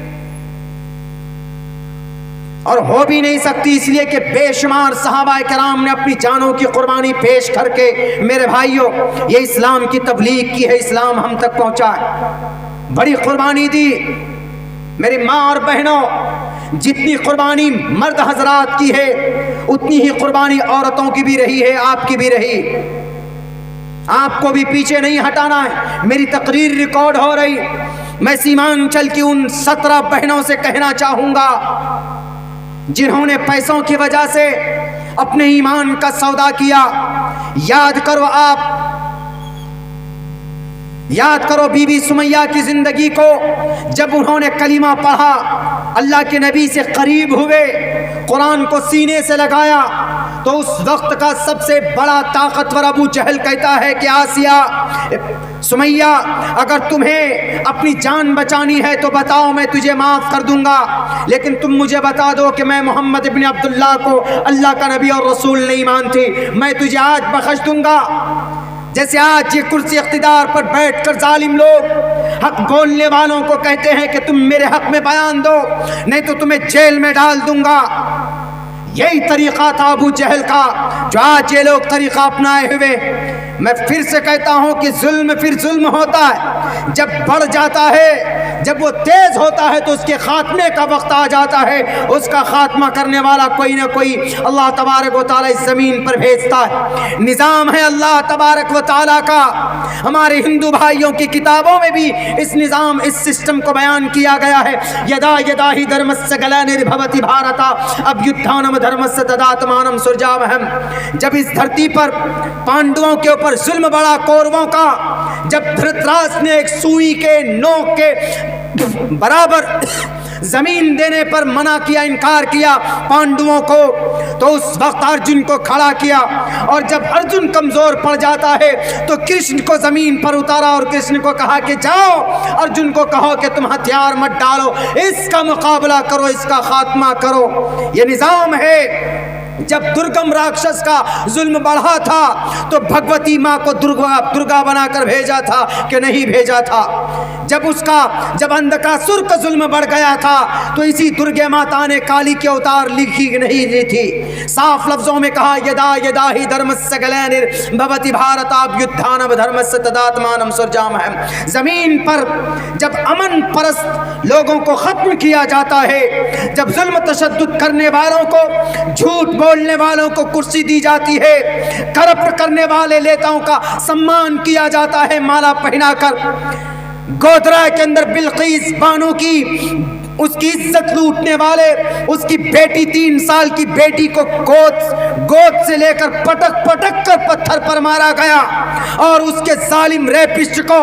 اور ہو بھی نہیں سکتی، اس لیے کہ بے شمار صحابہ کرام نے اپنی جانوں کی قربانی پیش کر کے میرے بھائیوں یہ اسلام کی تبلیغ کی ہے، اسلام ہم تک پہنچا ہے. بڑی قربانی دی. میری ماں اور بہنوں، جتنی قربانی مرد حضرات کی ہے اتنی ہی قربانی عورتوں کی بھی رہی ہے، آپ کی بھی رہی. آپ کو بھی پیچھے نہیں ہٹانا ہے. میری تقریر ریکارڈ ہو رہی، میں سیمانچل کی ان 17 بہنوں سے کہنا چاہوں گا جنہوں نے پیسوں کی وجہ سے اپنے ایمان کا سودا کیا. یاد کرو، آپ یاد کرو بی بی سمیہ کی زندگی کو. جب انہوں نے کلمہ پڑھا، اللہ کے نبی سے قریب ہوئے، قرآن کو سینے سے لگایا، تو اس وقت کا سب سے بڑا طاقتور ابو جہل کہتا ہے کہ آسیہ، سمیہ، اگر تمہیں اپنی جان بچانی ہے تو بتاؤ میں تجھے معاف کر دوں گا، لیکن تم مجھے بتا دو کہ میں محمد ابن عبداللہ کو اللہ کا نبی اور رسول نہیں مانتی، میں تجھے آج بخش دوں گا۔ جیسے آج یہ کرسی اقتدار پر بیٹھ کر ظالم لوگ حق بولنے والوں کو کہتے ہیں کہ تم میرے حق میں بیان دو نہیں تو تمہیں جیل میں ڈال دوں گا، یہی طریقہ تھا ابو جہل کا جو آج یہ لوگ طریقہ اپنائے ہوئے۔ میں پھر سے کہتا ہوں کہ ظلم پھر ظلم ہوتا ہے، جب بڑھ جاتا ہے، جب وہ تیز ہوتا ہے تو اس کے خاتمے کا وقت آ جاتا ہے، اس کا خاتمہ کرنے والا کوئی نہ کوئی اللہ تبارک و تعالیٰ اس زمین پر بھیجتا ہے۔ نظام ہے اللہ تبارک و تعالیٰ کا، ہمارے ہندو بھائیوں کی کتابوں میں بھی اس نظام، اس سسٹم کو بیان کیا گیا ہے۔ یدا یدا ہی دھرمسیا گلانربھوتی بھارتا ابھیتھانم دھرمسیا تداتمانم سرجاوہم۔ جب اس دھرتی پر پانڈووں کے اوپر ظلم بڑا، کوروں کا، جب دھرتراش نے ایک سوئی کے نوک کے برابر زمین دینے پر منع کیا، انکار کیا پانڈووں کو، تو اس وقت ارجن کو کھڑا کیا، اور جب ارجن کمزور پڑ جاتا ہے تو کرشن کو زمین پر اتارا اور کرشن کو کہا کہ جاؤ ارجن کو کہو کہ تم ہتھیار مت ڈالو، اس کا مقابلہ کرو، اس کا خاتمہ کرو۔ یہ نظام ہے۔ جب درگم راکشس کا ظلم بڑھا تھا تو بھگوتی ماں کو درگا بنا کر بھیجا تھا کہ نہیں بھیجا تھا؟ جب اندکاسر کا ظلم بڑھ گیا تھا تو اسی درگے ماتا نے کالی کے اوتار لکھی نہیں لی تھی، صاف لفظوں میں کہا یدا یدا ہی دھرمسیا گلانربھوتی بھارتا ابھیتھانم دھرمسیا تداتمانم سرجاوہم۔ زمین پر جب امن پرست لوگوں کو ختم کیا جاتا ہے، جب ظلم تشدد کرنے والوں کو، جھوٹ بولنے والوں کو کرسی دی جاتی ہے، کرپٹ کرنے والے نیتاؤں کا سمان کیا جاتا ہے مالا پہنا کر، گودرا کے اندر بلقیس بانو کی اس کی عزت لوٹنے والے، اس کی بیٹی 3 سال کی بیٹی کو گود سے لے کر پٹک پٹک کر پتھر پر مارا گیا، اور اس کے ظالم ریپسٹ کو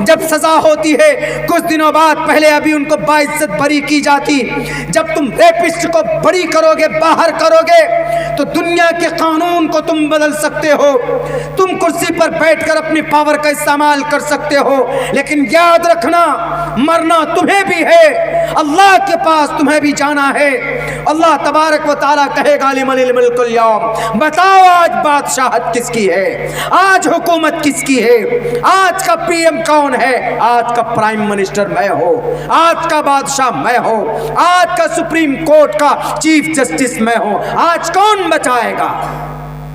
جب سزا ہوتی ہے کچھ دنوں بعد، پہلے ابھی ان کو باعزت بری کی جاتی۔ جب تم ریپسٹ کو بری کرو گے، باہر کرو گے، تو دنیا کے قانون کو تم بدل سکتے ہو، تم کرسی پر بیٹھ کر اپنی پاور کا استعمال کر سکتے ہو، لیکن یاد رکھنا مرنا تمہیں بھی ہے، اللہ کے پاس تمہیں بھی جانا ہے۔ اللہ تبارک و تعالیٰ کہے گا لمن الملک اليوم، بتاؤ آج بادشاہت کس کی ہے، آج حکومت کس کی ہے، آج کا پی ایم کون ہے؟ آج کا پرائم منسٹر میں ہوں، آج کا بادشاہ میں ہوں، آج کا سپریم کورٹ کا چیف جسٹس میں ہوں، آج کون بچائے گا؟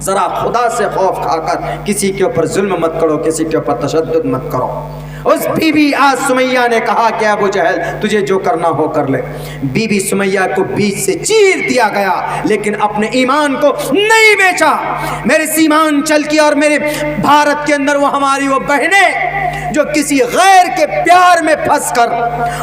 ذرا خدا سے خوف کھا کر کسی کے اوپر ظلم مت کرو، کسی کے اوپر تشدد مت کرو۔ اس بی بی آج سمیہ نے کہا کہ ابو جہل تجھے جو کرنا ہو کر لے۔ بی بی سمیہ کو بیچ سے چیر دیا گیا، لیکن اپنے ایمان کو نہیں بیچا۔ میرے سیمانچل کی اور میرے بھارت کے اندر وہ ہماری وہ بہنیں جو کسی غیر کے پیار میں پھنس کر،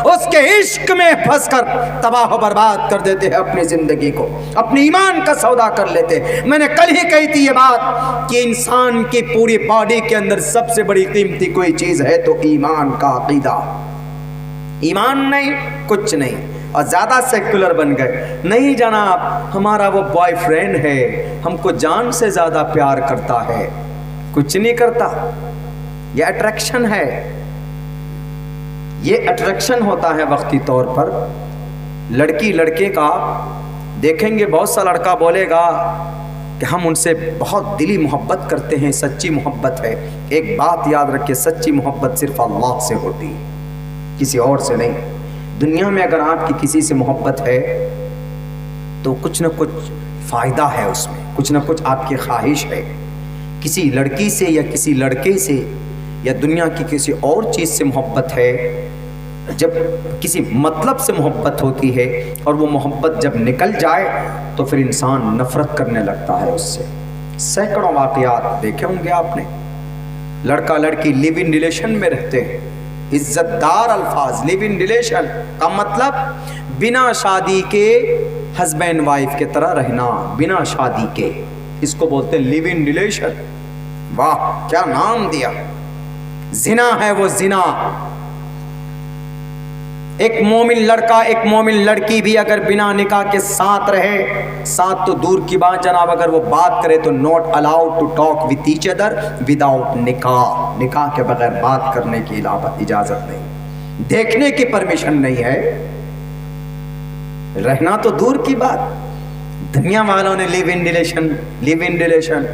اس کے عشق میں پھنس کر تباہ و برباد کر دیتے ہیں اپنی زندگی کو، اپنے ایمان کا سودا کر لیتے۔ میں نے کل ہی کہی تھی یہ بات کہ انسان کی پوری باڈی کے اندر سب سے بڑی قیمتی کوئی چیز ہے تو ایمان کا عقیدہ۔ ایمان نہیں کچھ نہیں، اور زیادہ سیکولر بن گئے، نہیں جناب ہمارا وہ بوائے فرینڈ ہے، ہم کو جان سے زیادہ پیار کرتا ہے، کچھ نہیں کرتا۔ یہ اٹریکشن ہے، یہ اٹریکشن ہوتا ہے وقتی طور پر۔ لڑکی لڑکے کا دیکھیں گے، بہت سا لڑکا بولے گا کہ ہم ان سے بہت دلی محبت کرتے ہیں، سچی محبت ہے۔ ایک بات یاد رکھیں، سچی محبت صرف اللہ سے ہوتی ہے، کسی اور سے نہیں۔ دنیا میں اگر آپ کی کسی سے محبت ہے تو کچھ نہ کچھ فائدہ ہے اس میں، کچھ نہ کچھ آپ کی خواہش ہے۔ کسی لڑکی سے یا کسی لڑکے سے یا دنیا کی کسی اور چیز سے محبت ہے، جب کسی مطلب سے محبت ہوتی ہے اور وہ محبت جب نکل جائے تو پھر انسان نفرت کرنے لگتا ہے اس سے۔ سینکڑوں واقعات دیکھے ہوں گے آپ نے، لڑکا لڑکی لیو ان ریلیشن میں رہتے ہیں، عزت دار الفاظ، لیو ان ریلیشن کا مطلب بنا شادی کے ہسبینڈ وائف کی طرح رہنا، بنا شادی کے، اس کو بولتے ہیں لیو ان ریلیشن۔ واہ کیا نام دیا! زنا ہے وہ زنا۔ ایک مومن لڑکا ایک مومن لڑکی بھی اگر بنا نکاح کے ساتھ رہے، ساتھ تو دور کی بات جناب، اگر وہ بات کرے تو not allowed to talk with each other without نکاح، نکاح کے بغیر بات کرنے کی اجازت نہیں۔ دیکھنے کی پرمیشن نہیں ہے، رہنا تو دور کی بات، دنیا والوں نے لیو ان ریلیشن۔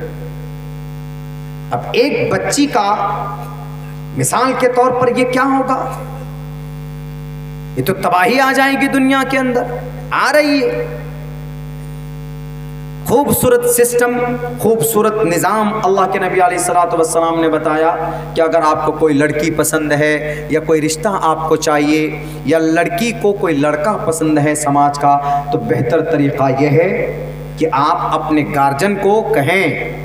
اب ایک بچی کا مثال کے طور پر یہ کیا ہوگا؟ یہ تو تباہی آ جائے گی دنیا کے اندر، آ رہی ہے۔ خوبصورت سسٹم، خوبصورت نظام اللہ کے نبی علیہ الصلوۃ والسلام نے بتایا کہ اگر آپ کو کوئی لڑکی پسند ہے یا کوئی رشتہ آپ کو چاہیے یا لڑکی کو کوئی لڑکا پسند ہے سماج کا، تو بہتر طریقہ یہ ہے کہ آپ اپنے گارجن کو کہیں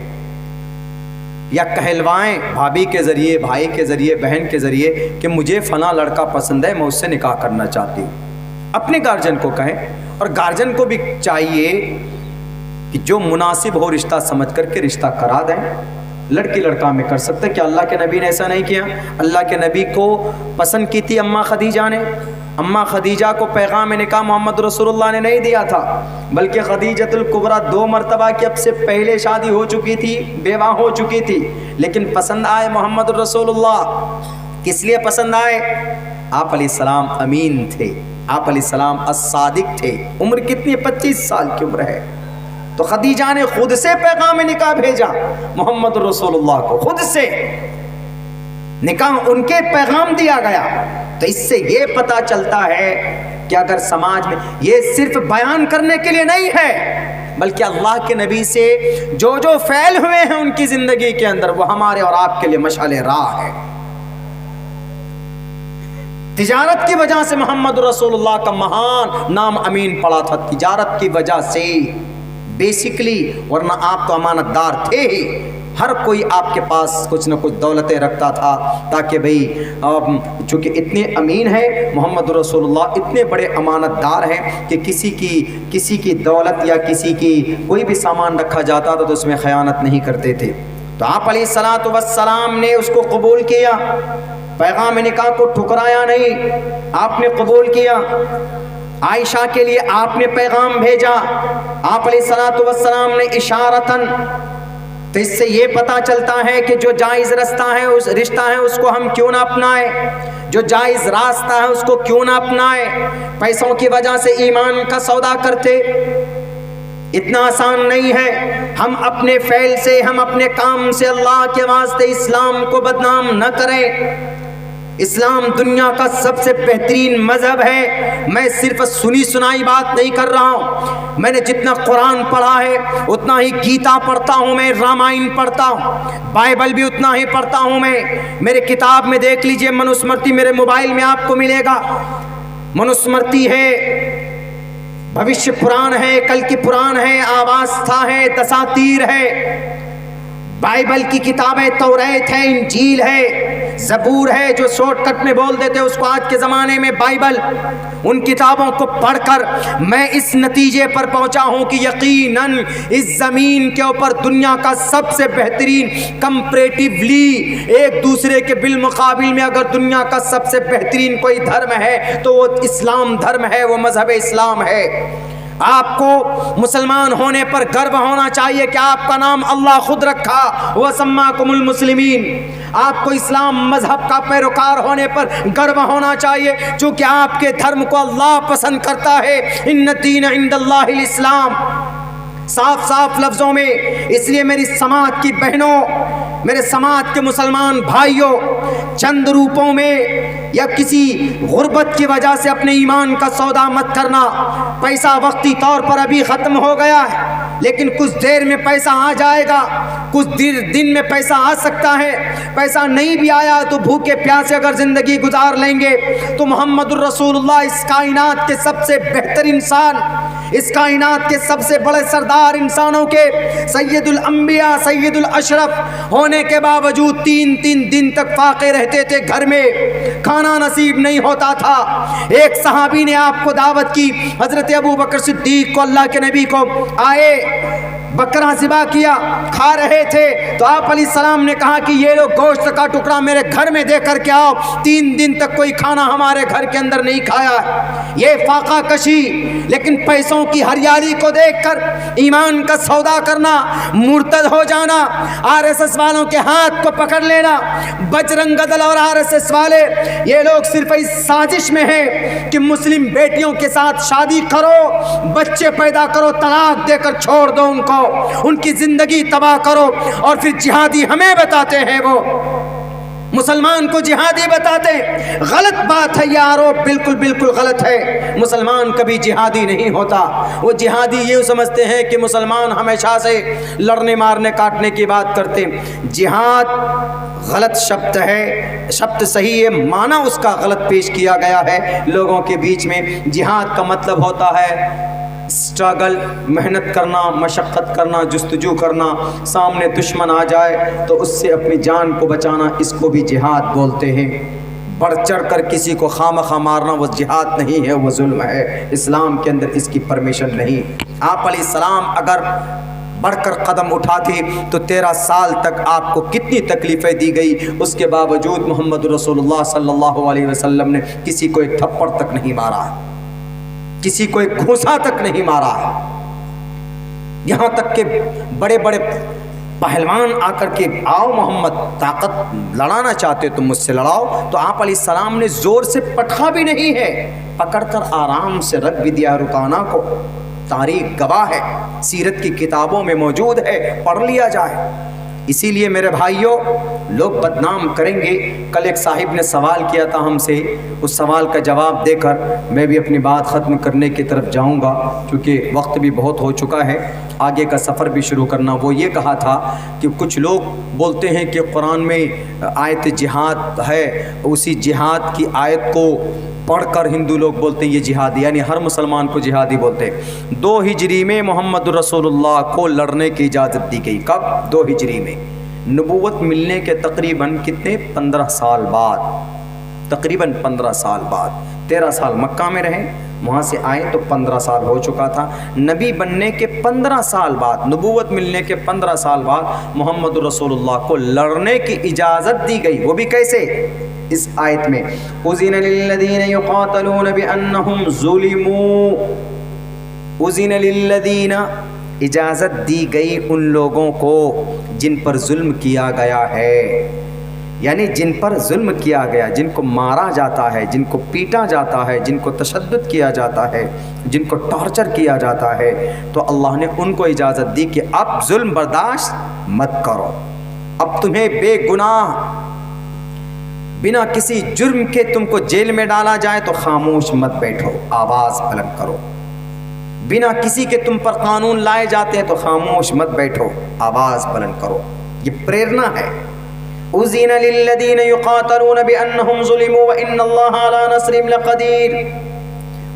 یا کہلوائیں بھابھی کے ذریعے، بھائی کے ذریعے، بہن کے ذریعے کہ مجھے فلاں لڑکا پسند ہے، میں اس سے نکاح کرنا چاہتی ہوں۔ اپنے گارجن کو کہیں، اور گارجن کو بھی چاہیے کہ جو مناسب ہو رشتہ سمجھ کر کے رشتہ کرا دیں۔ لڑکی لڑکا میں کر سکتے کہ اللہ کے نبی نے ایسا نہیں کیا۔ اللہ کے نبی کو پسند کی تھی اماں خدیجہ نے، اماں خدیجہ کو پیغام نکاح محمد رسول اللہ نے نہیں دیا تھا، بلکہ خدیجۃ الکبریٰ 2 مرتبہ کی اب سے پہلے شادی ہو چکی تھی، بیوہ ہو چکی تھی، لیکن پسند آئے محمد رسول اللہ۔ کس لیے پسند آئے؟ آپ علیہ السلام امین تھے، آپ علیہ السلام الصادق تھے۔ عمر کتنی؟ 25 سال کی عمر ہے، تو خدیجہ نے خود سے پیغام نکاح بھیجا محمد رسول اللہ کو، خود سے نکاح ان کے پیغام دیا گیا۔ تو اس سے یہ پتہ چلتا ہے کہ اگر سماج میں یہ صرف بیان کرنے کے لیے نہیں ہے، بلکہ اللہ کے نبی سے جو فعل ہوئے ہیں ان کی زندگی کے اندر، وہ ہمارے اور آپ کے لیے مشعل راہ ہے۔ تجارت کی وجہ سے محمد رسول اللہ کا مہان نام امین پڑا تھا، تجارت کی وجہ سے بیسیکلی، ورنہ آپ تو امانت دار تھے ہی۔ ہر کوئی آپ کے پاس کچھ نہ کچھ دولتیں رکھتا تھا، تاکہ بھئی چونکہ اتنے امین ہیں محمد رسول اللہ، اتنے بڑے امانت دار ہیں کہ کسی کی دولت یا کسی کی کوئی بھی سامان رکھا جاتا تھا تو اس میں خیانت نہیں کرتے تھے۔ تو آپ علیہ الصلوۃ والسلام نے اس کو قبول کیا، پیغام نکاح کو ٹھکرایا نہیں، آپ نے قبول کیا۔ عائشہ کے لیے آپ نے پیغام بھیجا، آپ علیہ الصلوۃ والسلام نے اشارتاً۔ تو اس سے یہ پتہ چلتا ہے کہ جو جائز رستہ ہے، اس رشتہ ہے، اس کو ہم کیوں نہ اپنائیں، جو جائز راستہ ہے اس کو کیوں نہ اپنائیں۔ پیسوں کی وجہ سے ایمان کا سودا کرتے، اتنا آسان نہیں ہے۔ ہم اپنے فعل سے، ہم اپنے کام سے اللہ کے واسطے اسلام کو بدنام نہ کریں۔ اسلام دنیا کا سب سے بہترین مذہب ہے۔ میں صرف سنی سنائی بات نہیں کر رہا ہوں، میں نے جتنا قرآن پڑھا ہے اتنا ہی گیتا پڑھتا ہوں، میں رامائن پڑھتا ہوں، بائبل بھی اتنا ہی پڑھتا ہوں میں۔ میرے کتاب میں دیکھ لیجئے، منوسمرتی میرے موبائل میں آپ کو ملے گا، منوسمرتی ہے، بھوشیہ پران ہے، کل کی پران ہے، آواستھا ہے، دساتیر ہے، بائبل کی کتابیں توریت ہے، انجیل ہے، زبور ہے، جو شارٹ کٹ میں بول دیتے اس کو آج کے زمانے میں بائبل۔ ان کتابوں کو پڑھ کر میں اس نتیجے پر پہنچا ہوں کہ یقیناً اس زمین کے اوپر دنیا کا سب سے بہترین، کمپریٹیولی ایک دوسرے کے بالمقابل میں اگر دنیا کا سب سے بہترین کوئی دھرم ہے تو وہ اسلام دھرم ہے، وہ مذہب اسلام ہے۔ آپ کو مسلمان ہونے پر گرو ہونا چاہیے کہ آپ کا نام اللہ خود رکھا، وَسَمَّاكُمُ الْمُسْلِمِينَ۔ آپ کو اسلام مذہب کا پیروکار ہونے پر گرو ہونا چاہیے، چونکہ آپ کے دھرم کو اللہ پسند کرتا ہے۔ اِنَّ الدِّينَ عِندَ اللَّهِ الْإِسْلَامُ، صاف صاف لفظوں میں۔ اس لیے میری سماج کی بہنوں، میرے سماج کے مسلمان بھائیوں، چند روپوں میں یا کسی غربت کی وجہ سے اپنے ایمان کا سودا مت کرنا۔ پیسہ وقتی طور پر ابھی ختم ہو گیا ہے، لیکن کچھ دیر میں پیسہ آ جائے گا، کچھ دن میں پیسہ آ سکتا ہے۔ پیسہ نہیں بھی آیا تو بھوکے پیاسے اگر زندگی گزار لیں گے تو محمد الرسول اللہ اس کائنات کے سب سے بہتر انسان، اس کائنات کے سب سے بڑے سردار انسانوں کے، سید الانبیاء، سید الاشرف ہونے کے باوجود 3 دن تک فاقے رہتے تھے، گھر میں کھانا نصیب نہیں ہوتا تھا۔ ایک صحابی نے آپ کو دعوت کی، حضرت ابو بکر صدیق کو، اللہ کے نبی کو آئے، بکرا ذبح کیا، کھا رہے تھے، تو آپ علیہ السلام نے کہا کہ یہ لو گوشت کا ٹکڑا میرے گھر میں دے کر کے آؤ۔ 3 دن تک کوئی کھانا ہمارے گھر کے اندر نہیں کھایا۔ یہ فاقہ کشی، لیکن پیسوں کھیتوں کی ہریالی کو دیکھ کر ایمان کا سودا کرنا، مرتد ہو جانا، RSS والوں کے ہاتھ کو پکڑ لینا، بجرنگ دل اور RSS والے یہ لوگ صرف اس سازش میں ہیں کہ مسلم بیٹیوں کے ساتھ شادی کرو، بچے پیدا کرو، طلاق دے کر چھوڑ دو ان کو، ان کی زندگی تباہ کرو، اور پھر جہادی ہمیں بتاتے ہیں، وہ مسلمان کو جہادی بتاتے ہیں۔ غلط بات ہے یارو، بالکل بالکل غلط ہے۔ مسلمان کبھی جہادی نہیں ہوتا۔ وہ جہادی یہ سمجھتے ہیں کہ مسلمان ہمیشہ سے لڑنے مارنے کاٹنے کی بات کرتے ہیں۔ جہاد غلط شبد ہے، شبد صحیح ہے، معنی اس کا غلط پیش کیا گیا ہے لوگوں کے بیچ میں۔ جہاد کا مطلب ہوتا ہے اسٹرگل، محنت کرنا، مشقت کرنا، جستجو کرنا، سامنے دشمن آ جائے تو اس سے اپنی جان کو بچانا، اس کو بھی جہاد بولتے ہیں۔ بڑھ چڑھ کر کسی کو خامخواہ مارنا وہ جہاد نہیں ہے، وہ ظلم ہے۔ اسلام کے اندر اس کی پرمیشن نہیں۔ آپ علیہ السلام اگر بڑھ کر قدم اٹھاتے تو 13 سال تک آپ کو کتنی تکلیفیں دی گئی، اس کے باوجود محمد رسول اللہ صلی اللہ علیہ وسلم نے کسی کو ایک تھپڑ تک نہیں مارا، کسی کو ایک گھوسا تک نہیں مارا۔ یہاں تک کہ بڑے بڑے پہلوان آ کر کے آؤ محمد طاقت لڑانا چاہتے تم مجھ سے لڑاؤ، تو آپ علیہ السلام نے زور سے پٹخا بھی نہیں ہے، پکڑ کر آرام سے رکھ بھی دیا رکانا کو۔ تاریخ گواہ ہے، سیرت کی کتابوں میں موجود ہے، پڑھ لیا جائے۔ اسی لیے میرے بھائیوں، لوگ بدنام کریں گے۔ کل ایک صاحب نے سوال کیا تھا ہم سے، اس سوال کا جواب دے کر میں بھی اپنی بات ختم کرنے کی طرف جاؤں گا، کیونکہ وقت بھی بہت ہو چکا ہے، آگے کا سفر بھی شروع کرنا۔ وہ یہ کہا تھا کہ کچھ لوگ بولتے ہیں کہ قرآن میں آیت جہاد ہے، اسی جہاد کی آیت کو پڑھ کر ہندو لوگ بولتے ہیں یہ جہادی، یعنی ہر مسلمان کو جہادی بولتے ہیں۔ 2 ہجری میں محمد رسول اللہ کو لڑنے کی اجازت دی گئی۔ کب؟ 2 ہجری میں، نبوت ملنے کے تقریباً کتنے 15 سال بعد، تقریباً 15 سال بعد۔ 13 سال مکہ میں رہے، وہاں سے آئے تو 15 سال ہو چکا تھا۔ نبی بننے کے 15 سال بعد، نبوت ملنے کے 15 سال بعد محمد رسول اللہ کو لڑنے کی اجازت دی گئی۔ وہ بھی کیسے؟ اس آیت میں اذن للذین یقاتلون بانہم ظلموا، اذن للذین، اجازت دی گئی ان لوگوں کو جن پر ظلم کیا گیا ہے، یعنی جن پر ظلم کیا گیا، جن کو مارا جاتا ہے، جن کو پیٹا جاتا ہے، جن کو تشدد کیا جاتا ہے، جن کو ٹارچر کیا جاتا ہے، تو اللہ نے ان کو اجازت دی کہ اب ظلم برداشت مت کرو، اب تمہیں بے گناہ بنا کسی جرم کے تم کو جیل میں ڈالا جائے تو خاموش مت بیٹھو، آواز بلند کرو، بنا کسی کے تم پر قانون لائے جاتے ہیں تو خاموش مت بیٹھو، آواز بلند کرو۔ یہ پریرنا ہے۔ اذن للذین یقاتلون بانہم ظلموا وان اللہ علی نصرہم لقدیر،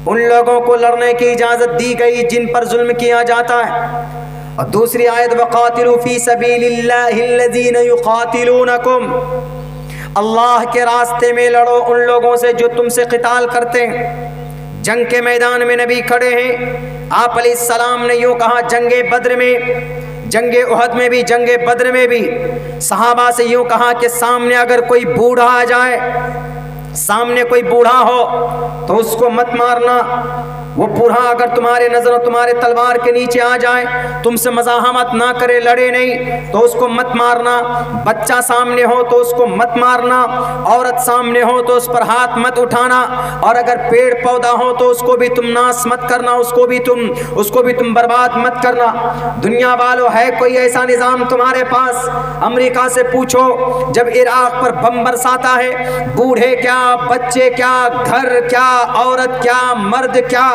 ان لوگوں کو لڑنے کی اجازت دی گئی جن پر ظلم کیا جاتا ہے۔ اور دوسری آیت وقاتلوا فی سبیل اللہ الذین یقاتلونکم، اللہ کے راستے میں لڑو ان لوگوں سے جو تم سے قتال کرتے ہیں۔ جنگ کے میدان میں نبی کھڑے ہیں، آپ علیہ السلام نے یوں کہا، جنگ بدر میں، جنگ احد میں بھی، جنگ بدر میں بھی صحابہ سے یوں کہا کہ سامنے اگر کوئی بوڑھا آ جائے، سامنے کوئی بوڑھا ہو تو اس کو مت مارنا، وہ بوڑھا اگر تمہارے نظر تمہارے تلوار کے نیچے آ جائے، تم سے مزاحمت نہ کرے، لڑے نہیں تو اس کو مت مارنا، بچہ سامنے ہو تو اس کو مت مارنا، عورت سامنے ہو تو اس پر ہاتھ مت اٹھانا، اور اگر پیڑ پودا ہو تو اس کو بھی تم ناس مت کرنا، اس کو بھی تم برباد مت کرنا۔ دنیا والو، ہے کوئی ایسا نظام تمہارے پاس؟ امریکہ سے پوچھو، جب عراق پر بم برساتا ہے، بوڑھے کیا، بچے کیا، گھر کیا، عورت کیا، مرد کیا،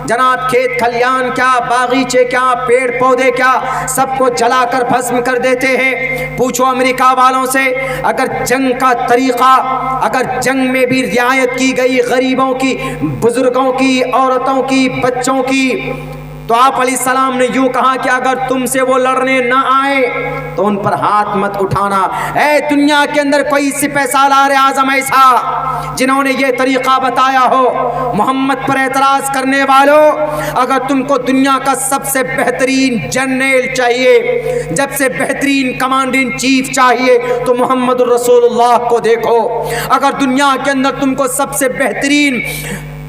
جنات کھیت کھلیان کیا، باغیچے کیا، پیڑ پودے کیا، سب کو جلا کر بھسم کر دیتے ہیں۔ پوچھو امریکہ والوں سے، اگر جنگ کا طریقہ، اگر جنگ میں بھی رعایت کی گئی غریبوں کی، بزرگوں کی، عورتوں کی، بچوں کی، تو آپ علیہ السلام نے یوں کہا کہ اگر تم سے وہ لڑنے نہ آئے تو ان پر ہاتھ مت اٹھانا۔ اے دنیا کے اندر کوئی سپہ سالار اعظم ایسا جنہوں نے یہ طریقہ بتایا ہو؟ محمد پر اعتراض کرنے والوں، اگر تم کو دنیا کا سب سے بہترین جنرل چاہیے، جب سے بہترین کمانڈر ان چیف چاہیے، تو محمد رسول اللہ کو دیکھو۔ اگر دنیا کے اندر تم کو سب سے بہترین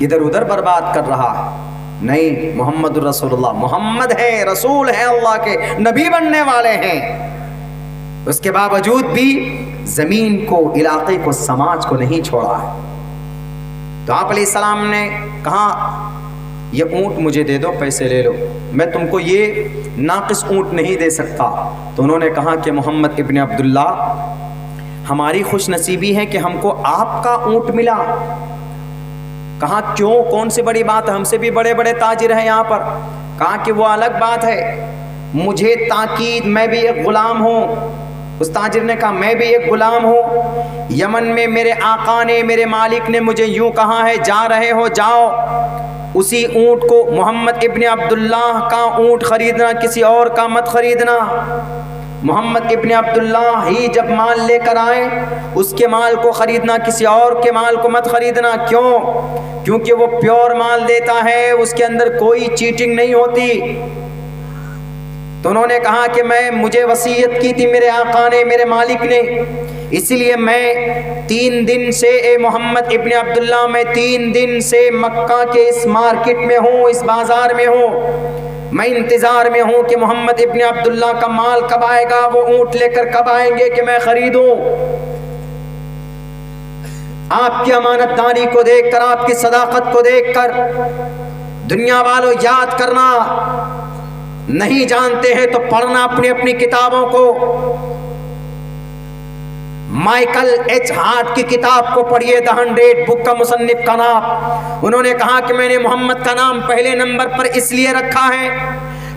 ادھر ادھر برباد کر رہا ہے. نہیں، محمد الرسول اللہ محمد ہے، رسول ہے، اللہ کے نبی بننے والے ہیں. اس کے باوجود بھی زمین کو، علاقے کو، سماج کو نہیں چھوڑا ہے. تو آپ علیہ السلام نے کہا یہ اونٹ مجھے دے دو، پیسے لے لو، میں تم کو یہ ناقص اونٹ نہیں دے سکتا. تو انہوں نے کہا کہ محمد ابن عبداللہ، ہماری خوش نصیبی ہے کہ ہم کو آپ کا اونٹ ملا. کہا کیوں، کون سی بڑی بات ہے، ہم سے بھی بڑے بڑے تاجر ہیں یہاں پر. کہا کہ وہ الگ بات ہے، مجھے تاکید، میں بھی ایک غلام ہوں. اس تاجر نے کہا میں بھی ایک غلام ہوں، یمن میں میرے آقا نے، میرے مالک نے مجھے یوں کہا ہے جا رہے ہو جاؤ، اسی اونٹ کو، محمد ابن عبداللہ کا اونٹ خریدنا، کسی اور کا مت خریدنا. محمد ابن عبداللہ ہی جب مال لے کر آئے، اس کے مال کو خریدنا، کسی اور کے مال کو مت خریدنا. کیوں؟ کیونکہ وہ پیور مال دیتا ہے، اس کے اندر کوئی چیٹنگ نہیں ہوتی. تو انہوں نے کہا کہ مجھے وصیت کی تھی میرے آقا نے، میرے مالک نے، اسی لیے میں 3 دن سے، اے محمد ابن عبداللہ، میں 3 دن سے مکہ کے اس مارکیٹ میں ہوں، اس بازار میں ہوں. میں انتظار میں ہوں کہ محمد ابن عبداللہ کا مال کب آئے گا، وہ اونٹ لے کر کب آئیں گے کہ میں خریدوں. آپ کی امانت داری کو دیکھ کر، آپ کی صداقت کو دیکھ کر، دنیا والوں یاد کرنا، نہیں جانتے ہیں تو پڑھنا اپنی اپنی کتابوں کو. مائیکل ایچ ہارٹ کی کتاب کو پڑھیے، The 100 بک کا مصنف کا نام. انہوں نے کہا کہ میں نے محمد کا نام پہلے نمبر پر اس لیے رکھا ہے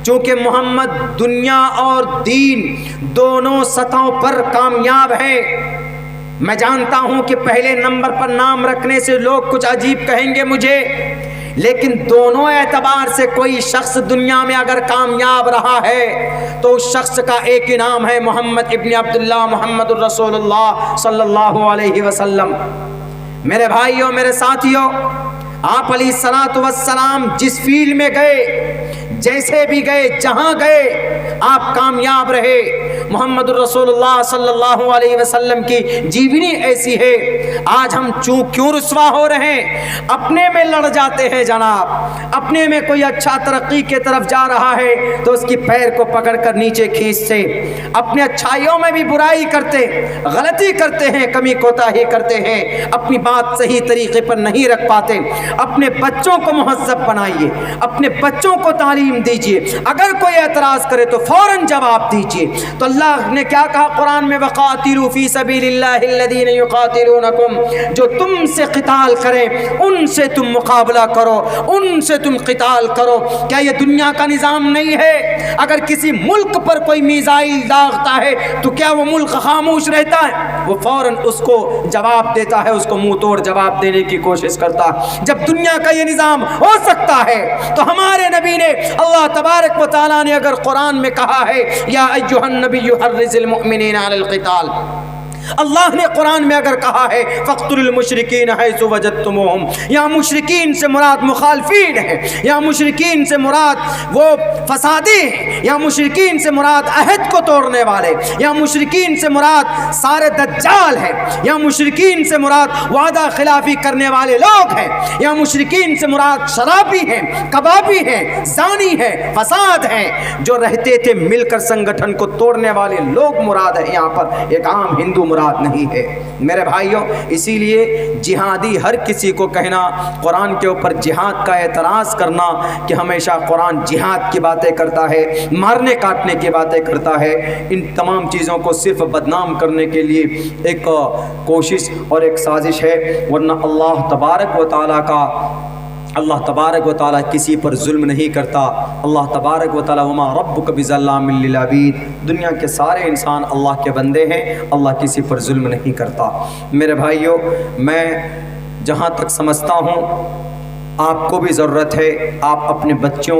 چونکہ محمد دنیا اور دین دونوں سطحوں پر کامیاب ہے. میں جانتا ہوں کہ پہلے نمبر پر نام رکھنے سے لوگ کچھ عجیب کہیں گے مجھے، لیکن دونوں اعتبار سے کوئی شخص دنیا میں اگر کامیاب رہا ہے تو اس شخص کا ایک ہی نام ہے، محمد ابن عبداللہ، محمد الرسول اللہ صلی اللہ علیہ وسلم. میرے بھائیوں، میرے ساتھیوں، آپ علیہ الصلوۃ والسلام جس فیلڈ میں گئے، جیسے بھی گئے، جہاں گئے، آپ کامیاب رہے. محمد الرسول اللہ صلی اللہ علیہ وسلم کی جیونی ایسی ہے. آج ہم کیوں رسوا ہو رہے ہیں؟ اپنے میں لڑ جاتے ہیں جناب. اپنے میں کوئی اچھا ترقی کی طرف جا رہا ہے تو اس کی پیر کو پکڑ کر نیچے کھینچتے، اپنے اچھائیوں میں بھی برائی کرتے، غلطی کرتے ہیں، کمی کوتاہی کرتے ہیں، اپنی بات صحیح طریقے پر نہیں رکھ پاتے. اپنے بچوں کو مہذب بنائیے، اپنے بچوں کو تعلیم دیجیے. اگر کوئی اعتراض کرے تو فوراً جواب دیجیے. تو اللہ نے کیا کہا قرآن میں؟ وَقَاتِلُوا فِي سَبِيلِ اللَّهِ الَّذِينَ يُقَاتِلُونَكُمْ، جو تم سے قتال کریں ان سے تم مقابلہ کرو، ان سے تم قتال کرو. کیا یہ دنیا کا نظام نہیں ہے؟ اگر کسی ملک پر کوئی میزائل داغتا ہے تو کیا وہ ملک خاموش رہتا ہے؟ وہ فوراً اس کو جواب دیتا ہے، اس کو منہ توڑ جواب دینے کی کوشش کرتا ہے. جب دنیا کا یہ نظام ہو سکتا ہے تو ہمارے نبی نے، اللہ تبارک و تعالیٰ نے اگر قرآن میں کہا ہے یا ایھا النبی حرض المؤمنین علی القتال، اللہ نے قرآن میں اگر کہا ہے فاقتلوا المشرکین حیث وجدتموہم، یا مشرکین سے مراد مخالفین ہیں، یا مشرکین سے مراد وہ فسادی ہیں، یا مشرکین سے مراد عہد کو توڑنے والے، یا مشرکین سے مراد سارے دجال ہیں، یا مشرکین سے مراد وعدہ خلافی کرنے والے لوگ ہیں، یا مشرکین سے مراد شرابی ہیں، کبابی ہیں، زانی ہیں، فساد ہیں، جو رہتے تھے مل کر سنگٹھن کو توڑنے والے لوگ مراد ہیں. یہاں پر ایک عام ہندو مراد نہیں ہے. میرے بھائیوں، اسی لیے جہادی ہر کسی کو کہنا، قرآن کے اوپر جہاد کا اعتراض کرنا کہ ہمیشہ قرآن جہاد کی باتیں کرتا ہے، مارنے کاٹنے کی باتیں کرتا ہے، ان تمام چیزوں کو صرف بدنام کرنے کے لیے ایک کوشش اور ایک سازش ہے. ورنہ اللہ تبارک و تعالیٰ کسی پر ظلم نہیں کرتا. اللہ تبارک و تعالیٰ وما ربک بظلام للعبید، دنیا کے سارے انسان اللہ کے بندے ہیں، اللہ کسی پر ظلم نہیں کرتا. میرے بھائیوں، میں جہاں تک سمجھتا ہوں آپ کو بھی ضرورت ہے، آپ اپنے بچوں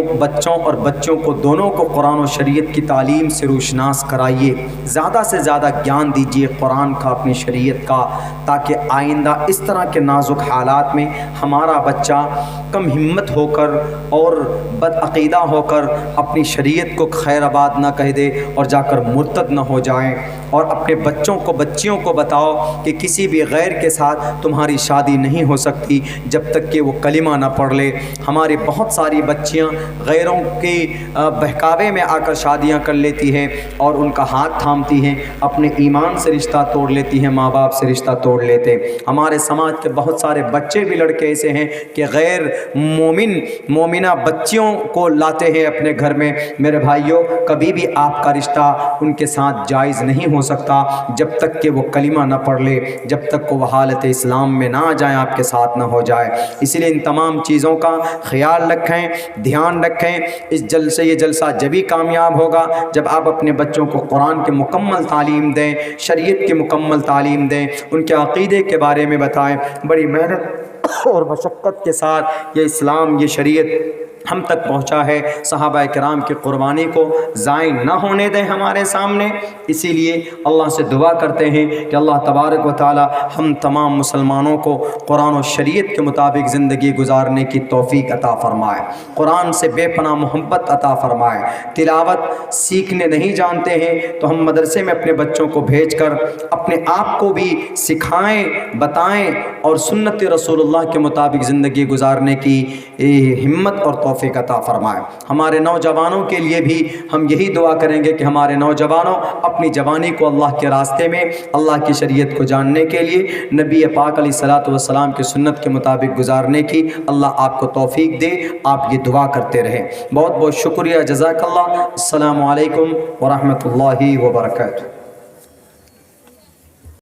اور بچوں کو دونوں کو قرآن و شریعت کی تعلیم سے روشناس کرائیے. زیادہ سے زیادہ گیان دیجیے قرآن کا، اپنی شریعت کا، تاکہ آئندہ اس طرح کے نازک حالات میں ہمارا بچہ کم ہمت ہو کر اور بد عقیدہ ہو کر اپنی شریعت کو خیر آباد نہ کہہ دے اور جا کر مرتد نہ ہو جائیں. اور اپنے بچوں کو بچیوں کو بتاؤ کہ کسی بھی غیر کے ساتھ تمہاری شادی نہیں ہو سکتی جب تک کہ وہ کلمہ نہ پڑھ لے۔ ہماری بہت ساری بچیاں غیروں کے بہکاوے میں آ کر شادیاں کر لیتی ہیں اور ان کا ہاتھ تھامتی ہیں، اپنے ایمان سے رشتہ توڑ لیتی ہیں، ماں باپ سے رشتہ توڑ لیتے۔ ہمارے سماج کے بہت سارے بچے بھی لڑکے ایسے ہیں کہ غیر مومنہ بچیوں کو لاتے ہیں اپنے گھر میں۔ میرے بھائیوں، کبھی بھی آپ کا رشتہ ان کے ساتھ جائز نہیں ہو سکتا جب تک کہ وہ کلمہ نہ پڑھ لے، جب تک کہ وہ حالت اسلام میں نہ آ جائیں، آپ کے ساتھ نہ ہو جائے۔ اسی لیے ان تمام چیزوں کا خیال رکھیں، دھیان رکھیں۔ اس جلسے یہ جلسہ جبھی کامیاب ہوگا جب آپ اپنے بچوں کو قرآن کی مکمل تعلیم دیں، شریعت کی مکمل تعلیم دیں، ان کے عقیدے کے بارے میں بتائیں۔ بڑی محنت اور مشقت کے ساتھ یہ اسلام، یہ شریعت ہم تک پہنچا ہے۔ صحابہ کرام کی قربانی کو ضائع نہ ہونے دیں ہمارے سامنے۔ اسی لیے اللہ سے دعا کرتے ہیں کہ اللہ تبارک و تعالی ہم تمام مسلمانوں کو قرآن و شریعت کے مطابق زندگی گزارنے کی توفیق عطا فرمائے، قرآن سے بے پناہ محبت عطا فرمائے۔ تلاوت سیکھنے نہیں جانتے ہیں تو ہم مدرسے میں اپنے بچوں کو بھیج کر اپنے آپ کو بھی سکھائیں، بتائیں اور سنت رسول اللہ کے مطابق زندگی گزارنے کی ہمت اور توفیق عطا فرمائے۔ ہمارے نوجوانوں کے لیے بھی ہم یہی دعا کریں گے کہ ہمارے نوجوانوں اپنی جوانی کو اللہ کے راستے میں، اللہ کی شریعت کو جاننے کے لیے، نبی پاک علیہ الصلوۃ والسلام کی سنت کے مطابق گزارنے کی اللہ آپ کو توفیق دے۔ آپ یہ دعا کرتے رہیں۔ بہت بہت شکریہ، جزاک اللہ۔ السلام علیکم ورحمۃ اللہ وبرکاتہ۔